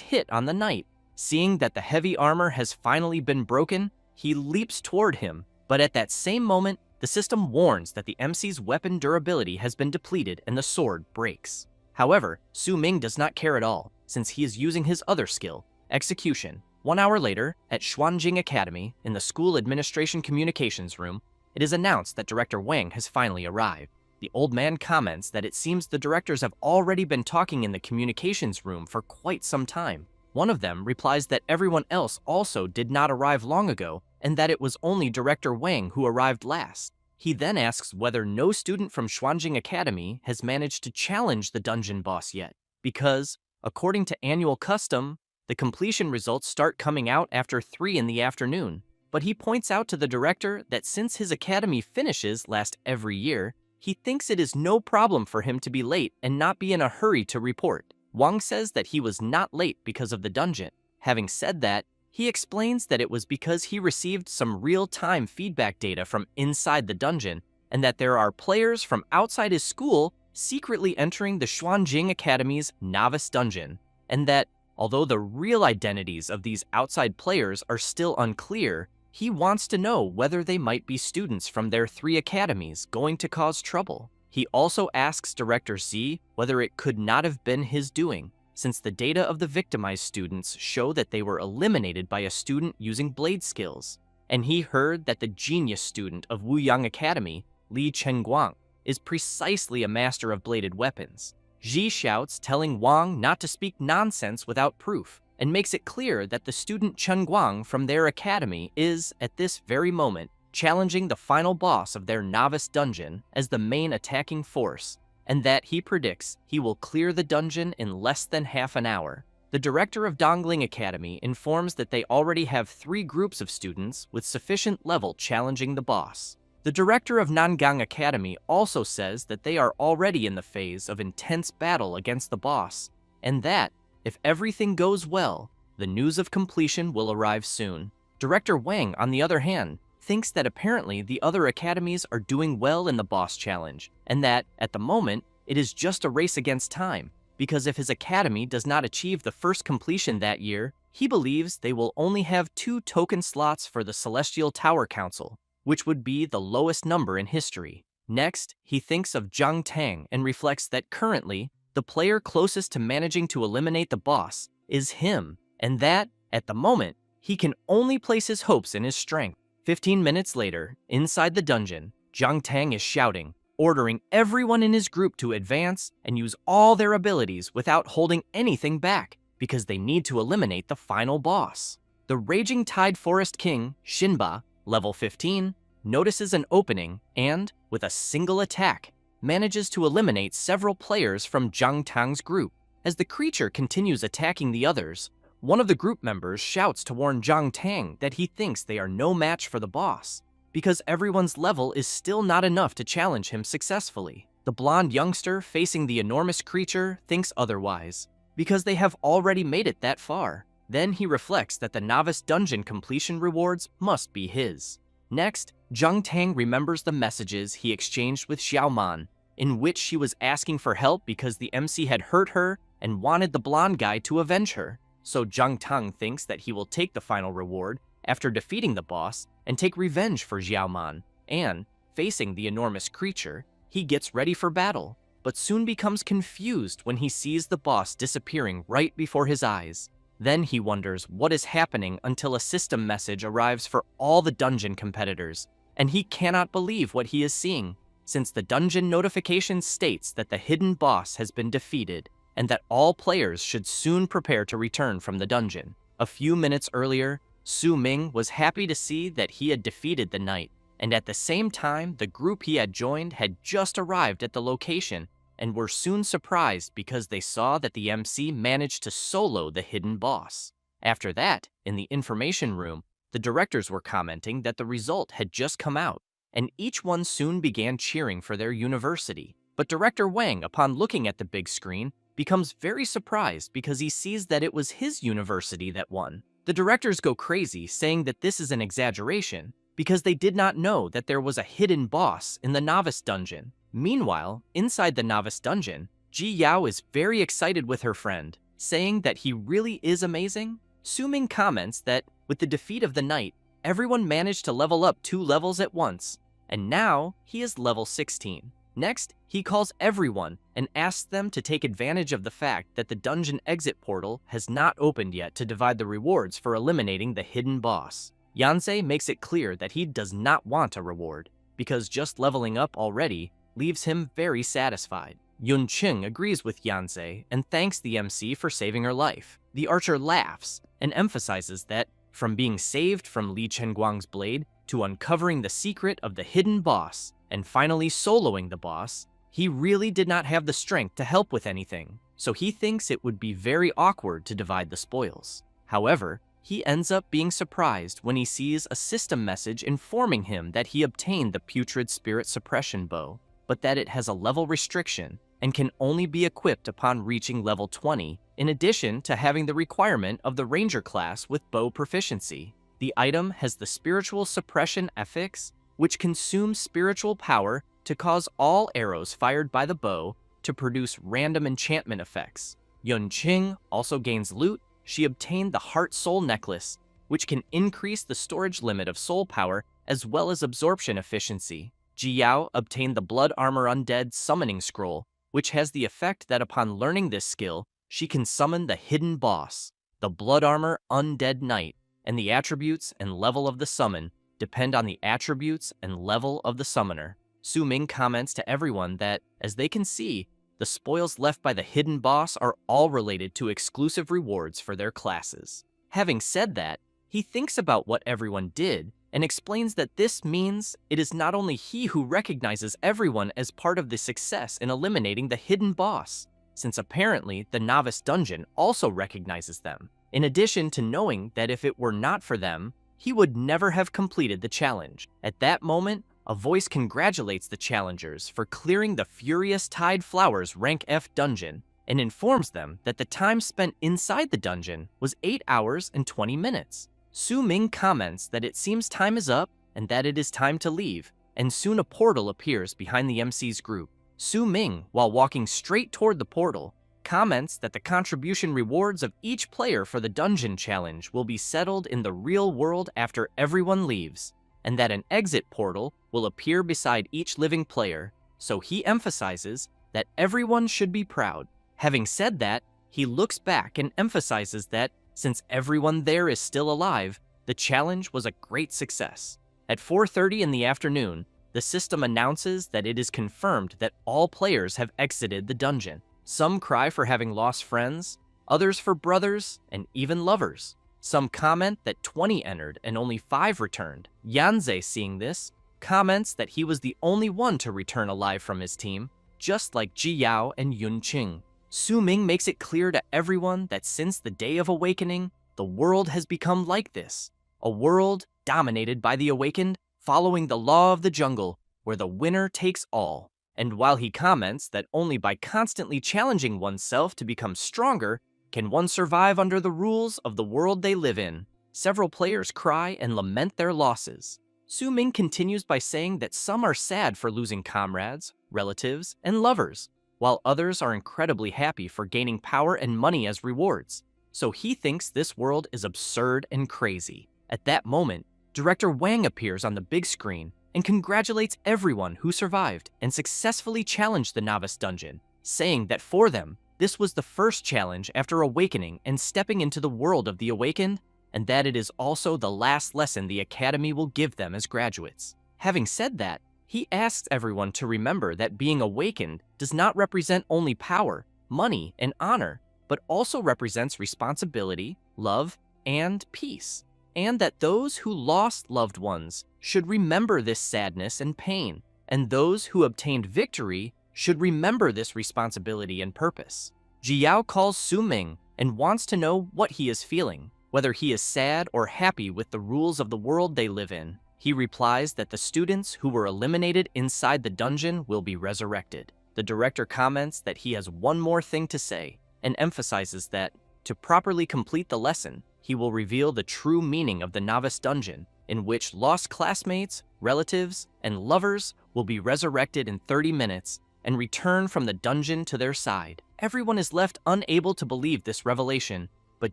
hit on the knight. Seeing that the heavy armor has finally been broken, he leaps toward him, but at that same moment, the system warns that the MC's weapon durability has been depleted and the sword breaks. However, Su Ming does not care at all, since he is using his other skill, execution. 1 hour later, at Xuanjing Academy, in the school administration communications room, it is announced that Director Wang has finally arrived. The old man comments that it seems the directors have already been talking in the communications room for quite some time. One of them replies that everyone else also did not arrive long ago, and that it was only Director Wang who arrived last. He then asks whether no student from Xuanjing Academy has managed to challenge the dungeon boss yet, because, according to annual custom, the completion results start coming out after 3 in the afternoon. But he points out to the director that since his academy finishes last every year, he thinks it is no problem for him to be late and not be in a hurry to report. Wang says that he was not late because of the dungeon. Having said that, he explains that it was because he received some real-time feedback data from inside the dungeon, and that there are players from outside his school secretly entering the Xuanjing Academy's novice dungeon, and that, although the real identities of these outside players are still unclear, he wants to know whether they might be students from their 3 academies going to cause trouble. He also asks Director Z whether it could not have been his doing, since the data of the victimized students show that they were eliminated by a student using blade skills, and he heard that the genius student of Wuyang Academy, Lie Chenguang, is precisely a master of bladed weapons. Ji shouts, telling Wang not to speak nonsense without proof, and makes it clear that the student Chenguang from their academy is, at this very moment, challenging the final boss of their novice dungeon as the main attacking force, and that he predicts he will clear the dungeon in less than half an hour. The director of Dongling Academy informs that they already have 3 groups of students with sufficient level challenging the boss. The director of Nangang Academy also says that they are already in the phase of intense battle against the boss, and that, if everything goes well, the news of completion will arrive soon. Director Wang, on the other hand, thinks that apparently the other academies are doing well in the boss challenge, and that, at the moment, it is just a race against time, because if his academy does not achieve the first completion that year, he believes they will only have 2 token slots for the Celestial Tower Council, which would be the lowest number in history. Next, he thinks of Zhang Tang and reflects that currently, the player closest to managing to eliminate the boss is him, and that, at the moment, he can only place his hopes in his strength. 15 minutes later, inside the dungeon, Zhang Tang is shouting, ordering everyone in his group to advance and use all their abilities without holding anything back, because they need to eliminate the final boss. The Raging Tide Forest King, Shinba, level 15, notices an opening and, with a single attack, manages to eliminate several players from Zhang Tang's group. As the creature continues attacking the others, one of the group members shouts to warn Zhang Tang that he thinks they are no match for the boss, because everyone's level is still not enough to challenge him successfully. The blonde youngster facing the enormous creature thinks otherwise, because they have already made it that far. Then he reflects that the novice dungeon completion rewards must be his. Next, Zhang Tang remembers the messages he exchanged with Xiaoman, in which she was asking for help because the MC had hurt her and wanted the blonde guy to avenge her. So Zhang Tang thinks that he will take the final reward after defeating the boss and take revenge for Xiaoman, and, facing the enormous creature, he gets ready for battle, but soon becomes confused when he sees the boss disappearing right before his eyes. Then he wonders what is happening until a system message arrives for all the dungeon competitors, and he cannot believe what he is seeing, since the dungeon notification states that the hidden boss has been defeated, and that all players should soon prepare to return from the dungeon. A few minutes earlier, Su Ming was happy to see that he had defeated the knight, and at the same time, the group he had joined had just arrived at the location and were soon surprised because they saw that the MC managed to solo the hidden boss. After that, in the information room, the directors were commenting that the result had just come out, and each one soon began cheering for their university. But Director Wang, upon looking at the big screen, becomes very surprised because he sees that it was his university that won. The directors go crazy, saying that this is an exaggeration because they did not know that there was a hidden boss in the novice dungeon. Meanwhile, inside the novice dungeon, Ji Yao is very excited with her friend, saying that he really is amazing. Su Ming comments that with the defeat of the knight, everyone managed to level up 2 levels at once, and now he is level 16. Next, he calls everyone and asks them to take advantage of the fact that the dungeon exit portal has not opened yet to divide the rewards for eliminating the hidden boss. Yanzei makes it clear that he does not want a reward, because just leveling up already leaves him very satisfied. Yun Qing agrees with Yanzei and thanks the MC for saving her life. The archer laughs and emphasizes that, from being saved from Lie Chenguang's blade to uncovering the secret of the hidden boss, and finally soloing the boss, he really did not have the strength to help with anything, so he thinks it would be very awkward to divide the spoils. However, he ends up being surprised when he sees a system message informing him that he obtained the putrid spirit suppression bow, but that it has a level restriction and can only be equipped upon reaching level 20, in addition to having the requirement of the Ranger class with bow proficiency. The item has the Spiritual Suppression affix, which consumes spiritual power to cause all arrows fired by the bow to produce random enchantment effects. Yunqing also gains loot. She obtained the Heart Soul Necklace, which can increase the storage limit of soul power as well as absorption efficiency. Jiyao obtained the Blood Armor Undead Summoning Scroll, which has the effect that upon learning this skill, she can summon the hidden boss, the Blood Armor Undead Knight, and the attributes and level of the summon depend on the attributes and level of the summoner. Su Ming comments to everyone that, as they can see, the spoils left by the hidden boss are all related to exclusive rewards for their classes. Having said that, he thinks about what everyone did and explains that this means it is not only he who recognizes everyone as part of the success in eliminating the hidden boss, since apparently the novice dungeon also recognizes them, in addition to knowing that if it were not for them, he would never have completed the challenge. At that moment, a voice congratulates the challengers for clearing the Furious Tide Flowers Rank F dungeon and informs them that the time spent inside the dungeon was 8 hours and 20 minutes. Su Ming comments that it seems time is up and that it is time to leave, and soon a portal appears behind the MC's group. Su Ming, while walking straight toward the portal, comments that the contribution rewards of each player for the dungeon challenge will be settled in the real world after everyone leaves, and that an exit portal will appear beside each living player, so he emphasizes that everyone should be proud. Having said that, he looks back and emphasizes that, since everyone there is still alive, the challenge was a great success. At 4:30 in the afternoon, the system announces that it is confirmed that all players have exited the dungeon. Some cry for having lost friends, others for brothers, and even lovers. Some comment that 20 entered and only 5 returned. Yanze, seeing this, comments that he was the only one to return alive from his team, just like Ji Yao and Yunqing. Su Ming makes it clear to everyone that since the Day of Awakening, the world has become like this. A world dominated by the awakened, following the law of the jungle, where the winner takes all. And while he comments that only by constantly challenging oneself to become stronger can one survive under the rules of the world they live in, several players cry and lament their losses. Su Ming continues by saying that some are sad for losing comrades, relatives, and lovers, while others are incredibly happy for gaining power and money as rewards. So he thinks this world is absurd and crazy. At that moment, Director Wang appears on the big screen and congratulates everyone who survived and successfully challenged the novice dungeon, saying that for them, this was the first challenge after awakening and stepping into the world of the awakened, and that it is also the last lesson the Academy will give them as graduates. Having said that, he asks everyone to remember that being awakened does not represent only power, money, and honor, but also represents responsibility, love, and peace, and that those who lost loved ones should remember this sadness and pain, and those who obtained victory should remember this responsibility and purpose. Jiyao calls Su Ming and wants to know what he is feeling, whether he is sad or happy with the rules of the world they live in. He replies that the students who were eliminated inside the dungeon will be resurrected. The director comments that he has one more thing to say and emphasizes that, to properly complete the lesson, he will reveal the true meaning of the novice dungeon, in which lost classmates, relatives, and lovers will be resurrected in 30 minutes and return from the dungeon to their side. Everyone is left unable to believe this revelation, but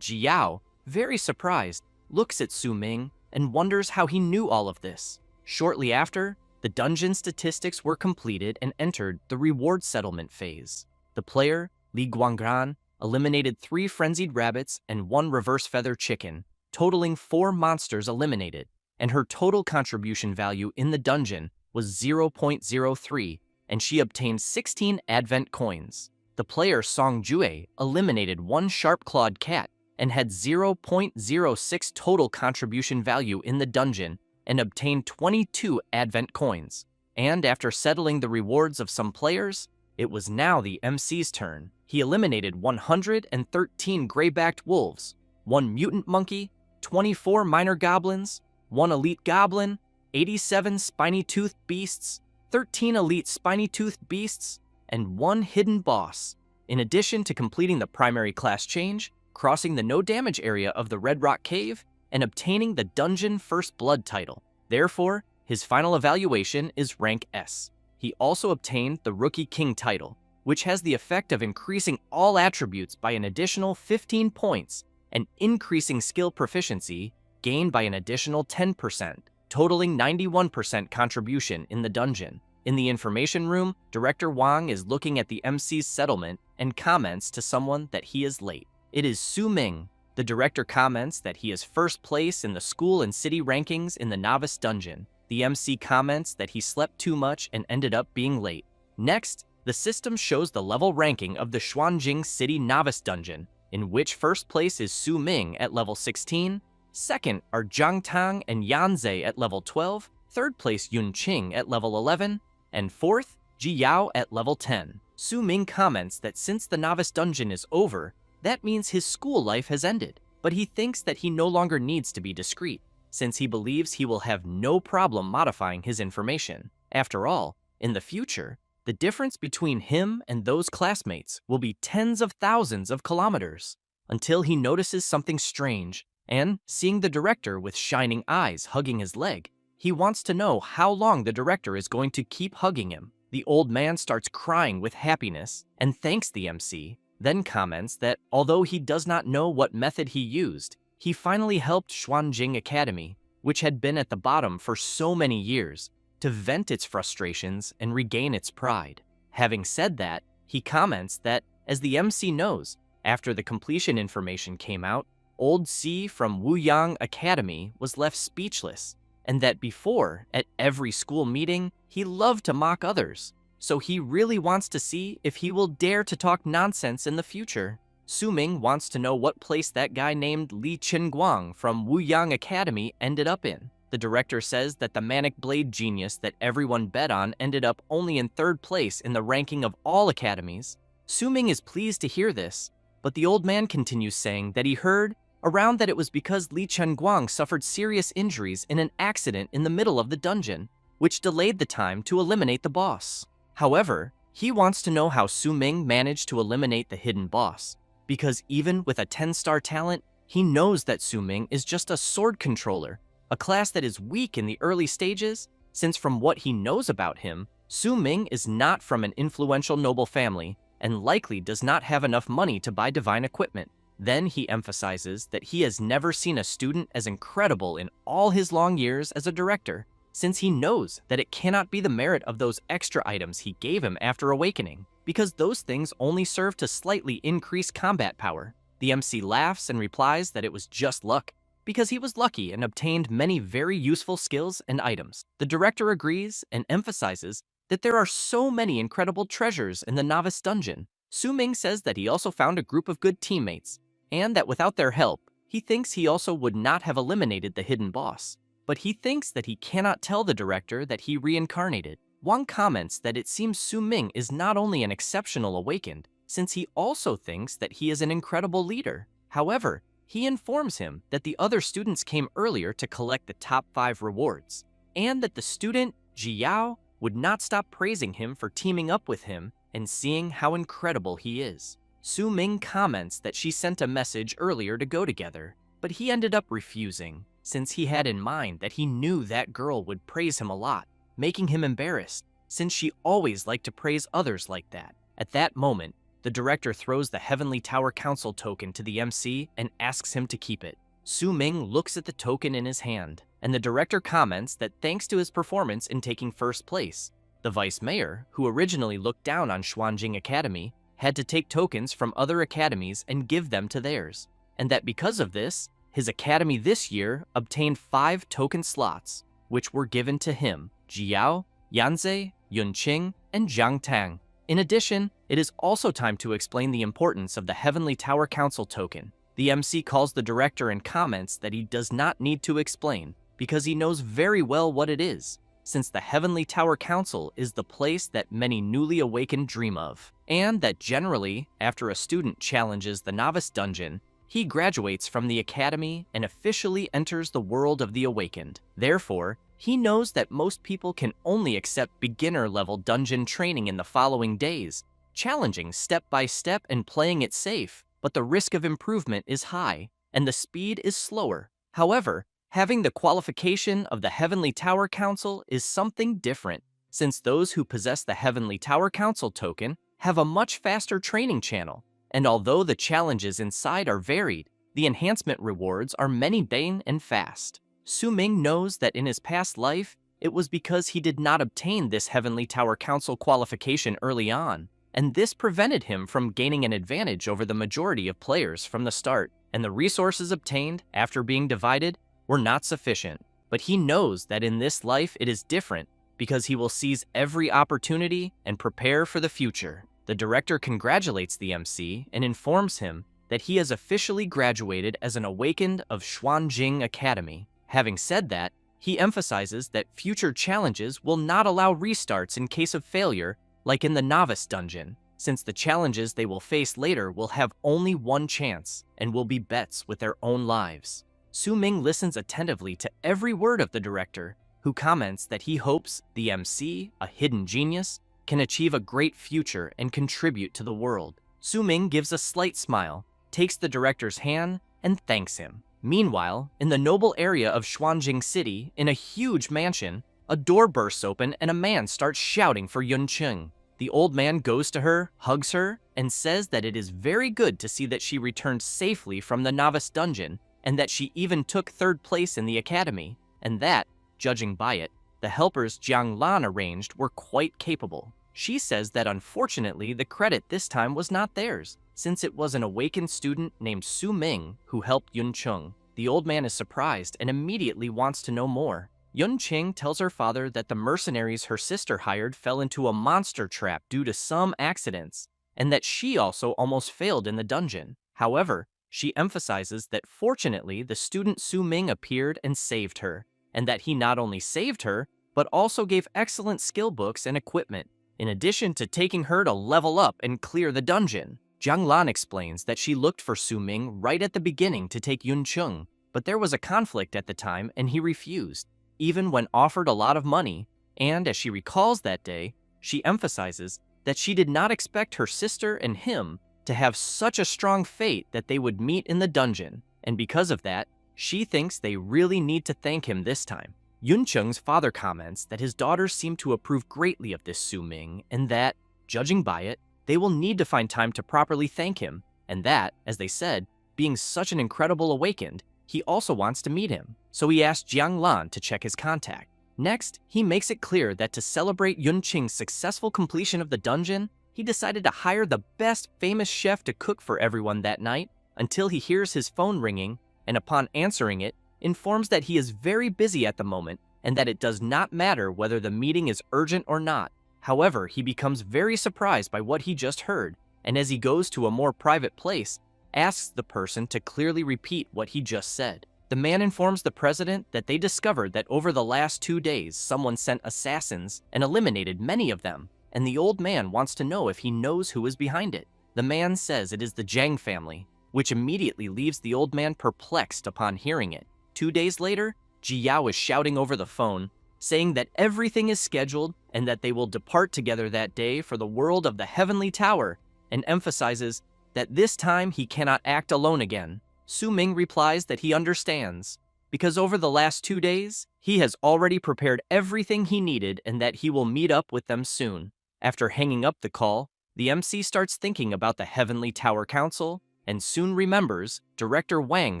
Jiyao, very surprised, looks at Su Ming and wonders how he knew all of this. Shortly after, the dungeon statistics were completed and entered the reward settlement phase. The player, Li Guangran, eliminated 3 frenzied rabbits and 1 reverse feather chicken, totaling 4 monsters eliminated, and her total contribution value in the dungeon was 0.03, and she obtained 16 advent coins. The player Song Jue eliminated 1 sharp-clawed cat and had 0.06 total contribution value in the dungeon and obtained 22 advent coins. And after settling the rewards of some players, it was now the MC's turn. He eliminated 113 gray-backed wolves, 1 mutant monkey, 24 minor goblins, 1 elite goblin, 87 spiny-toothed beasts, 13 elite spiny-toothed beasts, and 1 hidden boss. In addition to completing the primary class change, crossing the no damage area of the Red Rock Cave, and obtaining the Dungeon First Blood title. Therefore, his final evaluation is rank S. He also obtained the Rookie King title, which has the effect of increasing all attributes by an additional 15 points and increasing skill proficiency gained by an additional 10%, totaling 91% contribution in the dungeon. In the information room, Director Wang is looking at the MC's settlement and comments to someone that he is late. It is Su Ming. The director comments that he is first place in the school and city rankings in the novice dungeon. The MC comments that he slept too much and ended up being late. Next, the system shows the level ranking of the Xuanjing City Novice Dungeon, in which first place is Su Ming at level 16, second are Zhang Tang and Yanzhe at level 12, third place Yun Qing at level 11, and fourth, Ji Yao at level 10. Su Ming comments that since the novice dungeon is over, that means his school life has ended, but he thinks that he no longer needs to be discreet, since he believes he will have no problem modifying his information. After all, in the future, the difference between him and those classmates will be tens of thousands of kilometers, until he notices something strange, and, seeing the director with shining eyes hugging his leg, he wants to know how long the director is going to keep hugging him. The old man starts crying with happiness and thanks the MC, then comments that although he does not know what method he used, he finally helped Xuanjing Academy, which had been at the bottom for so many years, to vent its frustrations and regain its pride. Having said that, he comments that, as the MC knows, after the completion information came out, Old C from Wuyang Academy was left speechless, and that before, at every school meeting, he loved to mock others. So he really wants to see if he will dare to talk nonsense in the future. Su Ming wants to know what place that guy named Lie Chenguang from Wuyang Academy ended up in. The director says that the manic blade genius that everyone bet on ended up only in 3rd place in the ranking of all academies. Su Ming is pleased to hear this, but the old man continues saying that he heard around that it was because Lie Chenguang suffered serious injuries in an accident in the middle of the dungeon, which delayed the time to eliminate the boss. However, he wants to know how Su Ming managed to eliminate the hidden boss, because even with a 10-star talent, he knows that Su Ming is just a sword controller, a class that is weak in the early stages, since from what he knows about him, Su Ming is not from an influential noble family and likely does not have enough money to buy divine equipment. Then he emphasizes that he has never seen a student as incredible in all his long years as a director, since he knows that it cannot be the merit of those extra items he gave him after awakening, because those things only serve to slightly increase combat power. The MC laughs and replies that it was just luck, because he was lucky and obtained many very useful skills and items. The director agrees and emphasizes that there are so many incredible treasures in the novice dungeon. Su Ming says that he also found a group of good teammates, and that without their help, he thinks he also would not have eliminated the hidden boss. But he thinks that he cannot tell the director that he reincarnated. Wang comments that it seems Su Ming is not only an exceptional awakened, since he also thinks that he is an incredible leader. However, he informs him that the other students came earlier to collect the top 5 rewards, and that the student, Ji Yao, would not stop praising him for teaming up with him and seeing how incredible he is. Su Ming comments that she sent a message earlier to go together, but he ended up refusing, since he had in mind that he knew that girl would praise him a lot, making him embarrassed, since she always liked to praise others like that. At that moment, the director throws the Heavenly Tower Council token to the MC and asks him to keep it. Su Ming looks at the token in his hand, and the director comments that thanks to his performance in taking first place, the vice mayor, who originally looked down on Xuanjing Academy, had to take tokens from other academies and give them to theirs, and that because of this, his academy this year obtained 5 token slots, which were given to him, Ji Yao, Yanzhe, Yun Qing, and Zhang Tang. In addition, it is also time to explain the importance of the Heavenly Tower Council token. The MC calls the director and comments that he does not need to explain, because he knows very well what it is, since the Heavenly Tower Council is the place that many newly awakened dream of, and that generally, after a student challenges the novice dungeon, he graduates from the academy and officially enters the world of the awakened. Therefore, He knows that most people can only accept beginner-level dungeon training in the following days, challenging step by step and playing it safe, but the risk of improvement is high, and the speed is slower. However, having the qualification of the Heavenly Tower Council is something different, since those who possess the Heavenly Tower Council token have a much faster training channel, and although the challenges inside are varied, the enhancement rewards are many bane and fast. Ming knows that in his past life, it was because he did not obtain this Heavenly Tower Council qualification early on, and this prevented him from gaining an advantage over the majority of players from the start, and the resources obtained after being divided were not sufficient. But he knows that in this life it is different because he will seize every opportunity and prepare for the future. The director congratulates the MC and informs him that he has officially graduated as an awakened of Xuanjing Academy. Having said that, he emphasizes that future challenges will not allow restarts in case of failure, like in the novice dungeon, since the challenges they will face later will have only one chance and will be bets with their own lives. Ming listens attentively to every word of the director, who comments that he hopes the MC, a hidden genius, can achieve a great future and contribute to the world. Ming gives a slight smile, takes the director's hand, and thanks him. Meanwhile, in the noble area of Xuanjing City, in a huge mansion, a door bursts open and a man starts shouting for Yunqing. The old man goes to her, hugs her, and says that it is very good to see that she returned safely from the novice dungeon, and that she even took third place in the academy, and that, judging by it, the helpers Jiang Lan arranged were quite capable. She says that unfortunately the credit this time was not theirs, since it was an awakened student named Ming who helped Yunqing. The old man is surprised and immediately wants to know more. Yunqing tells her father that the mercenaries her sister hired fell into a monster trap due to some accidents, and that she also almost failed in the dungeon. However, she emphasizes that fortunately the student Ming appeared and saved her, and that he not only saved her, but also gave excellent skill books and equipment, in addition to taking her to level up and clear the dungeon. Jiang Lan explains that she looked for Ming right at the beginning to take Yunqing, but there was a conflict at the time and he refused, even when offered a lot of money, and as she recalls that day, she emphasizes that she did not expect her sister and him to have such a strong fate that they would meet in the dungeon, and because of that, she thinks they really need to thank him this time. Yunqing's father comments that his daughters seem to approve greatly of this Ming, and that, judging by it, they will need to find time to properly thank him, and that, as they said, being such an incredible awakened, he also wants to meet him, so he asks Jiang Lan to check his contact. Next, he makes it clear that to celebrate Yunqing's successful completion of the dungeon, he decided to hire the best famous chef to cook for everyone that night until he hears his phone ringing, and upon answering it, informs that he is very busy at the moment and that it does not matter whether the meeting is urgent or not. However, he becomes very surprised by what he just heard, and as he goes to a more private place, asks the person to clearly repeat what he just said. The man informs the president that they discovered that over the last 2 days someone sent assassins and eliminated many of them, and the old man wants to know if he knows who is behind it. The man says it is the Zhang family, which immediately leaves the old man perplexed upon hearing it. 2 days later, Ji Yao is shouting over the phone, saying that everything is scheduled and that they will depart together that day for the world of the Heavenly Tower, and emphasizes that this time he cannot act alone again. Ming replies that he understands, because over the last 2 days, he has already prepared everything he needed and that he will meet up with them soon. After hanging up the call, the MC starts thinking about the Heavenly Tower Council, and soon remembers Director Wang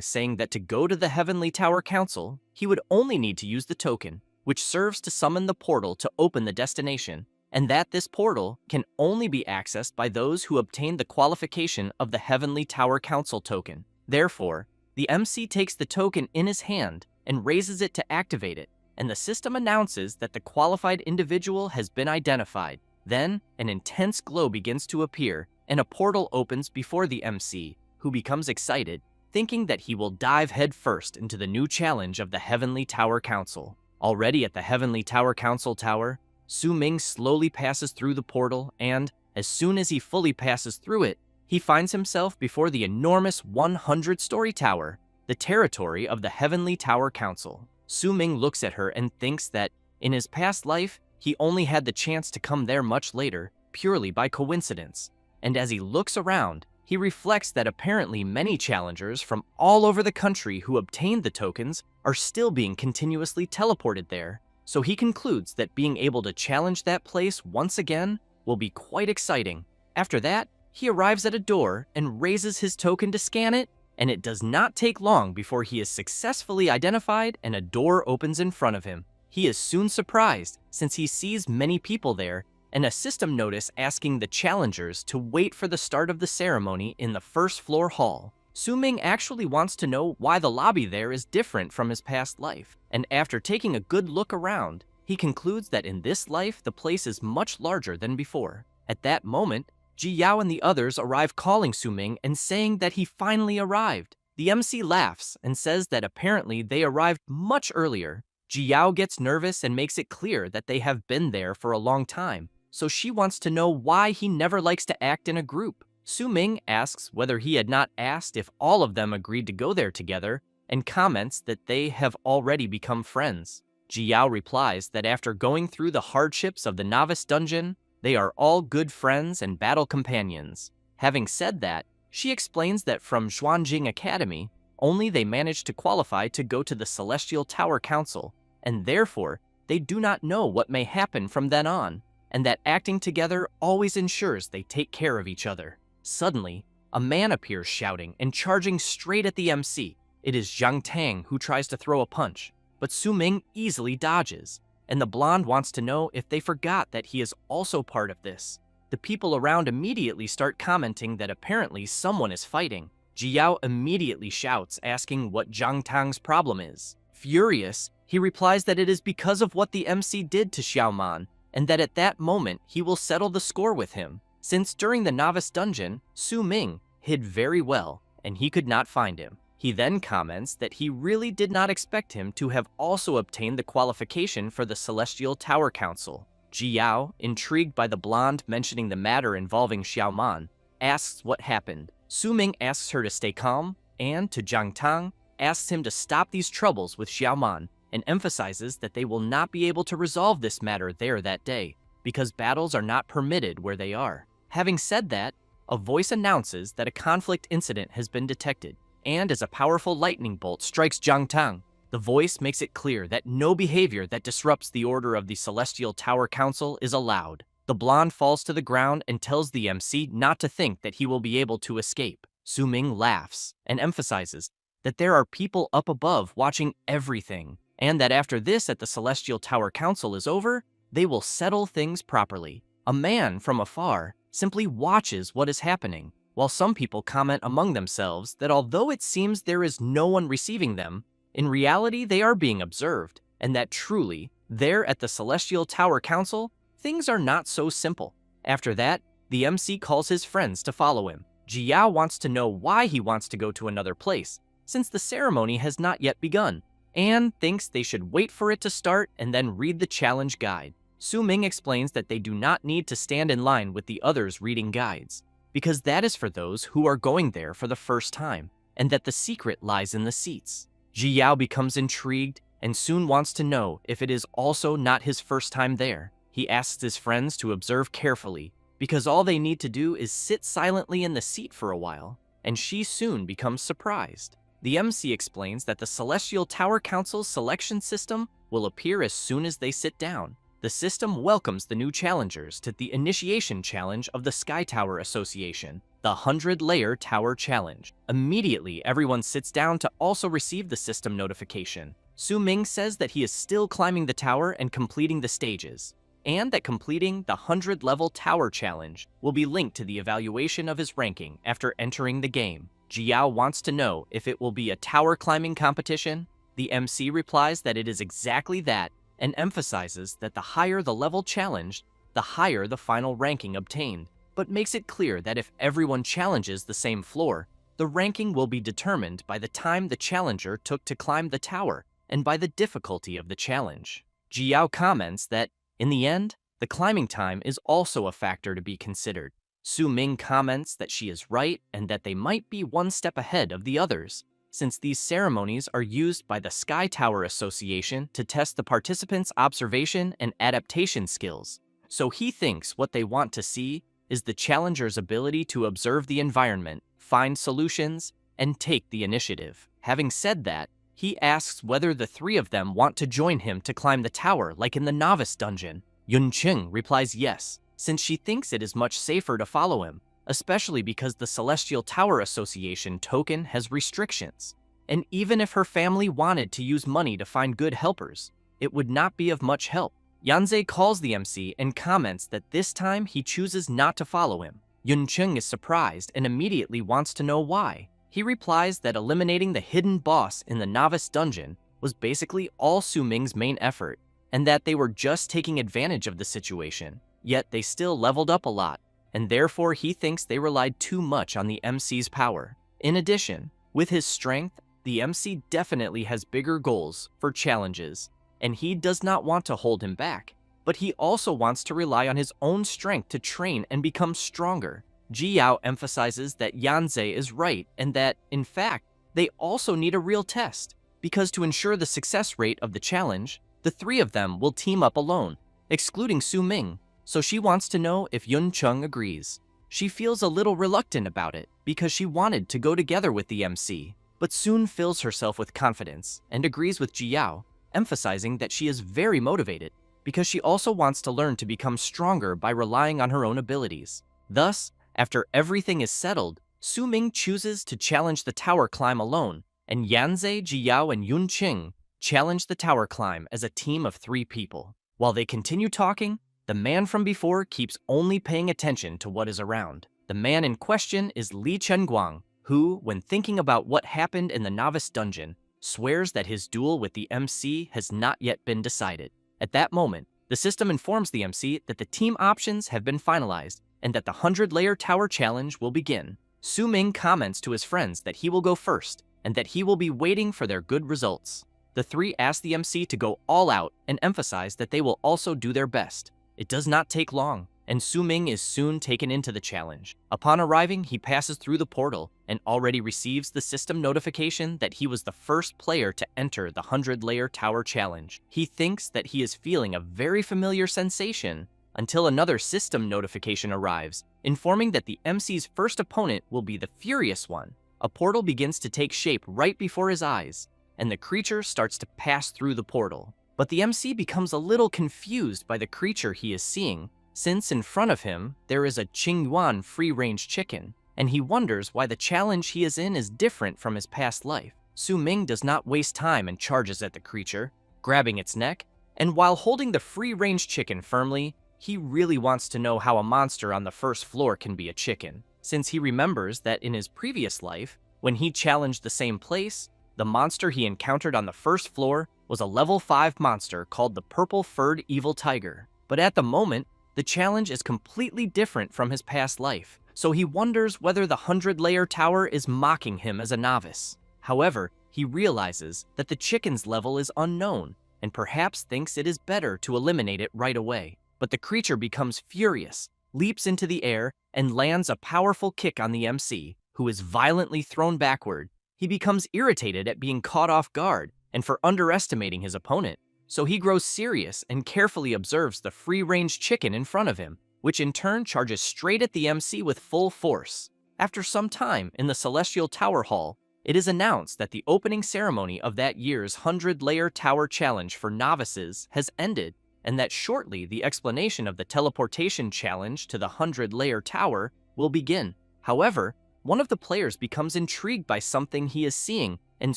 saying that to go to the Heavenly Tower Council, he would only need to use the token, which serves to summon the portal to open the destination, and that this portal can only be accessed by those who obtain the qualification of the Heavenly Tower Council token. Therefore, the MC takes the token in his hand and raises it to activate it, and the system announces that the qualified individual has been identified. Then, an intense glow begins to appear, and a portal opens before the MC, who becomes excited, thinking that he will dive headfirst into the new challenge of the Heavenly Tower Council. Already at the Heavenly Tower Council Tower, Ming slowly passes through the portal, and, as soon as he fully passes through it, he finds himself before the enormous 100-story tower, the territory of the Heavenly Tower Council. Su Ming looks at her and thinks that, in his past life, he only had the chance to come there much later, purely by coincidence. And as he looks around, he reflects that apparently many challengers from all over the country who obtained the tokens are still being continuously teleported there. So he concludes that being able to challenge that place once again will be quite exciting. After that, he arrives at a door and raises his token to scan it, and it does not take long before he is successfully identified and a door opens in front of him. He is soon surprised since he sees many people there and a system notice asking the challengers to wait for the start of the ceremony in the first floor hall. Su Ming actually wants to know why the lobby there is different from his past life, and after taking a good look around, he concludes that in this life the place is much larger than before. At that moment, Ji Yao and the others arrive calling Su Ming and saying that he finally arrived. The MC laughs and says that apparently they arrived much earlier. Ji Yao gets nervous and makes it clear that they have been there for a long time, so she wants to know why he never likes to act in a group. Su Ming asks whether he had not asked if all of them agreed to go there together, and comments that they have already become friends. Ji Yao replies that after going through the hardships of the novice dungeon, they are all good friends and battle companions. Having said that, she explains that from Xuanjing Academy, only they managed to qualify to go to the Celestial Tower Council, and therefore, they do not know what may happen from then on, and that acting together always ensures they take care of each other. Suddenly, a man appears shouting and charging straight at the MC. It is Zhang Tang who tries to throw a punch, but Su Ming easily dodges, and the blonde wants to know if they forgot that he is also part of this. The people around immediately start commenting that apparently someone is fighting. Ji Yao immediately shouts, asking what Zhang Tang's problem is. Furious, he replies that it is because of what the MC did to Xiaoman, and that at that moment he will settle the score with him, since during the novice dungeon, Su Ming hid very well, and he could not find him. He then comments that he really did not expect him to have also obtained the qualification for the Celestial Tower Council. Ji Yao, intrigued by the blonde mentioning the matter involving Xiaoman, asks what happened. Su Ming asks her to stay calm, and to Zhang Tang, asks him to stop these troubles with Xiaoman, and emphasizes that they will not be able to resolve this matter there that day, because battles are not permitted where they are. Having said that, a voice announces that a conflict incident has been detected, and as a powerful lightning bolt strikes Zhang Tang, the voice makes it clear that no behavior that disrupts the order of the Celestial Tower Council is allowed. The blonde falls to the ground and tells the MC not to think that he will be able to escape. Su Ming laughs and emphasizes that there are people up above watching everything, and that after this at the Celestial Tower Council is over, they will settle things properly. A man from afar simply watches what is happening, while some people comment among themselves that although it seems there is no one receiving them, in reality they are being observed, and that truly, there at the Celestial Tower Council, things are not so simple. After that, the MC calls his friends to follow him. Ji Yao wants to know why he wants to go to another place, since the ceremony has not yet begun, and thinks they should wait for it to start and then read the challenge guide. Su Ming explains that they do not need to stand in line with the others reading guides, because that is for those who are going there for the first time, and that the secret lies in the seats. Ji Yao becomes intrigued and soon wants to know if it is also not his first time there. He asks his friends to observe carefully, because all they need to do is sit silently in the seat for a while, and she soon becomes surprised. The MC explains that the Celestial Tower Council's selection system will appear as soon as they sit down. The system welcomes the new challengers to the initiation challenge of the Sky Tower Association, the 100-layer tower challenge. Immediately, everyone sits down to also receive the system notification. Su Ming says that he is still climbing the tower and completing the stages, and that completing the 100-level tower challenge will be linked to the evaluation of his ranking after entering the game. Ji Yao wants to know if it will be a tower climbing competition. The MC replies that it is exactly that, and emphasizes that the higher the level challenged, the higher the final ranking obtained, but makes it clear that if everyone challenges the same floor, the ranking will be determined by the time the challenger took to climb the tower and by the difficulty of the challenge. Ji Yao comments that, in the end, the climbing time is also a factor to be considered. Su Ming comments that she is right and that they might be one step ahead of the others. since these ceremonies are used by the Sky Tower Association to test the participants' observation and adaptation skills. So he thinks what they want to see is the challenger's ability to observe the environment, find solutions, and take the initiative. Having said that, he asks whether the three of them want to join him to climb the tower like in the novice dungeon. Yunqing replies yes, since she thinks it is much safer to follow him, especially because the Celestial Tower Association token has restrictions. And even if her family wanted to use money to find good helpers, it would not be of much help. Yanze calls the MC and comments that this time he chooses not to follow him. Yunqing is surprised and immediately wants to know why. He replies that eliminating the hidden boss in the novice dungeon was basically all Su Ming's main effort, and that they were just taking advantage of the situation. Yet they still leveled up a lot, and therefore he thinks they relied too much on the MC's power. In addition, with his strength, the MC definitely has bigger goals for challenges, and he does not want to hold him back. But he also wants to rely on his own strength to train and become stronger. Jiao emphasizes that Yanze is right and that, in fact, they also need a real test, because to ensure the success rate of the challenge, the three of them will team up alone, excluding Su Ming, so she wants to know if Yunqing agrees. She feels a little reluctant about it because she wanted to go together with the MC, but soon fills herself with confidence and agrees with Jiao, emphasizing that she is very motivated because she also wants to learn to become stronger by relying on her own abilities. Thus, after everything is settled, Su Ming chooses to challenge the tower climb alone, and Yanze, Jiao, and Yunqing challenge the tower climb as a team of 3 people. While they continue talking, the man from before keeps only paying attention to what is around. The man in question is Lie Chenguang, who, when thinking about what happened in the novice dungeon, swears that his duel with the MC has not yet been decided. At that moment, the system informs the MC that the team options have been finalized and that the 100-layer tower challenge will begin. Su Ming comments to his friends that he will go first and that he will be waiting for their good results. The 3 ask the MC to go all out and emphasize that they will also do their best. It does not take long, and Su Ming is soon taken into the challenge. Upon arriving, he passes through the portal and already receives the system notification that he was the first player to enter the 100-layer tower challenge. He thinks that he is feeling a very familiar sensation until another system notification arrives, informing that the MC's first opponent will be the Furious One. A portal begins to take shape right before his eyes, and the creature starts to pass through the portal. But the MC becomes a little confused by the creature he is seeing, since in front of him there is a Qingyuan free-range chicken, and he wonders why the challenge he is in is different from his past life. Su Ming does not waste time and charges at the creature, grabbing its neck, and while holding the free-range chicken firmly, he really wants to know how a monster on the first floor can be a chicken, since he remembers that in his previous life, when he challenged the same place, the monster he encountered on the first floor was a level 5 monster called the Purple-Furred Evil Tiger. But at the moment, the challenge is completely different from his past life, so he wonders whether the 100-layer tower is mocking him as a novice. However, he realizes that the chicken's level is unknown, and perhaps thinks it is better to eliminate it right away. But the creature becomes furious, leaps into the air, and lands a powerful kick on the MC, who is violently thrown backward. He becomes irritated at being caught off guard and for underestimating his opponent, so he grows serious and carefully observes the free-range chicken in front of him, which in turn charges straight at the MC with full force. After some time in the Celestial Tower Hall, it is announced that the opening ceremony of that year's 100-layer tower challenge for novices has ended, and that shortly the explanation of the teleportation challenge to the 100-layer tower will begin. However, one of the players becomes intrigued by something he is seeing and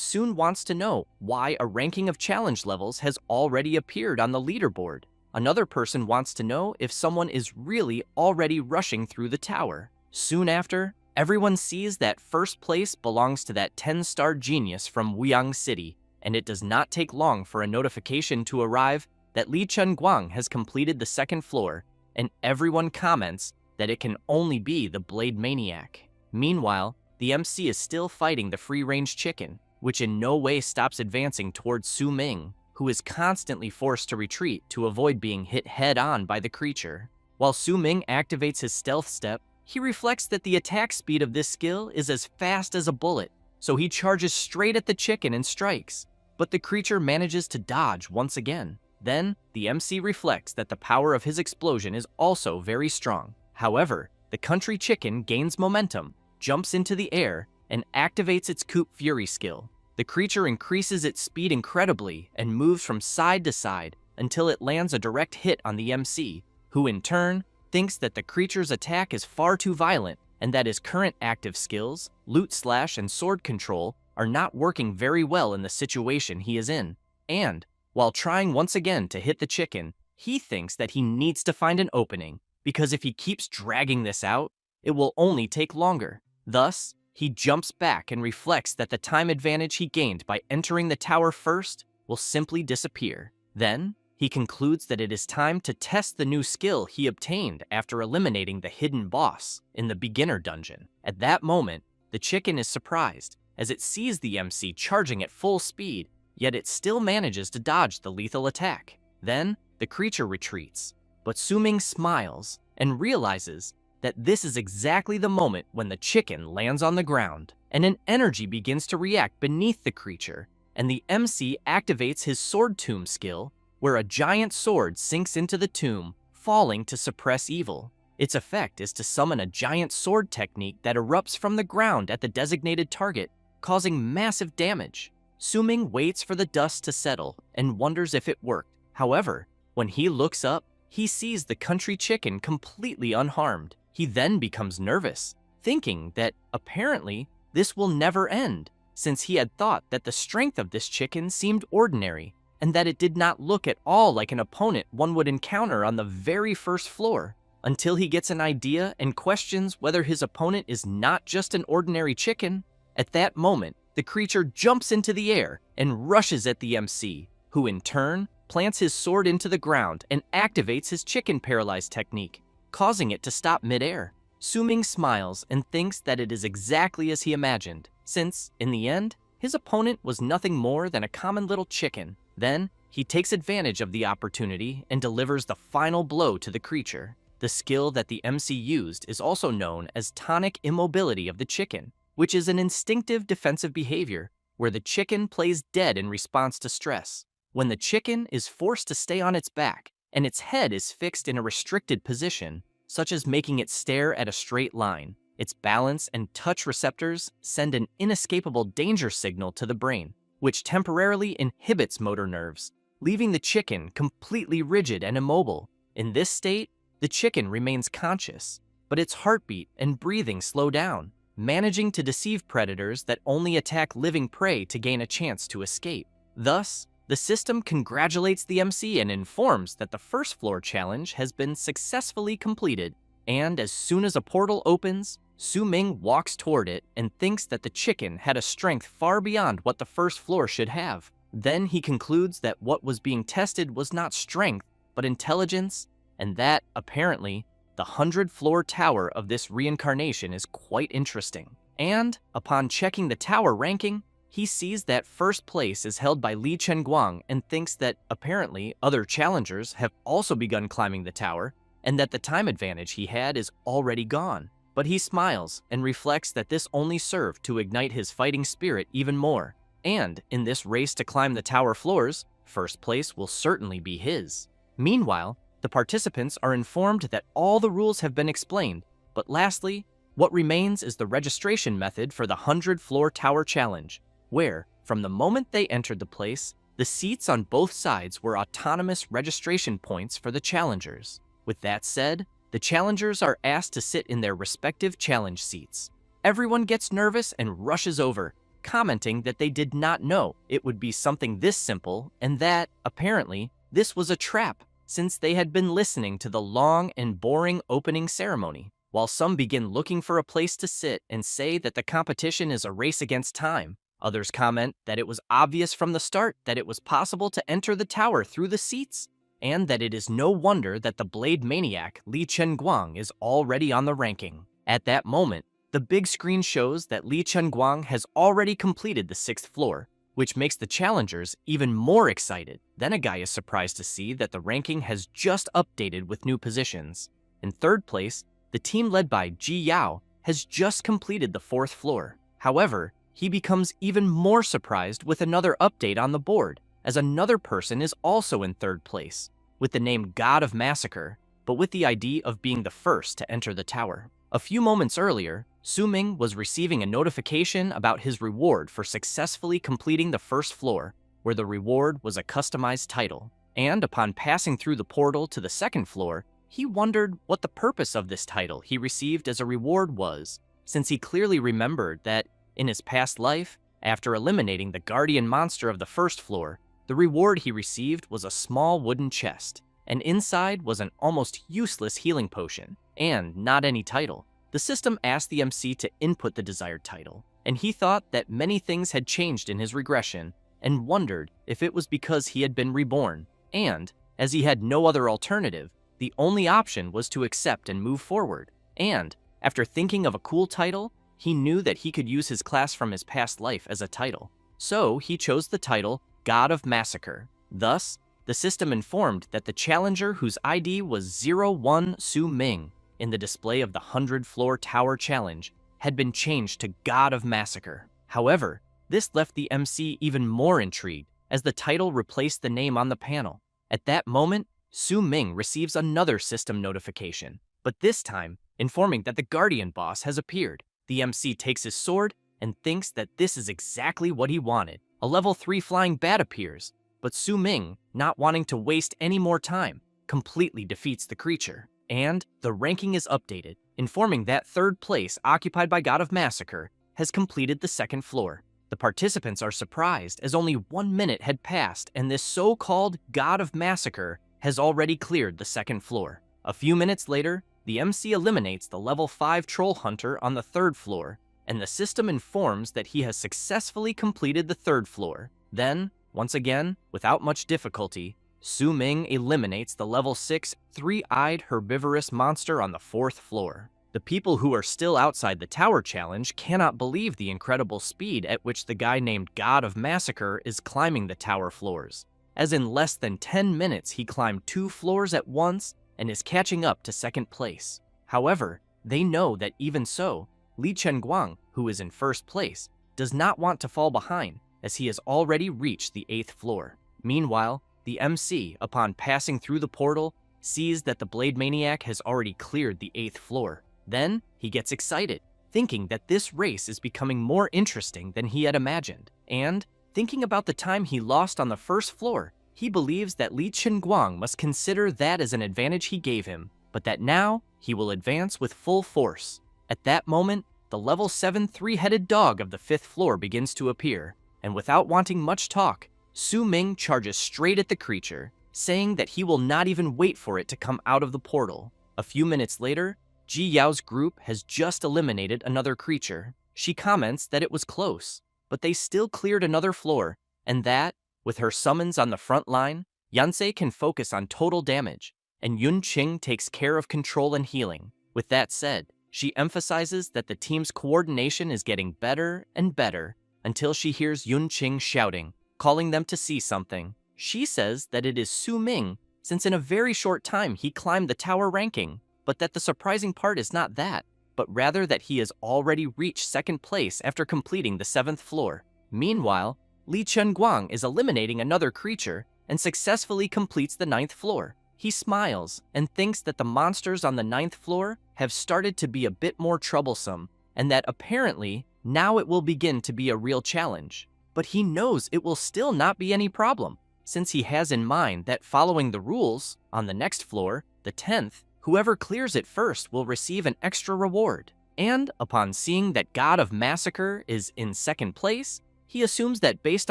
soon wants to know why a ranking of challenge levels has already appeared on the leaderboard. Another person wants to know if someone is really already rushing through the tower. Soon after, everyone sees that first place belongs to that 10-star genius from Wuyang City, and it does not take long for a notification to arrive that Lie Chenguang has completed the 2nd floor, and everyone comments that it can only be the Blade Maniac. Meanwhile, the MC is still fighting the free-range chicken, which in no way stops advancing towards Su Ming, who is constantly forced to retreat to avoid being hit head-on by the creature. While Su Ming activates his stealth step, he reflects that the attack speed of this skill is as fast as a bullet, so he charges straight at the chicken and strikes. But the creature manages to dodge once again. Then, the MC reflects that the power of his explosion is also very strong. However, the country chicken gains momentum, jumps into the air, and activates its Coup Fury skill. The creature increases its speed incredibly and moves from side to side until it lands a direct hit on the MC, who in turn thinks that the creature's attack is far too violent and that his current active skills, loot slash and sword control, are not working very well in the situation he is in. And, while trying once again to hit the chicken, he thinks that he needs to find an opening, because if he keeps dragging this out, it will only take longer. Thus, he jumps back and reflects that the time advantage he gained by entering the tower first will simply disappear. Then, he concludes that it is time to test the new skill he obtained after eliminating the hidden boss in the beginner dungeon. At that moment, the chicken is surprised as it sees the MC charging at full speed, yet it still manages to dodge the lethal attack. Then, the creature retreats, but Ming smiles and realizes that this is exactly the moment when the chicken lands on the ground, and an energy begins to react beneath the creature, and the MC activates his sword tomb skill, where a giant sword sinks into the tomb, falling to suppress evil. Its effect is to summon a giant sword technique that erupts from the ground at the designated target, causing massive damage. Ming waits for the dust to settle and wonders if it worked. However, when he looks up, he sees the country chicken completely unharmed. He then becomes nervous, thinking that apparently this will never end, since he had thought that the strength of this chicken seemed ordinary and that it did not look at all like an opponent one would encounter on the very first floor, until he gets an idea and questions whether his opponent is not just an ordinary chicken. At that moment, the creature jumps into the air and rushes at the MC, who in turn plants his sword into the ground and activates his chicken paralyzed technique, causing it to stop midair. Ming smiles and thinks that it is exactly as he imagined, since, in the end, his opponent was nothing more than a common little chicken. Then, he takes advantage of the opportunity and delivers the final blow to the creature. The skill that the MC used is also known as tonic immobility of the chicken, which is an instinctive defensive behavior where the chicken plays dead in response to stress. When the chicken is forced to stay on its back and its head is fixed in a restricted position, such as making it stare at a straight line, its balance and touch receptors send an inescapable danger signal to the brain, which temporarily inhibits motor nerves, leaving the chicken completely rigid and immobile. In this state, the chicken remains conscious, but its heartbeat and breathing slow down, managing to deceive predators that only attack living prey to gain a chance to escape. Thus, the system congratulates the MC and informs that the first floor challenge has been successfully completed, and as soon as a portal opens, Ming walks toward it and thinks that the chicken had a strength far beyond what the first floor should have. Then he concludes that what was being tested was not strength, but intelligence, and that, apparently, the 100-floor tower of this reincarnation is quite interesting. And, upon checking the tower ranking, he sees that first place is held by Lie Chenguang and thinks that, apparently, other challengers have also begun climbing the tower, and that the time advantage he had is already gone. But he smiles and reflects that this only served to ignite his fighting spirit even more. And, in this race to climb the tower floors, first place will certainly be his. Meanwhile, the participants are informed that all the rules have been explained, but lastly, what remains is the registration method for the 100-floor tower challenge, where, from the moment they entered the place, the seats on both sides were autonomous registration points for the challengers. With that said, the challengers are asked to sit in their respective challenge seats. Everyone gets nervous and rushes over, commenting that they did not know it would be something this simple and that, apparently, this was a trap, since they had been listening to the long and boring opening ceremony. While some begin looking for a place to sit and say that the competition is a race against time, others comment that it was obvious from the start that it was possible to enter the tower through the seats, and that it is no wonder that the blade maniac Lie Chenguang is already on the ranking. At that moment, the big screen shows that Lie Chenguang has already completed the 6th floor, which makes the challengers even more excited. Then a guy is surprised to see that the ranking has just updated with new positions. In 3rd place, the team led by Ji Yao has just completed the 4th floor. However, he becomes even more surprised with another update on the board, as another person is also in third place, with the name God of Massacre, but with the ID of being the first to enter the tower. A few moments earlier, Ming was receiving a notification about his reward for successfully completing the first floor, where the reward was a customized title. And upon passing through the portal to the second floor, he wondered what the purpose of this title he received as a reward was, since he clearly remembered that, in his past life, after eliminating the guardian monster of the first floor, the reward he received was a small wooden chest, and inside was an almost useless healing potion, and not any title. The system asked the MC to input the desired title, and he thought that many things had changed in his regression, and wondered if it was because he had been reborn, and, as he had no other alternative, the only option was to accept and move forward. And, after thinking of a cool title, he knew that he could use his class from his past life as a title. So he chose the title God of Massacre. Thus, the system informed that the challenger whose ID was 01 Ming in the display of the 100-floor tower challenge had been changed to God of Massacre. However, this left the MC even more intrigued, as the title replaced the name on the panel. At that moment, Ming receives another system notification, but this time informing that the Guardian boss has appeared. The MC takes his sword and thinks that this is exactly what he wanted. A level 3 flying bat appears, but Ming, not wanting to waste any more time, completely defeats the creature. And the ranking is updated, informing that third place occupied by God of Massacre has completed the second floor. The participants are surprised as only 1 minute had passed and this so-called God of Massacre has already cleared the second floor. A few minutes later, the MC eliminates the level 5 troll hunter on the third floor, and the system informs that he has successfully completed the third floor. Then, once again, without much difficulty, Ming eliminates the level 6 three-eyed herbivorous monster on the fourth floor. The people who are still outside the tower challenge cannot believe the incredible speed at which the guy named God of Massacre is climbing the tower floors, as in less than 10 minutes he climbed 2 floors at once and is catching up to second place. However, they know that even so, Lie Chenguang, who is in first place, does not want to fall behind, as he has already reached the 8th floor. Meanwhile, the MC, upon passing through the portal, sees that the Blade Maniac has already cleared the 8th floor. Then, he gets excited, thinking that this race is becoming more interesting than he had imagined. And, thinking about the time he lost on the first floor, he believes that Lie Chenguang must consider that as an advantage he gave him, but that now he will advance with full force. At that moment, the level 7 three-headed dog of the 5th floor begins to appear, and without wanting much talk, Ming charges straight at the creature, saying that he will not even wait for it to come out of the portal. A few minutes later, Ji Yao's group has just eliminated another creature. She comments that it was close, but they still cleared another floor, and that, with her summons on the front line, Yansei can focus on total damage, and Yun Qing takes care of control and healing. With that said, she emphasizes that the team's coordination is getting better and better until she hears Yun Qing shouting, calling them to see something. She says that it is Ming, since in a very short time he climbed the tower ranking, but that the surprising part is not that, but rather that he has already reached second place after completing the 7th floor. Meanwhile, Lie Chenguang is eliminating another creature and successfully completes the 9th floor. He smiles and thinks that the monsters on the 9th floor have started to be a bit more troublesome, and that apparently now it will begin to be a real challenge. But he knows it will still not be any problem, since he has in mind that following the rules, on the next floor, the 10th, whoever clears it first will receive an extra reward. And upon seeing that God of Massacre is in second place, he assumes that based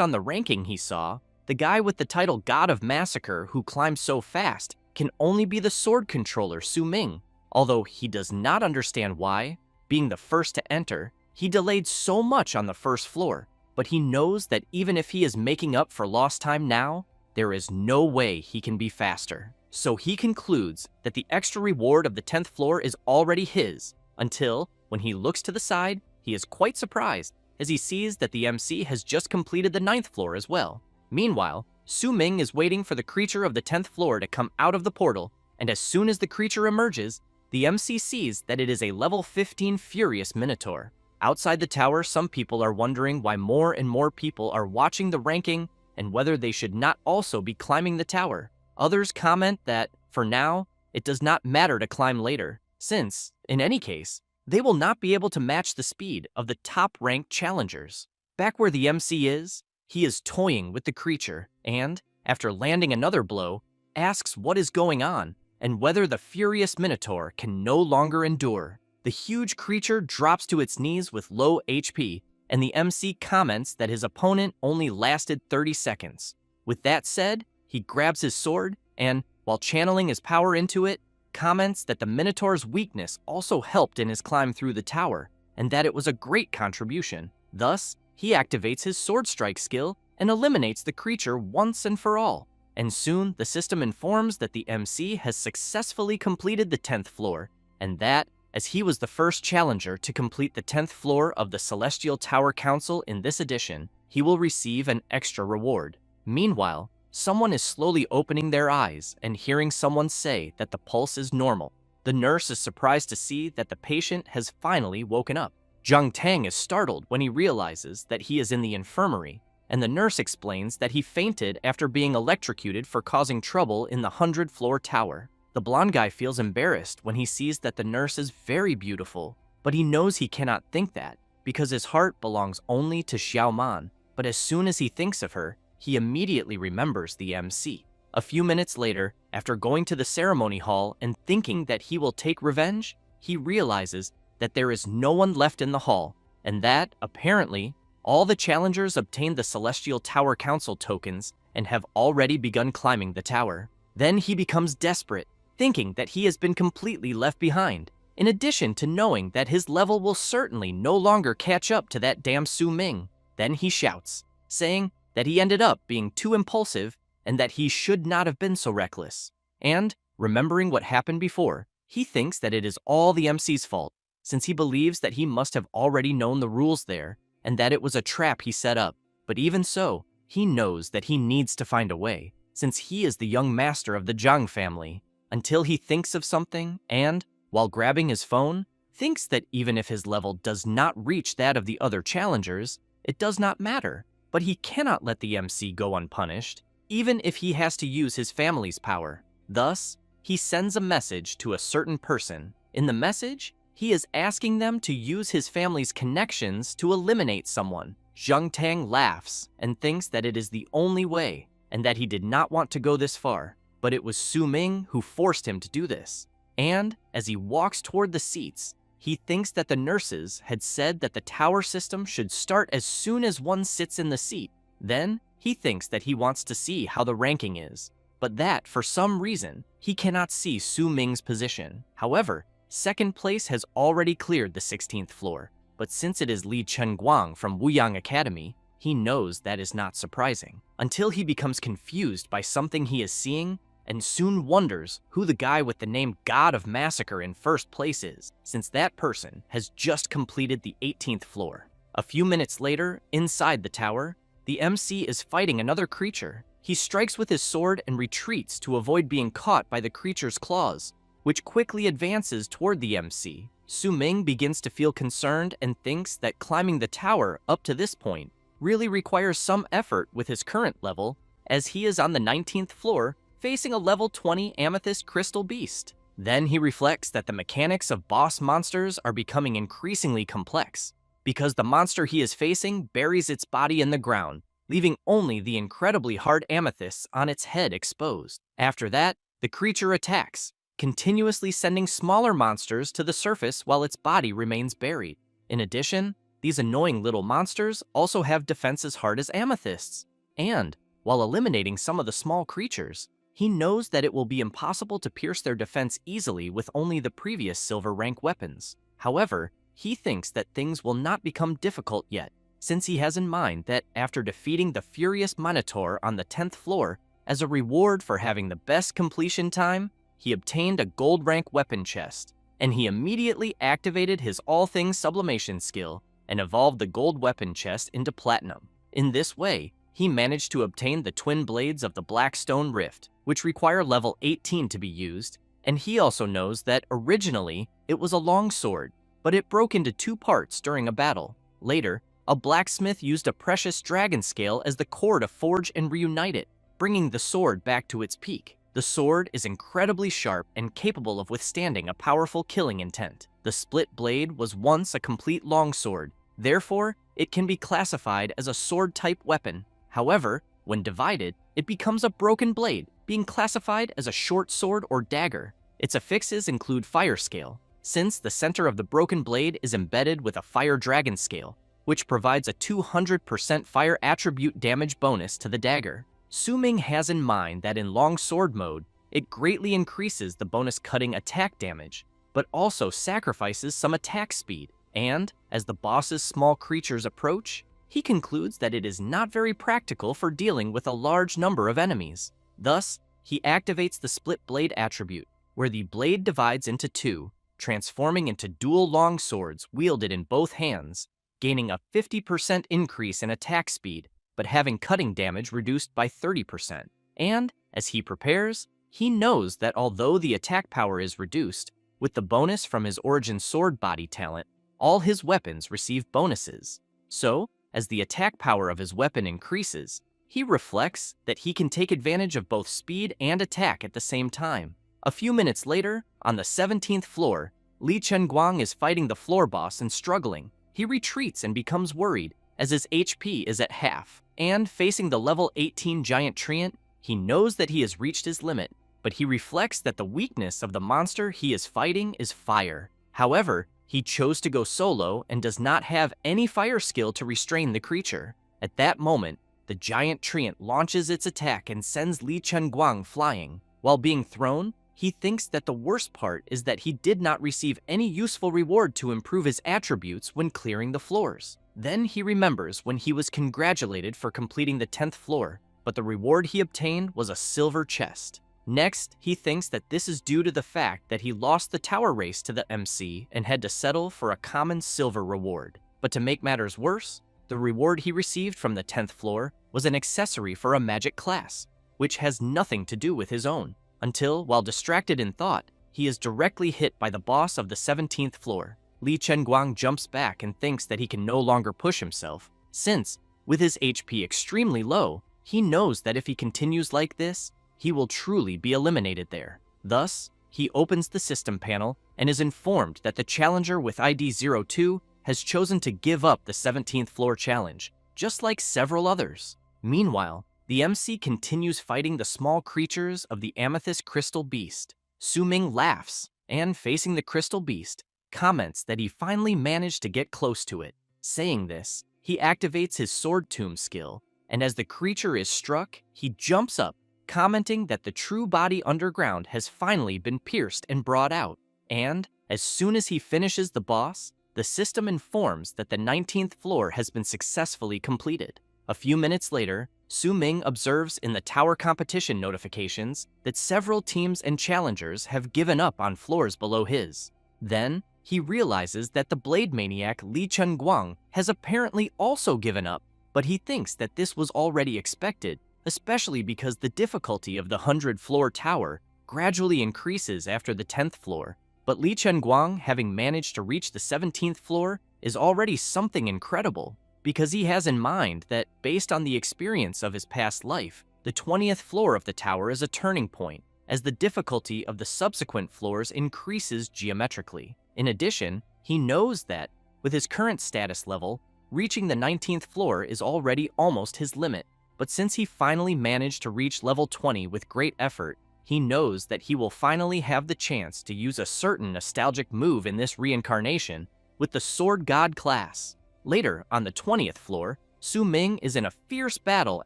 on the ranking he saw, the guy with the title God of Massacre who climbs so fast can only be the sword controller Ming. Although he does not understand why, being the first to enter, he delayed so much on the first floor, but he knows that even if he is making up for lost time now, there is no way he can be faster. So he concludes that the extra reward of the 10th floor is already his, until, when he looks to the side, he is quite surprised as he sees that the MC has just completed the 9th floor as well. Meanwhile, Ming is waiting for the creature of the 10th floor to come out of the portal, and as soon as the creature emerges, the MC sees that it is a level 15 Furious Minotaur. Outside the tower, some people are wondering why more and more people are watching the ranking and whether they should not also be climbing the tower. Others comment that, for now, it does not matter to climb later, since, in any case, they will not be able to match the speed of the top-ranked challengers. Back where the MC is, he is toying with the creature and, after landing another blow, asks what is going on and whether the furious Minotaur can no longer endure. The huge creature drops to its knees with low HP, and the MC comments that his opponent only lasted 30 seconds. With that said, he grabs his sword and, while channeling his power into it, comments that the Minotaur's weakness also helped in his climb through the tower, and that it was a great contribution. Thus, he activates his sword strike skill and eliminates the creature once and for all. And soon, the system informs that the MC has successfully completed the 10th floor, and that, as he was the first challenger to complete the 10th floor of the Celestial Tower Council in this edition, he will receive an extra reward. Meanwhile, someone is slowly opening their eyes and hearing someone say that the pulse is normal. The nurse is surprised to see that the patient has finally woken up. Zhang Tang is startled when he realizes that he is in the infirmary, and the nurse explains that he fainted after being electrocuted for causing trouble in the 100th-floor tower. The blonde guy feels embarrassed when he sees that the nurse is very beautiful, but he knows he cannot think that because his heart belongs only to Xiaoman. But as soon as he thinks of her, he immediately remembers the MC. A few minutes later, after going to the ceremony hall and thinking that he will take revenge, he realizes that there is no one left in the hall, and that, apparently, all the challengers obtained the Celestial Tower Council tokens and have already begun climbing the tower. Then he becomes desperate, thinking that he has been completely left behind, in addition to knowing that his level will certainly no longer catch up to that damn Su Ming. Then he shouts, saying that he ended up being too impulsive and that he should not have been so reckless. And, remembering what happened before, he thinks that it is all the MC's fault, since he believes that he must have already known the rules there and that it was a trap he set up. But even so, he knows that he needs to find a way, since he is the young master of the Zhang family, until he thinks of something and, while grabbing his phone, thinks that even if his level does not reach that of the other challengers, it does not matter. But he cannot let the MC go unpunished, even if he has to use his family's power. Thus, he sends a message to a certain person. In the message, he is asking them to use his family's connections to eliminate someone. Zhang Tang laughs and thinks that it is the only way, and that he did not want to go this far. But it was Su Ming who forced him to do this. And, as he walks toward the seats, he thinks that the nurses had said that the tower system should start as soon as one sits in the seat. Then, he thinks that he wants to see how the ranking is, but that, for some reason, he cannot see Su Ming's position. However, second place has already cleared the 16th floor, but since it is Lie Chenguang from Wuyang Academy, he knows that is not surprising, until he becomes confused by something he is seeing and soon wonders who the guy with the name God of Massacre in first place is, since that person has just completed the 18th floor. A few minutes later, inside the tower, the MC is fighting another creature. He strikes with his sword and retreats to avoid being caught by the creature's claws, which quickly advances toward the MC. Su Ming begins to feel concerned and thinks that climbing the tower up to this point really requires some effort with his current level, as he is on the 19th floor facing a level 20 amethyst crystal beast. Then he reflects that the mechanics of boss monsters are becoming increasingly complex, because the monster he is facing buries its body in the ground, leaving only the incredibly hard amethysts on its head exposed. After that, the creature attacks, continuously sending smaller monsters to the surface while its body remains buried. In addition, these annoying little monsters also have defenses hard as amethysts, and, while eliminating some of the small creatures, he knows that it will be impossible to pierce their defense easily with only the previous silver rank weapons. However, he thinks that things will not become difficult yet, since he has in mind that after defeating the furious Minotaur on the 10th floor, as a reward for having the best completion time, he obtained a gold rank weapon chest, and he immediately activated his all things sublimation skill and evolved the gold weapon chest into platinum. In this way, he managed to obtain the twin blades of the Black Stone Rift, which require level 18 to be used, and he also knows that originally it was a long sword, but it broke into 2 parts during a battle. Later, a blacksmith used a precious dragon scale as the core to forge and reunite it, bringing the sword back to its peak. The sword is incredibly sharp and capable of withstanding a powerful killing intent. The split blade was once a complete longsword, therefore, it can be classified as a sword-type weapon. However, when divided, it becomes a broken blade, being classified as a short sword or dagger. Its affixes include fire scale, since the center of the broken blade is embedded with a fire dragon scale, which provides a 200% fire attribute damage bonus to the dagger. Ming has in mind that in long sword mode, it greatly increases the bonus cutting attack damage, but also sacrifices some attack speed, and as the boss's small creatures approach, he concludes that it is not very practical for dealing with a large number of enemies. Thus, he activates the split blade attribute, where the blade divides into 2, transforming into dual long swords wielded in both hands, gaining a 50% increase in attack speed, but having cutting damage reduced by 30%. And, as he prepares, he knows that although the attack power is reduced, with the bonus from his origin sword body talent, all his weapons receive bonuses. So, as the attack power of his weapon increases, he reflects that he can take advantage of both speed and attack at the same time. A few minutes later, on the 17th floor, Lie Chenguang is fighting the floor boss and struggling. He retreats and becomes worried, as his HP is at half. And facing the level 18 giant treant, he knows that he has reached his limit, but he reflects that the weakness of the monster he is fighting is fire. However, he chose to go solo and does not have any fire skill to restrain the creature. At that moment, the giant treant launches its attack and sends Lie Chenguang flying. While being thrown, he thinks that the worst part is that he did not receive any useful reward to improve his attributes when clearing the floors. Then he remembers when he was congratulated for completing the 10th floor, but the reward he obtained was a silver chest. Next, he thinks that this is due to the fact that he lost the tower race to the MC and had to settle for a common silver reward. But to make matters worse, the reward he received from the 10th floor was an accessory for a magic class, which has nothing to do with his own, until, while distracted in thought, he is directly hit by the boss of the 17th floor. Lie Chenguang jumps back and thinks that he can no longer push himself, since, with his HP extremely low, he knows that if he continues like this, he will truly be eliminated there. Thus, he opens the system panel and is informed that the challenger with ID 02 has chosen to give up the 17th floor challenge, just like several others. Meanwhile, the MC continues fighting the small creatures of the amethyst crystal beast. Ming laughs, and facing the crystal beast, comments that he finally managed to get close to it. Saying this, he activates his sword tomb skill, and as the creature is struck, he jumps up, commenting that the true body underground has finally been pierced and brought out. And, as soon as he finishes the boss, the system informs that the 19th floor has been successfully completed. A few minutes later, Ming observes in the tower competition notifications that several teams and challengers have given up on floors below his. Then, he realizes that the blade maniac Lie Chenguang has apparently also given up, but he thinks that this was already expected, especially because the difficulty of the 100-floor tower gradually increases after the 10th floor. But Lie Chenguang, having managed to reach the 17th floor, is already something incredible, because he has in mind that, based on the experience of his past life, the 20th floor of the tower is a turning point, as the difficulty of the subsequent floors increases geometrically. In addition, he knows that, with his current status level, reaching the 19th floor is already almost his limit. But since he finally managed to reach level 20 with great effort, he knows that he will finally have the chance to use a certain nostalgic move in this reincarnation with the Sword God class. Later, on the 20th floor, Ming is in a fierce battle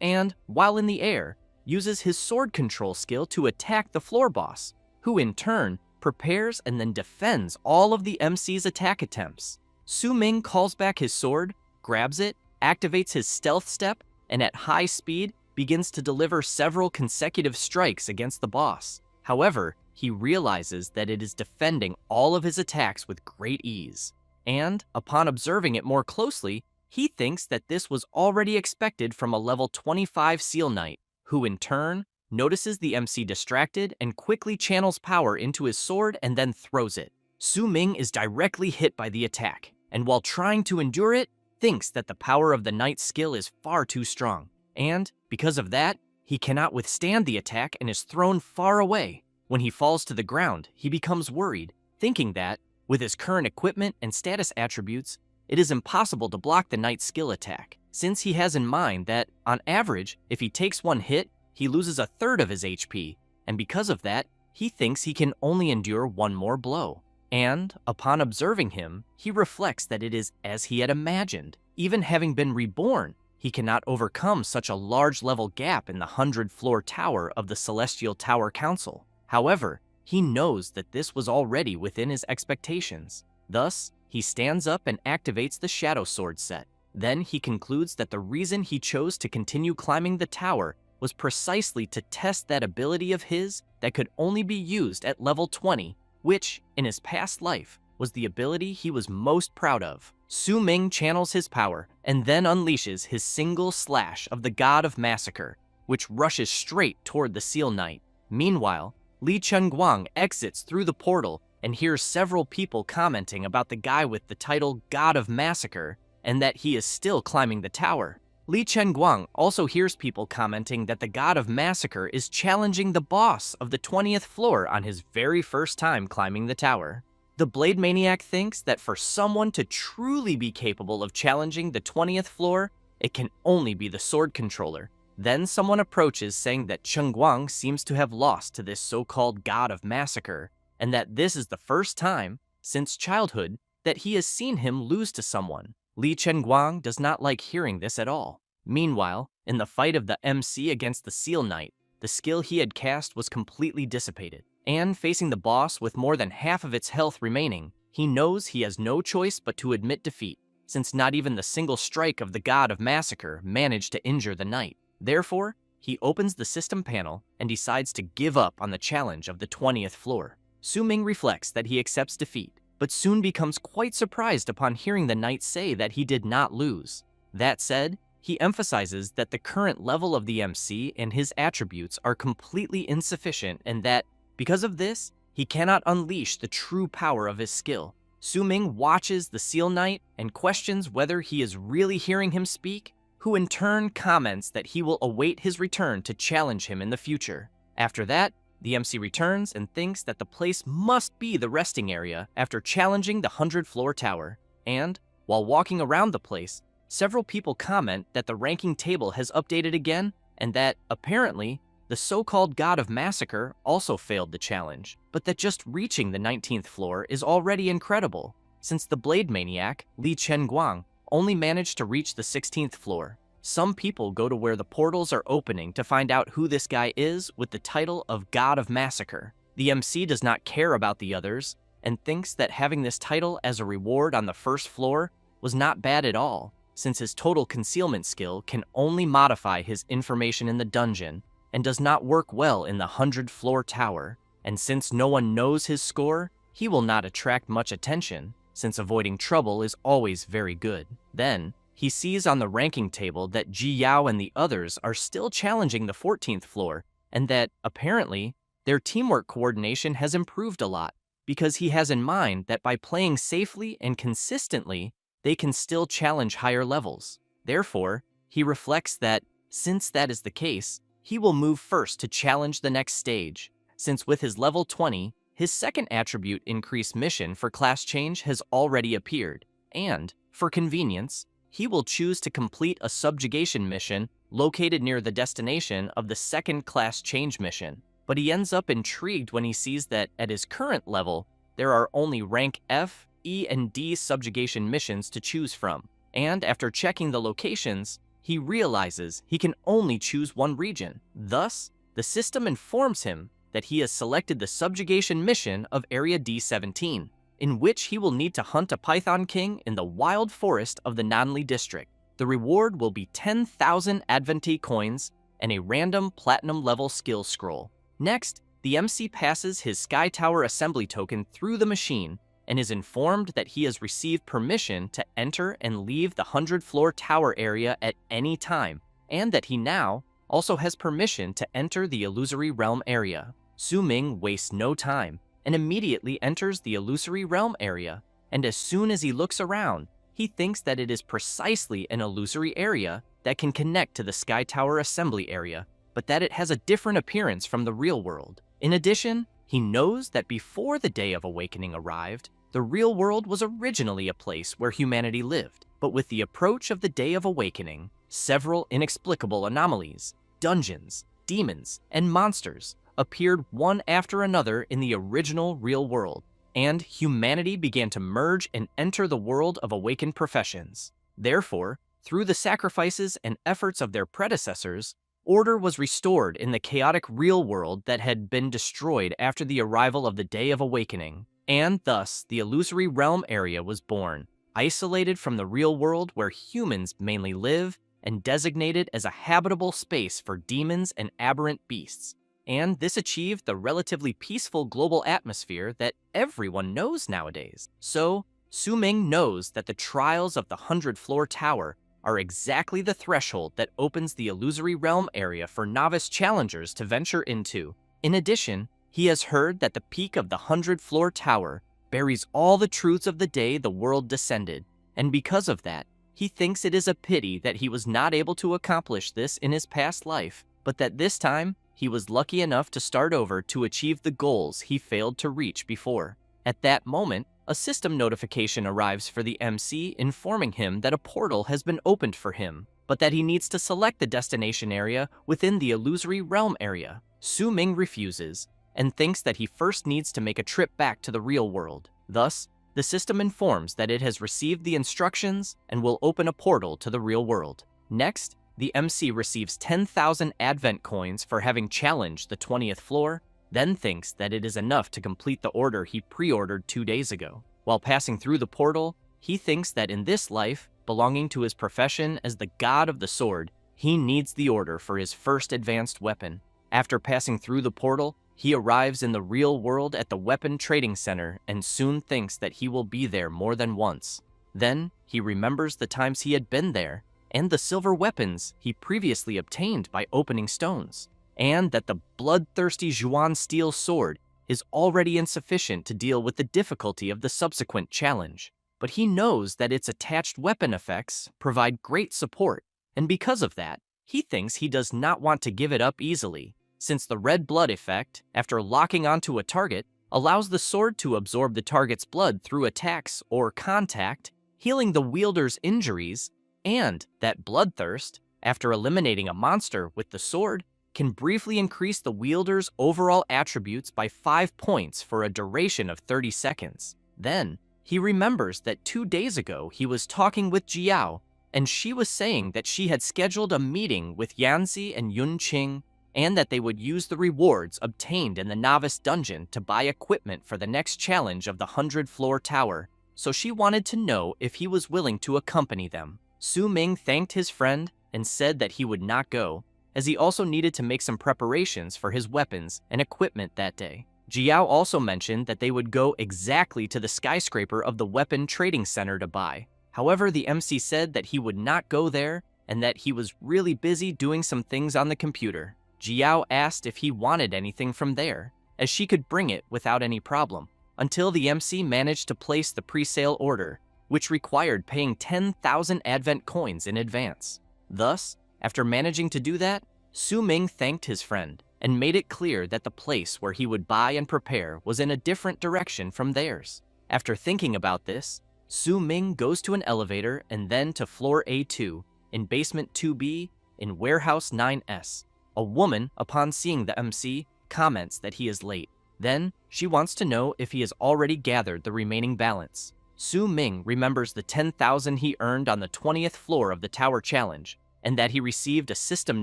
and, while in the air, uses his sword control skill to attack the floor boss, who in turn prepares and then defends all of the MC's attack attempts. Ming calls back his sword, grabs it, activates his stealth step, and at high speed begins to deliver several consecutive strikes against the boss. However, he realizes that it is defending all of his attacks with great ease. And, upon observing it more closely, he thinks that this was already expected from a level 25 Seal Knight, who in turn notices the MC distracted and quickly channels power into his sword and then throws it. Su Ming is directly hit by the attack, and while trying to endure it, thinks that the power of the knight's skill is far too strong, and because of that, he cannot withstand the attack and is thrown far away. When he falls to the ground, he becomes worried, thinking that, with his current equipment and status attributes, it is impossible to block the knight's skill attack, since he has in mind that, on average, if he takes one hit, he loses a third of his HP, and because of that, he thinks he can only endure one more blow. And, upon observing him, he reflects that it is as he had imagined. Even having been reborn, he cannot overcome such a large level gap in the 100-floor tower of the Celestial Tower Council. However, he knows that this was already within his expectations. Thus, he stands up and activates the Shadow Sword set. Then he concludes that the reason he chose to continue climbing the tower was precisely to test that ability of his that could only be used at level 20, which, in his past life, was the ability he was most proud of. Su Ming channels his power and then unleashes his single slash of the God of Massacre, which rushes straight toward the Seal Knight. Meanwhile, Lie Chenguang exits through the portal and hears several people commenting about the guy with the title God of Massacre and that he is still climbing the tower. Lie Chenguang also hears people commenting that the God of Massacre is challenging the boss of the 20th floor on his very first time climbing the tower. The Blade Maniac thinks that for someone to truly be capable of challenging the 20th floor, it can only be the sword controller. Then someone approaches saying that Chenguang seems to have lost to this so-called God of Massacre, and that this is the first time, since childhood, that he has seen him lose to someone. Lie Chenguang does not like hearing this at all. Meanwhile, in the fight of the MC against the Seal Knight, the skill he had cast was completely dissipated, and facing the boss with more than half of its health remaining, he knows he has no choice but to admit defeat, since not even the single strike of the God of Massacre managed to injure the knight. Therefore, he opens the system panel and decides to give up on the challenge of the 20th floor. Su Ming reflects that he accepts defeat, but soon becomes quite surprised upon hearing the knight say that he did not lose. That said, he emphasizes that the current level of the MC and his attributes are completely insufficient and that, because of this, he cannot unleash the true power of his skill. Su Ming watches the Seal Knight and questions whether he is really hearing him speak, who in turn comments that he will await his return to challenge him in the future. After that, the MC returns and thinks that the place must be the resting area after challenging the 100-floor tower. And, while walking around the place, several people comment that the ranking table has updated again and that, apparently, the so-called God of Massacre also failed the challenge, but that just reaching the 19th floor is already incredible, since the Blade Maniac, Lie Chenguang, only managed to reach the 16th floor. Some people go to where the portals are opening to find out who this guy is with the title of God of Massacre. The MC does not care about the others and thinks that having this title as a reward on the first floor was not bad at all, since his total concealment skill can only modify his information in the dungeon and does not work well in the 100-floor tower. And since no one knows his score, he will not attract much attention, since avoiding trouble is always very good. Then, he sees on the ranking table that Ji Yao and the others are still challenging the 14th floor, and that, apparently, their teamwork coordination has improved a lot, because he has in mind that by playing safely and consistently, they can still challenge higher levels. Therefore, he reflects that, since that is the case, he will move first to challenge the next stage, since with his level 20, his second attribute increase mission for class change has already appeared, and, for convenience, he will choose to complete a subjugation mission located near the destination of the second class change mission. But he ends up intrigued when he sees that, at his current level, there are only rank F, E, and D subjugation missions to choose from, and after checking the locations, he realizes he can only choose one region. Thus, the system informs him that he has selected the subjugation mission of Area D17, in which he will need to hunt a Python King in the wild forest of the Nanli district. The reward will be 10,000 Adventi coins and a random platinum-level skill scroll. Next, the MC passes his Sky Tower assembly token through the machine and is informed that he has received permission to enter and leave the 100-floor tower area at any time, and that he now also has permission to enter the Illusory Realm area. Su Ming wastes no time and immediately enters the illusory realm area. And as soon as he looks around, he thinks that it is precisely an illusory area that can connect to the Sky Tower assembly area, but that it has a different appearance from the real world. In addition, he knows that before the Day of Awakening arrived, the real world was originally a place where humanity lived. But with the approach of the Day of Awakening, several inexplicable anomalies, dungeons, demons, and monsters appeared one after another in the original real world, and humanity began to merge and enter the world of awakened professions. Therefore, through the sacrifices and efforts of their predecessors, order was restored in the chaotic real world that had been destroyed after the arrival of the Day of Awakening, and thus the illusory realm area was born, isolated from the real world where humans mainly live and designated as a habitable space for demons and aberrant beasts. And this achieved the relatively peaceful global atmosphere that everyone knows nowadays. So, Su Ming knows that the trials of the 100-floor tower are exactly the threshold that opens the illusory realm area for novice challengers to venture into. In addition, he has heard that the peak of the 100-floor tower buries all the truths of the day the world descended, and because of that, he thinks it is a pity that he was not able to accomplish this in his past life, but that this time, he was lucky enough to start over to achieve the goals he failed to reach before. At that moment, a system notification arrives for the MC informing him that a portal has been opened for him, but that he needs to select the destination area within the illusory realm area. Su Ming refuses, and thinks that he first needs to make a trip back to the real world. Thus, the system informs that it has received the instructions and will open a portal to the real world. Next, the MC receives 10,000 Advent coins for having challenged the 20th floor, then thinks that it is enough to complete the order he pre-ordered 2 days ago. While passing through the portal, he thinks that in this life, belonging to his profession as the god of the sword, he needs the order for his first advanced weapon. After passing through the portal, he arrives in the real world at the weapon trading center and soon thinks that he will be there more than once. Then, he remembers the times he had been there, and the silver weapons he previously obtained by opening stones, and that the bloodthirsty Zhuan steel sword is already insufficient to deal with the difficulty of the subsequent challenge. But he knows that its attached weapon effects provide great support, and because of that, he thinks he does not want to give it up easily, since the red blood effect, after locking onto a target, allows the sword to absorb the target's blood through attacks or contact, healing the wielder's injuries, and that bloodthirst, after eliminating a monster with the sword, can briefly increase the wielder's overall attributes by 5 points for a duration of 30 seconds. Then, he remembers that 2 days ago he was talking with Jiao, and she was saying that she had scheduled a meeting with Yanzi and Yunqing, and that they would use the rewards obtained in the novice dungeon to buy equipment for the next challenge of the 100-floor tower, so she wanted to know if he was willing to accompany them. Su Ming thanked his friend and said that he would not go, as he also needed to make some preparations for his weapons and equipment that day. Jiao also mentioned that they would go exactly to the skyscraper of the weapon trading center to buy. However, the MC said that he would not go there and that he was really busy doing some things on the computer. Jiao asked if he wanted anything from there, as she could bring it without any problem, until the MC managed to place the pre-sale order, which required paying 10,000 Advent coins in advance. Thus, after managing to do that, Su Ming thanked his friend and made it clear that the place where he would buy and prepare was in a different direction from theirs. After thinking about this, Su Ming goes to an elevator and then to floor A2 in basement 2B in warehouse 9S. A woman, upon seeing the MC, comments that he is late. Then, she wants to know if he has already gathered the remaining balance. Su Ming remembers the 10,000 he earned on the 20th floor of the Tower Challenge, and that he received a system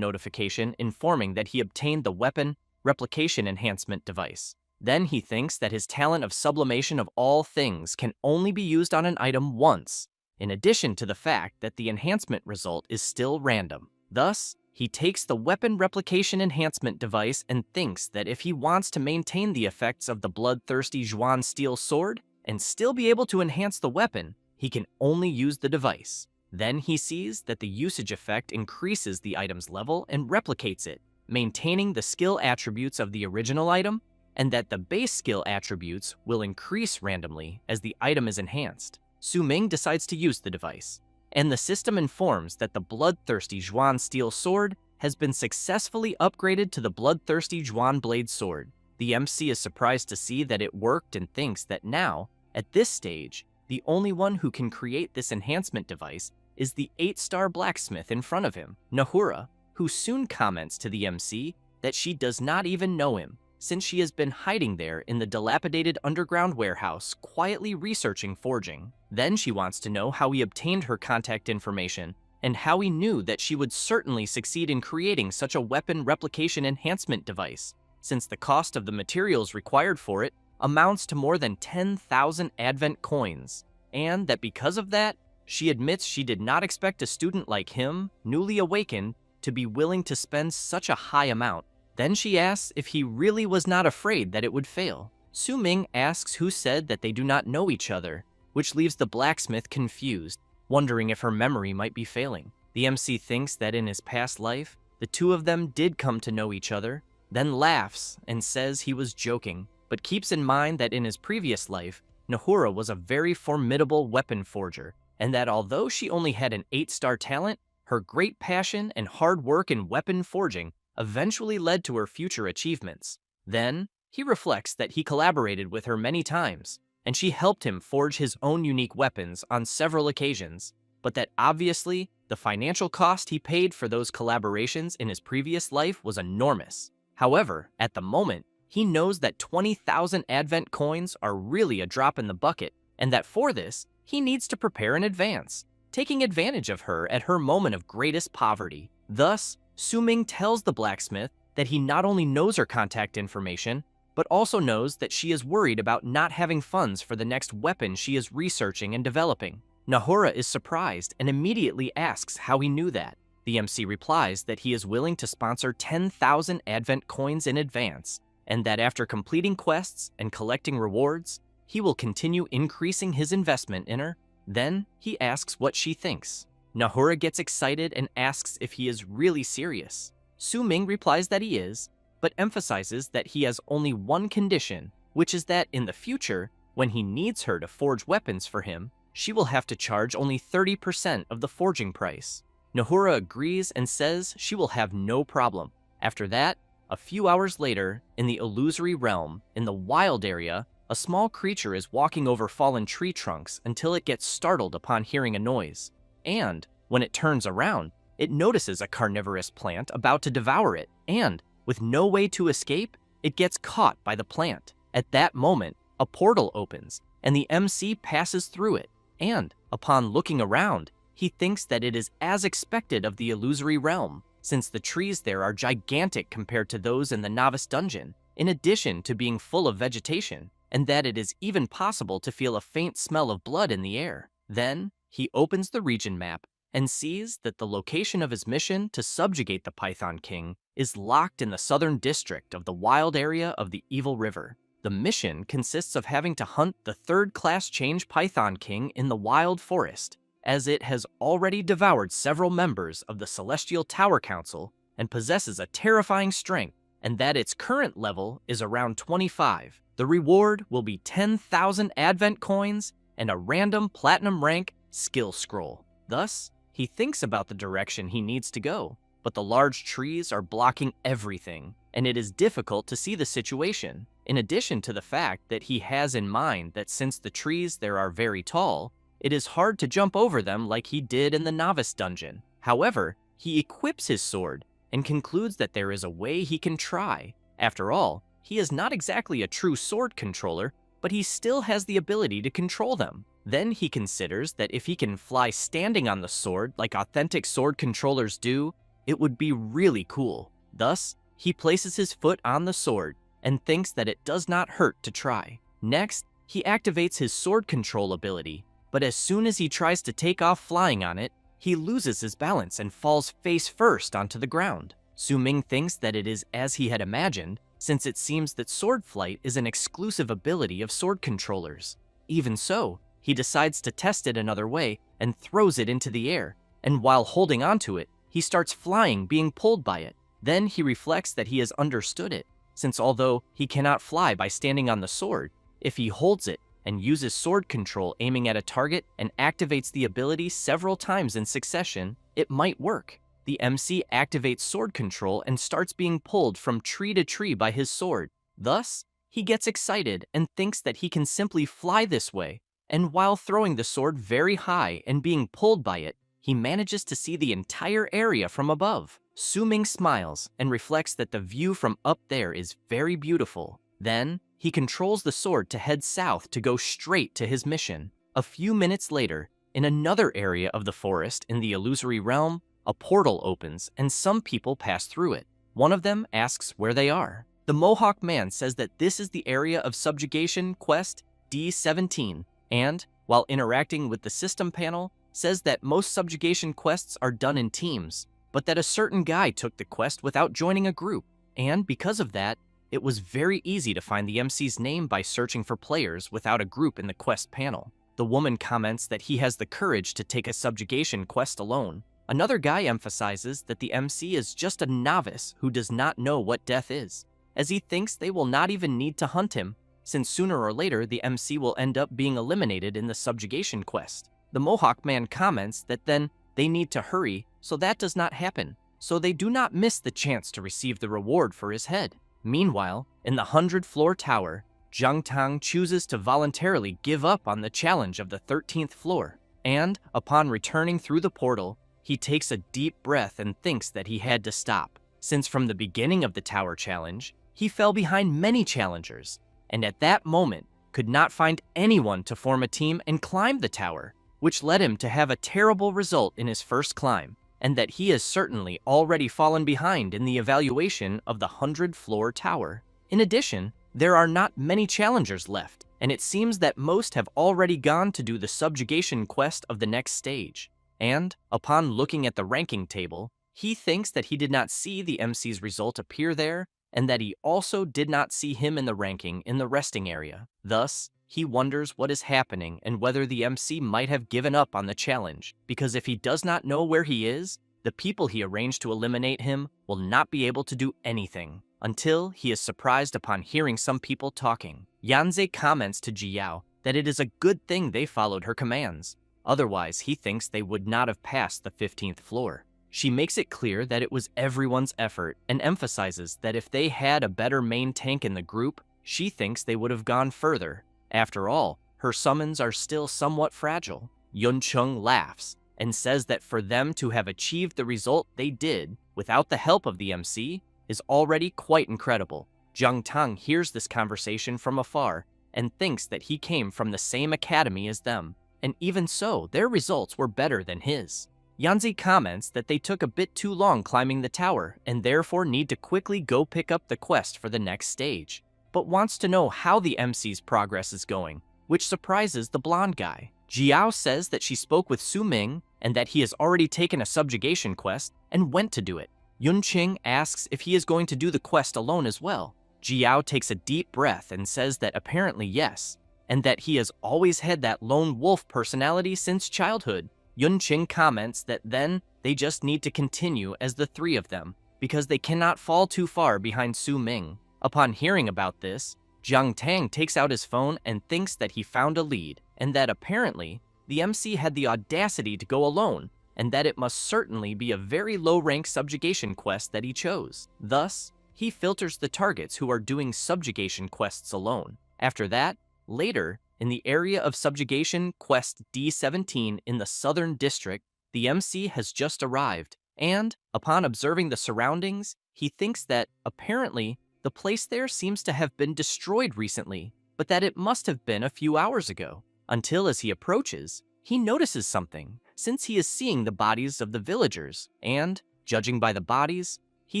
notification informing that he obtained the weapon replication enhancement device. Then he thinks that his talent of sublimation of all things can only be used on an item once, in addition to the fact that the enhancement result is still random. Thus, he takes the weapon replication enhancement device and thinks that if he wants to maintain the effects of the bloodthirsty Zhuan steel sword and still be able to enhance the weapon, he can only use the device. Then he sees that the usage effect increases the item's level and replicates it, maintaining the skill attributes of the original item, and that the base skill attributes will increase randomly as the item is enhanced. Ming decides to use the device, and the system informs that the bloodthirsty Zhuan steel sword has been successfully upgraded to the bloodthirsty Zhuan blade sword. The MC is surprised to see that it worked and thinks that now, at this stage, the only one who can create this enhancement device is the 8-star blacksmith in front of him, Nahura, who soon comments to the MC that she does not even know him, since she has been hiding there in the dilapidated underground warehouse, quietly researching forging. Then she wants to know how he obtained her contact information and how he knew that she would certainly succeed in creating such a weapon replication enhancement device, since the cost of the materials required for it amounts to more than 10,000 Advent coins, and that because of that, she admits she did not expect a student like him, newly awakened, to be willing to spend such a high amount. Then she asks if he really was not afraid that it would fail. Ming asks who said that they do not know each other, which leaves the blacksmith confused, wondering if her memory might be failing. The MC thinks that in his past life, the two of them did come to know each other, then laughs and says he was joking, but keeps in mind that in his previous life, Nahura was a very formidable weapon forger, and that although she only had an 8-star talent, her great passion and hard work in weapon forging eventually led to her future achievements. Then, he reflects that he collaborated with her many times, and she helped him forge his own unique weapons on several occasions, but that obviously, the financial cost he paid for those collaborations in his previous life was enormous. However, at the moment, he knows that 20,000 Advent coins are really a drop in the bucket, and that for this, he needs to prepare in advance, taking advantage of her at her moment of greatest poverty. Thus, Ming tells the blacksmith that he not only knows her contact information, but also knows that she is worried about not having funds for the next weapon she is researching and developing. Nahura is surprised and immediately asks how he knew that. The MC replies that he is willing to sponsor 10,000 Advent coins in advance, and that after completing quests and collecting rewards, he will continue increasing his investment in her. Then, he asks what she thinks. Nahura gets excited and asks if he is really serious. Ming replies that he is, but emphasizes that he has only one condition, which is that in the future, when he needs her to forge weapons for him, she will have to charge only 30% of the forging price. Nahura agrees and says she will have no problem. After that, a few hours later, in the illusory realm, in the wild area, a small creature is walking over fallen tree trunks until it gets startled upon hearing a noise. And, when it turns around, it notices a carnivorous plant about to devour it, and, with no way to escape, it gets caught by the plant. At that moment, a portal opens, and the MC passes through it, and, upon looking around, he thinks that it is as expected of the illusory realm, since the trees there are gigantic compared to those in the novice dungeon, in addition to being full of vegetation, and that it is even possible to feel a faint smell of blood in the air. Then, he opens the region map and sees that the location of his mission to subjugate the Python King is locked in the southern district of the wild area of the Evil River. The mission consists of having to hunt the third-class change Python King in the wild forest, as it has already devoured several members of the Celestial Tower Council and possesses a terrifying strength, and that its current level is around 25. The reward will be 10,000 Advent coins and a random platinum rank skill scroll. Thus, he thinks about the direction he needs to go, but the large trees are blocking everything, and it is difficult to see the situation, in addition to the fact that he has in mind that since the trees there are very tall, it is hard to jump over them like he did in the novice dungeon. However, he equips his sword and concludes that there is a way he can try. After all, he is not exactly a true sword controller, but he still has the ability to control them. Then he considers that if he can fly standing on the sword like authentic sword controllers do, it would be really cool. Thus, he places his foot on the sword and thinks that it does not hurt to try. Next, he activates his sword control ability, but as soon as he tries to take off flying on it, he loses his balance and falls face first onto the ground. Ming thinks that it is as he had imagined, since it seems that sword flight is an exclusive ability of sword controllers. Even so, he decides to test it another way and throws it into the air, and while holding onto it, he starts flying, being pulled by it. Then he reflects that he has understood it, since although he cannot fly by standing on the sword, if he holds it and uses sword control aiming at a target and activates the ability several times in succession, it might work. The MC activates sword control and starts being pulled from tree to tree by his sword. Thus, he gets excited and thinks that he can simply fly this way, and while throwing the sword very high and being pulled by it, he manages to see the entire area from above. Su Ming smiles and reflects that the view from up there is very beautiful. Then, he controls the sword to head south to go straight to his mission. A few minutes later, in another area of the forest in the illusory realm, a portal opens and some people pass through it. One of them asks where they are. The Mohawk man says that this is the area of subjugation quest D17, and, while interacting with the system panel, says that most subjugation quests are done in teams, but that a certain guy took the quest without joining a group, and because of that, it was very easy to find the MC's name by searching for players without a group in the quest panel. The woman comments that he has the courage to take a subjugation quest alone. Another guy emphasizes that the MC is just a novice who does not know what death is, as he thinks they will not even need to hunt him, since sooner or later the MC will end up being eliminated in the subjugation quest. The Mohawk man comments that then they need to hurry so that does not happen, so they do not miss the chance to receive the reward for his head. Meanwhile, in the 100th-floor tower, Zhang Tang chooses to voluntarily give up on the challenge of the 13th floor, and, upon returning through the portal, he takes a deep breath and thinks that he had to stop, since from the beginning of the tower challenge, he fell behind many challengers, and at that moment could not find anyone to form a team and climb the tower, which led him to have a terrible result in his first climb, and that he has certainly already fallen behind in the evaluation of the 100th-floor tower. In addition, there are not many challengers left, and it seems that most have already gone to do the subjugation quest of the next stage. And, upon looking at the ranking table, he thinks that he did not see the MC's result appear there, and that he also did not see him in the ranking in the resting area. Thus, he wonders what is happening and whether the MC might have given up on the challenge, because if he does not know where he is, the people he arranged to eliminate him will not be able to do anything, until he is surprised upon hearing some people talking. Yanze comments to Jiao that it is a good thing they followed her commands, otherwise he thinks they would not have passed the 15th floor. She makes it clear that it was everyone's effort and emphasizes that if they had a better main tank in the group, she thinks they would have gone further. After all, her summons are still somewhat fragile. Yun Chung laughs and says that for them to have achieved the result they did without the help of the MC is already quite incredible. Zhang Tang hears this conversation from afar and thinks that he came from the same academy as them, and even so, their results were better than his. Yanzi comments that they took a bit too long climbing the tower and therefore need to quickly go pick up the quest for the next stage, but wants to know how the MC's progress is going, which surprises the blonde guy. Jiao says that she spoke with Su Ming and that he has already taken a subjugation quest and went to do it. Yun Qing asks if he is going to do the quest alone as well. Jiao takes a deep breath and says that apparently yes, and that he has always had that lone wolf personality since childhood. Yun Qing comments that then they just need to continue as the three of them, because they cannot fall too far behind Su Ming. Upon hearing about this, Zhang Tang takes out his phone and thinks that he found a lead, and that apparently the MC had the audacity to go alone, and that it must certainly be a very low-rank subjugation quest that he chose. Thus, he filters the targets who are doing subjugation quests alone. After that, later, in the area of subjugation quest D17 in the southern district, the MC has just arrived, and, upon observing the surroundings, he thinks that, apparently, the place there seems to have been destroyed recently, but that it must have been a few hours ago. Until as he approaches, he notices something, since he is seeing the bodies of the villagers, and, judging by the bodies, he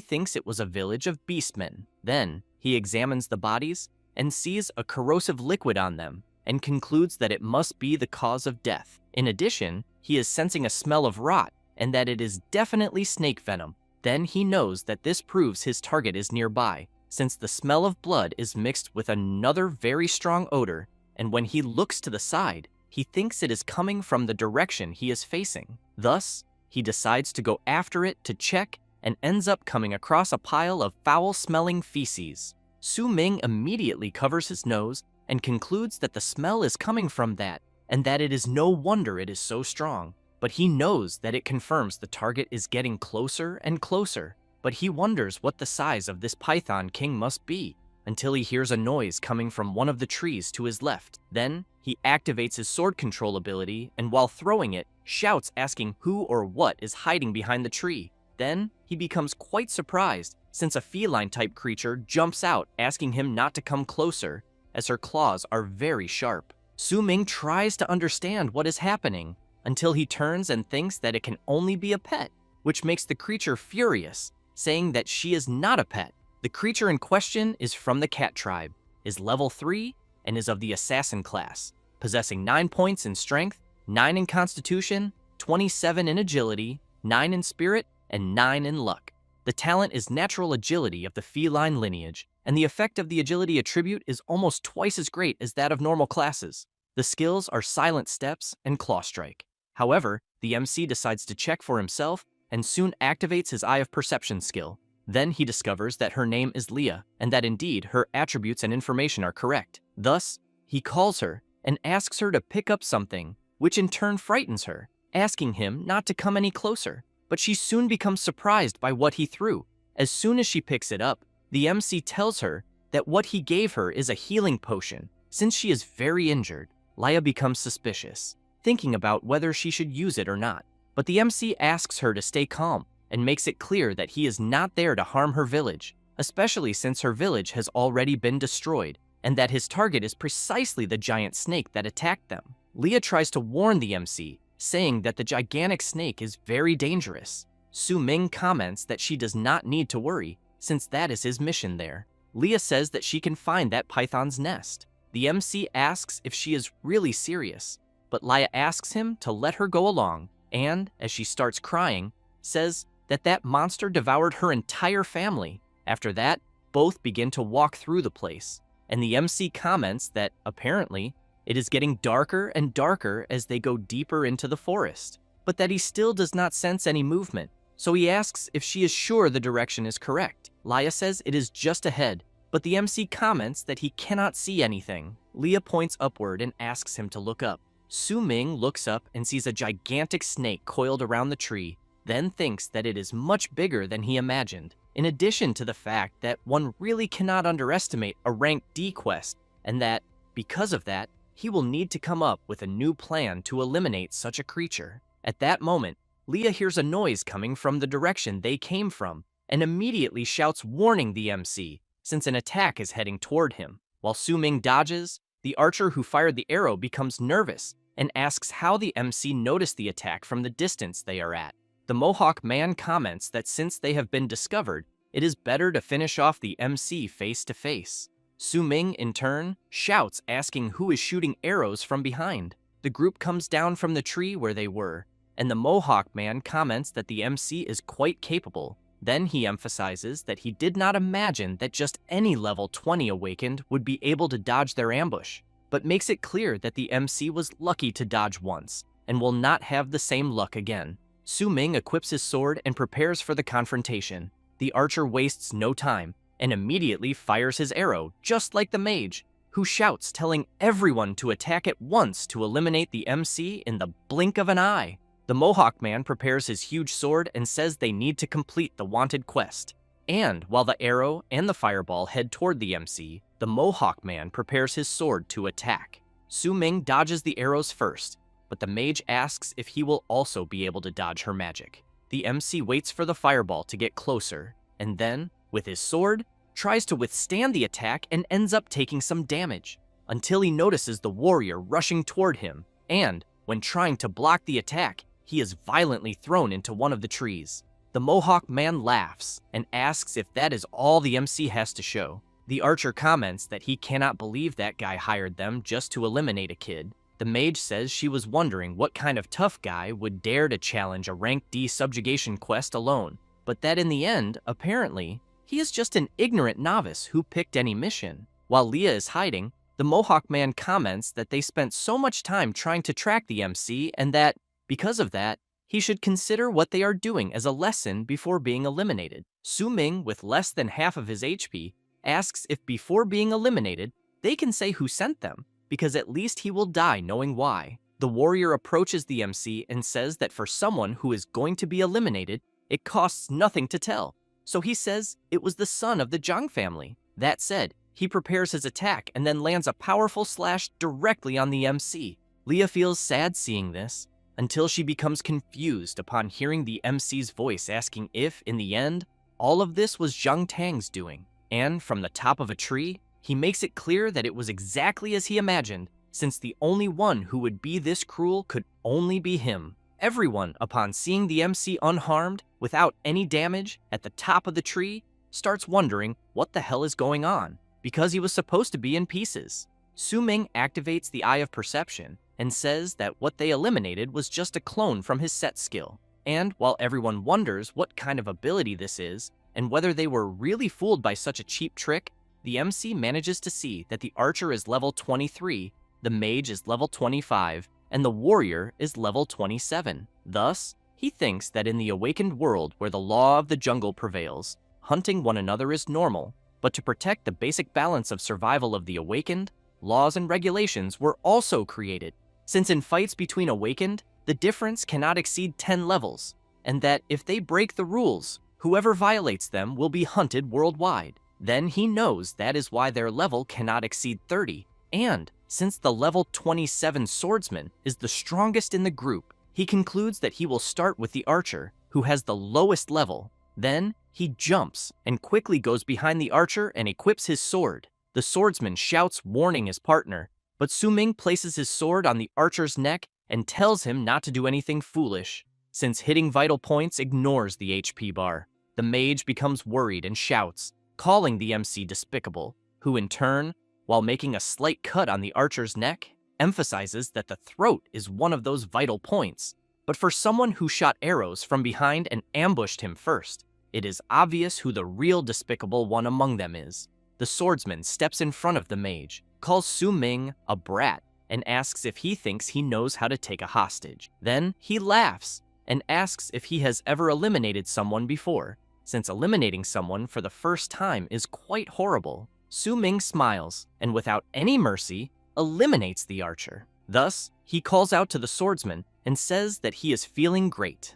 thinks it was a village of beastmen. Then, he examines the bodies and sees a corrosive liquid on them, and concludes that it must be the cause of death. In addition, he is sensing a smell of rot, and that it is definitely snake venom. Then he knows that this proves his target is nearby, since the smell of blood is mixed with another very strong odor, and when he looks to the side, he thinks it is coming from the direction he is facing. Thus, he decides to go after it to check and ends up coming across a pile of foul-smelling feces. Su Ming immediately covers his nose and concludes that the smell is coming from that, and that it is no wonder it is so strong. But he knows that it confirms the target is getting closer and closer. But he wonders what the size of this Python King must be, until he hears a noise coming from one of the trees to his left. Then, he activates his sword control ability, and while throwing it, shouts asking who or what is hiding behind the tree. Then, he becomes quite surprised, since a feline-type creature jumps out asking him not to come closer, as her claws are very sharp. Su Ming tries to understand what is happening, until he turns and thinks that it can only be a pet, which makes the creature furious, saying that she is not a pet. The creature in question is from the cat tribe, is level 3, and is of the assassin class, possessing 9 points in strength, 9 in constitution, 27 in agility, 9 in spirit, and 9 in luck. The talent is natural agility of the feline lineage, and the effect of the agility attribute is almost twice as great as that of normal classes. The skills are silent steps and claw strike. However, the MC decides to check for himself and soon activates his Eye of Perception skill. Then he discovers that her name is Leah, and that indeed her attributes and information are correct. Thus, he calls her and asks her to pick up something, which in turn frightens her, asking him not to come any closer. But she soon becomes surprised by what he threw. As soon as she picks it up, the MC tells her that what he gave her is a healing potion. Since she is very injured, Leia becomes suspicious, thinking about whether she should use it or not. But the MC asks her to stay calm and makes it clear that he is not there to harm her village, especially since her village has already been destroyed, and that his target is precisely the giant snake that attacked them. Leah tries to warn the MC, saying that the gigantic snake is very dangerous. Su Ming comments that she does not need to worry, since that is his mission there. Leah says that she can find that python's nest. The MC asks if she is really serious, but Leia asks him to let her go along, and, as she starts crying, says that that monster devoured her entire family. After that, both begin to walk through the place, and the MC comments that, apparently, it is getting darker and darker as they go deeper into the forest, but that he still does not sense any movement, so he asks if she is sure the direction is correct. Leia says it is just ahead, but the MC comments that he cannot see anything. Leah points upward and asks him to look up. Su Ming looks up and sees a gigantic snake coiled around the tree, then thinks that it is much bigger than he imagined, in addition to the fact that one really cannot underestimate a rank D quest, and that, because of that, he will need to come up with a new plan to eliminate such a creature. At that moment, Leah hears a noise coming from the direction they came from, and immediately shouts warning the MC, since an attack is heading toward him. While Su Ming dodges, the archer who fired the arrow becomes nervous and asks how the MC noticed the attack from the distance they are at. The Mohawk man comments that since they have been discovered, it is better to finish off the MC face to face. Su Ming, in turn, shouts asking who is shooting arrows from behind. The group comes down from the tree where they were, and the Mohawk man comments that the MC is quite capable. Then he emphasizes that he did not imagine that just any level 20 awakened would be able to dodge their ambush, but makes it clear that the MC was lucky to dodge once, and will not have the same luck again. Su Ming equips his sword and prepares for the confrontation. The archer wastes no time, and immediately fires his arrow, just like the mage, who shouts telling everyone to attack at once to eliminate the MC in the blink of an eye. The Mohawk man prepares his huge sword and says they need to complete the wanted quest. And while the arrow and the fireball head toward the MC, the Mohawk man prepares his sword to attack. Su Ming dodges the arrows first, but the mage asks if he will also be able to dodge her magic. The MC waits for the fireball to get closer, and then, with his sword, tries to withstand the attack and ends up taking some damage, until he notices the warrior rushing toward him, and, when trying to block the attack, he is violently thrown into one of the trees. The Mohawk man laughs and asks if that is all the MC has to show. The archer comments that he cannot believe that guy hired them just to eliminate a kid. The mage says she was wondering what kind of tough guy would dare to challenge a rank D subjugation quest alone, but that in the end, apparently, he is just an ignorant novice who picked any mission. While Leah is hiding, the Mohawk man comments that they spent so much time trying to track the MC and that, because of that, he should consider what they are doing as a lesson before being eliminated. Su Ming, with less than half of his HP, asks if before being eliminated, they can say who sent them, because at least he will die knowing why. The warrior approaches the MC and says that for someone who is going to be eliminated, it costs nothing to tell. So he says it was the son of the Zhang family. That said, he prepares his attack and then lands a powerful slash directly on the MC. Leah feels sad seeing this, until she becomes confused upon hearing the MC's voice asking if, in the end, all of this was Zhang Tang's doing. And from the top of a tree, he makes it clear that it was exactly as he imagined, since the only one who would be this cruel could only be him. Everyone, upon seeing the MC unharmed, without any damage, at the top of the tree, starts wondering what the hell is going on, because he was supposed to be in pieces. Su Ming activates the Eye of Perception and says that what they eliminated was just a clone from his set skill. And while everyone wonders what kind of ability this is, and whether they were really fooled by such a cheap trick, the MC manages to see that the archer is level 23, the mage is level 25, and the warrior is level 27. Thus, he thinks that in the awakened world where the law of the jungle prevails, hunting one another is normal, but to protect the basic balance of survival of the awakened, laws and regulations were also created, since in fights between awakened, the difference cannot exceed 10 levels, and that if they break the rules, whoever violates them will be hunted worldwide. Then he knows that is why their level cannot exceed 30, and since the level 27 swordsman is the strongest in the group, he concludes that he will start with the archer, who has the lowest level. Then he jumps and quickly goes behind the archer and equips his sword. The swordsman shouts, warning his partner, but Su Ming places his sword on the archer's neck and tells him not to do anything foolish, since hitting vital points ignores the HP bar. The mage becomes worried and shouts, calling the MC despicable, who in turn, while making a slight cut on the archer's neck, emphasizes that the throat is one of those vital points. But for someone who shot arrows from behind and ambushed him first, it is obvious who the real despicable one among them is. The swordsman steps in front of the mage, calls Su Ming a brat, and asks if he thinks he knows how to take a hostage. Then he laughs and asks if he has ever eliminated someone before, since eliminating someone for the first time is quite horrible. Su Ming smiles and without any mercy eliminates the archer. Thus, he calls out to the swordsman and says that he is feeling great.